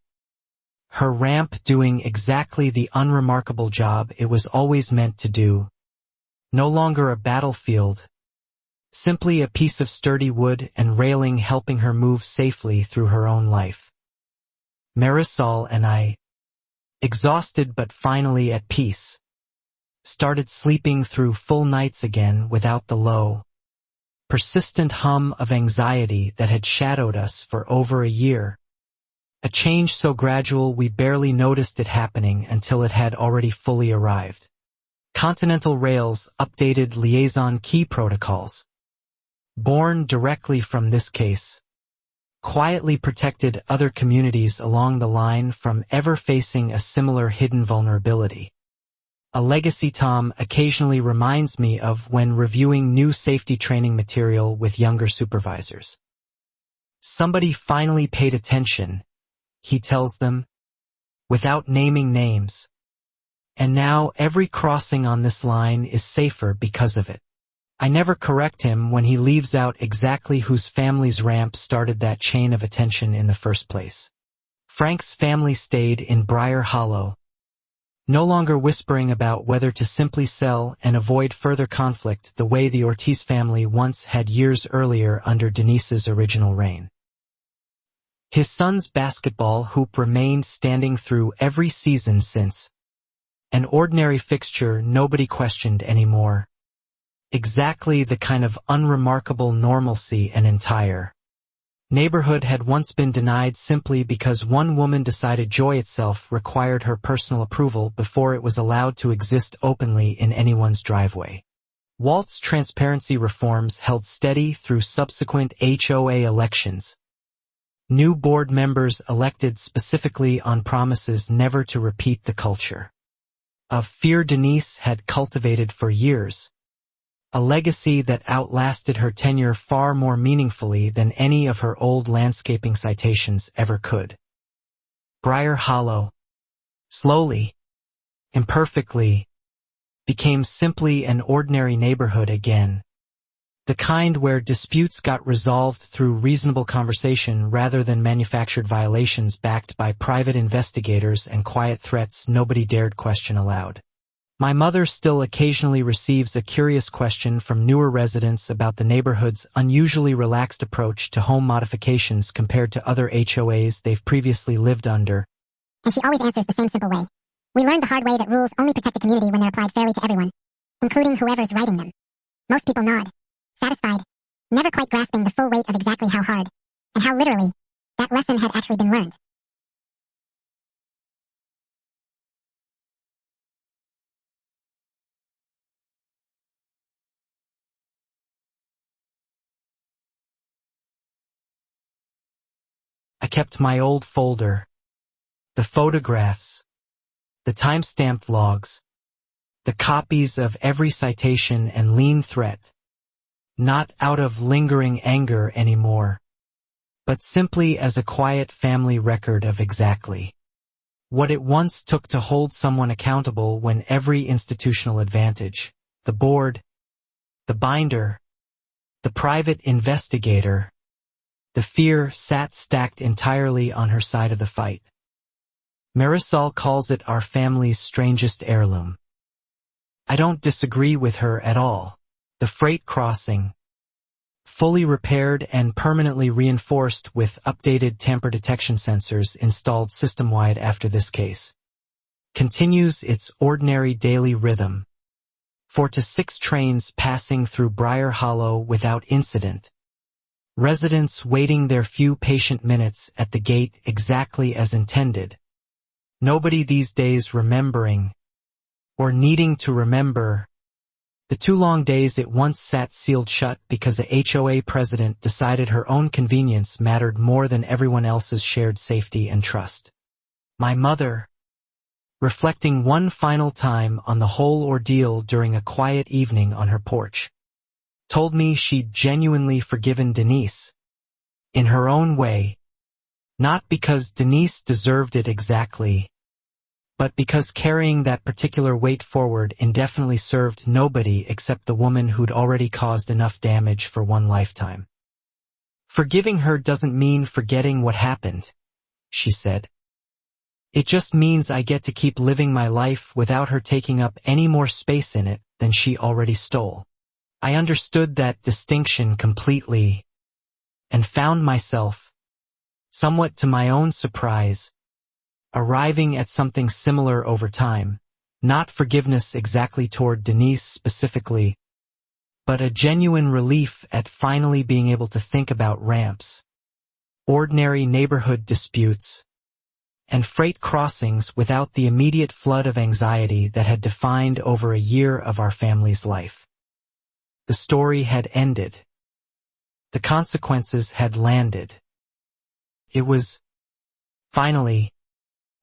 her ramp doing exactly the unremarkable job it was always meant to do. No longer a battlefield, simply a piece of sturdy wood and railing helping her move safely through her own life. Marisol and I, exhausted but finally at peace, started sleeping through full nights again without the low, persistent hum of anxiety that had shadowed us for over a year. A change so gradual we barely noticed it happening until it had already fully arrived. Continental Rail's updated liaison key protocols, born directly from this case, quietly protected other communities along the line from ever facing a similar hidden vulnerability. A legacy Tom occasionally reminds me of when reviewing new safety training material with younger supervisors. Somebody finally paid attention, he tells them, without naming names. And now every crossing on this line is safer because of it. I never correct him when he leaves out exactly whose family's ramp started that chain of attention in the first place. Frank's family stayed in Briar Hollow, no longer whispering about whether to simply sell and avoid further conflict the way the Ortiz family once had years earlier under Denise's original reign. His son's basketball hoop remained standing through every season since, an ordinary fixture nobody questioned anymore. Exactly the kind of unremarkable normalcy an entire neighborhood had once been denied simply because one woman decided joy itself required her personal approval before it was allowed to exist openly in anyone's driveway. Walt's transparency reforms held steady through subsequent HOA elections. New board members elected specifically on promises never to repeat the culture of fear Denise had cultivated for years, a legacy that outlasted her tenure far more meaningfully than any of her old landscaping citations ever could. Briar Hollow, slowly, imperfectly, became simply an ordinary neighborhood again. The kind where disputes got resolved through reasonable conversation rather than manufactured violations backed by private investigators and quiet threats nobody dared question aloud. My mother still occasionally receives a curious question from newer residents about the neighborhood's unusually relaxed approach to home modifications compared to other HOAs they've previously lived under. And she always answers the same simple way. We learned the hard way that rules only protect the community when they're applied fairly to everyone, including whoever's writing them. Most people nod, satisfied, never quite grasping the full weight of exactly how hard, and how literally, that lesson had actually been learned. I kept my old folder, the photographs, the time-stamped logs, the copies of every citation and lien threat, not out of lingering anger anymore, but simply as a quiet family record of exactly what it once took to hold someone accountable when every institutional advantage, the board, the binder, The private investigator, the fear sat stacked entirely on her side of the fight. Marisol calls it our family's strangest heirloom. I don't disagree with her at all. The freight crossing, fully repaired and permanently reinforced with updated tamper detection sensors installed system-wide after this case, continues its ordinary daily rhythm. 4 to 6 trains passing through Briar Hollow without incident. Residents waiting their few patient minutes at the gate exactly as intended. Nobody these days remembering, or needing to remember, the 2 long days it once sat sealed shut because a HOA president decided her own convenience mattered more than everyone else's shared safety and trust. My mother, reflecting one final time on the whole ordeal during a quiet evening on her porch, told me she'd genuinely forgiven Denise, in her own way, not because Denise deserved it exactly, but because carrying that particular weight forward indefinitely served nobody except the woman who'd already caused enough damage for one lifetime. Forgiving her doesn't mean forgetting what happened, she said. It just means I get to keep living my life without her taking up any more space in it than she already stole. I understood that distinction completely, and found myself, somewhat to my own surprise, arriving at something similar over time, not forgiveness exactly toward Denise specifically, but a genuine relief at finally being able to think about ramps, ordinary neighborhood disputes, and freight crossings without the immediate flood of anxiety that had defined over a year of our family's life. The story had ended. The consequences had landed. It was, finally,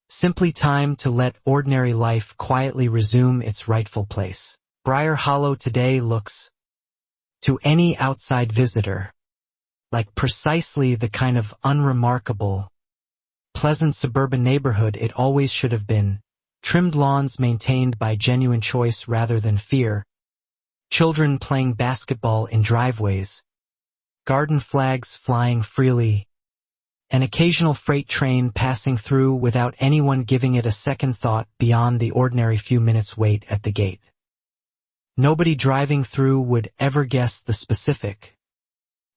simply time to let ordinary life quietly resume its rightful place. Briar Hollow today looks, to any outside visitor, like precisely the kind of unremarkable, pleasant suburban neighborhood it always should have been, trimmed lawns maintained by genuine choice rather than fear, children playing basketball in driveways, garden flags flying freely, an occasional freight train passing through without anyone giving it a second thought beyond the ordinary few minutes wait at the gate. Nobody driving through would ever guess the specific,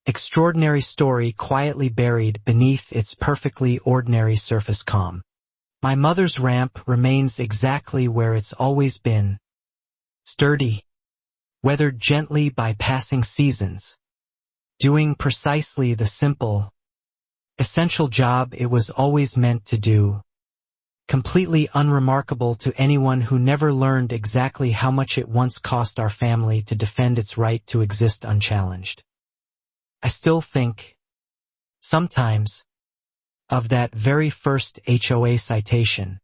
extraordinary story quietly buried beneath its perfectly ordinary surface calm. My mother's ramp remains exactly where it's always been, sturdy, weathered gently by passing seasons, doing precisely the simple, essential job it was always meant to do, completely unremarkable to anyone who never learned exactly how much it once cost our family to defend its right to exist unchallenged. I still think, sometimes, of that very first HOA citation,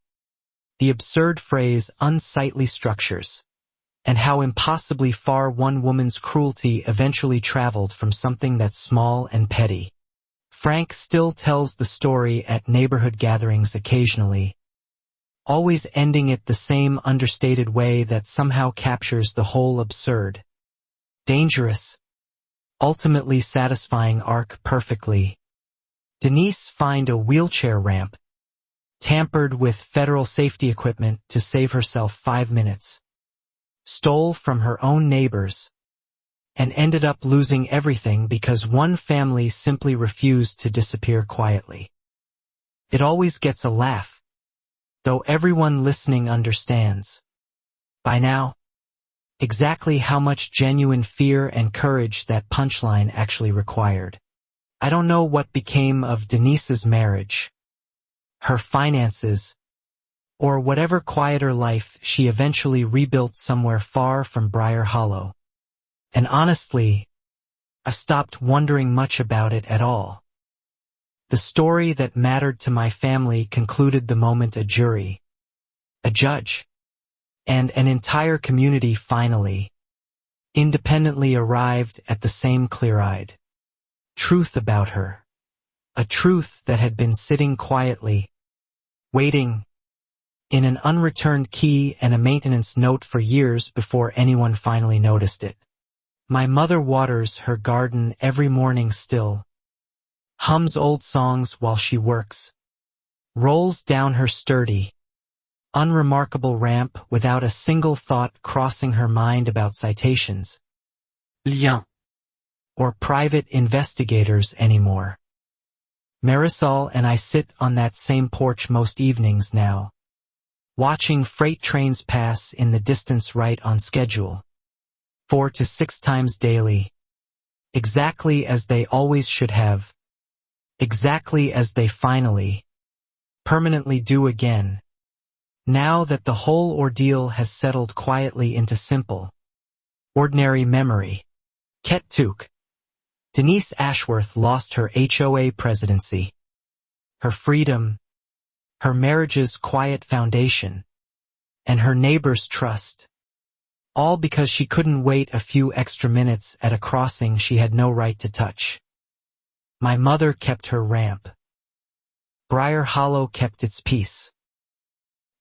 the absurd phrase unsightly structures, and how impossibly far one woman's cruelty eventually traveled from something that's small and petty. Frank still tells the story at neighborhood gatherings occasionally, always ending it the same understated way that somehow captures the whole absurd, dangerous, ultimately satisfying arc perfectly. Denise find a wheelchair ramp, tampered with federal safety equipment to save herself 5 minutes, stole from her own neighbors, and ended up losing everything because one family simply refused to disappear quietly. It always gets a laugh, though everyone listening understands, by now, exactly how much genuine fear and courage that punchline actually required. I don't know what became of Denise's marriage, her finances, or whatever quieter life she eventually rebuilt somewhere far from Briar Hollow. And honestly, I've stopped wondering much about it at all. The story that mattered to my family concluded the moment a jury, a judge, and an entire community finally, independently arrived at the same clear-eyed truth about her. A truth that had been sitting quietly, waiting, in an unreturned key and a maintenance note for years before anyone finally noticed it. My mother waters her garden every morning still, hums old songs while she works, rolls down her sturdy, unremarkable ramp without a single thought crossing her mind about citations, liens, or private investigators anymore. Marisol and I sit on that same porch most evenings now, watching freight trains pass in the distance right on schedule, 4 to 6 times daily, exactly as they always should have, exactly as they finally, permanently do again, now that the whole ordeal has settled quietly into simple, ordinary memory. Kettuk. Denise Ashworth lost her HOA presidency, her freedom, her marriage's quiet foundation, and her neighbor's trust, all because she couldn't wait a few extra minutes at a crossing she had no right to touch. My mother kept her ramp. Briar Hollow kept its peace.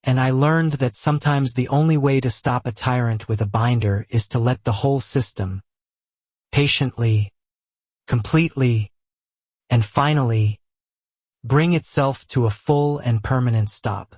And I learned that sometimes the only way to stop a tyrant with a binder is to let the whole system, patiently, completely, and finally, bring itself to a full and permanent stop.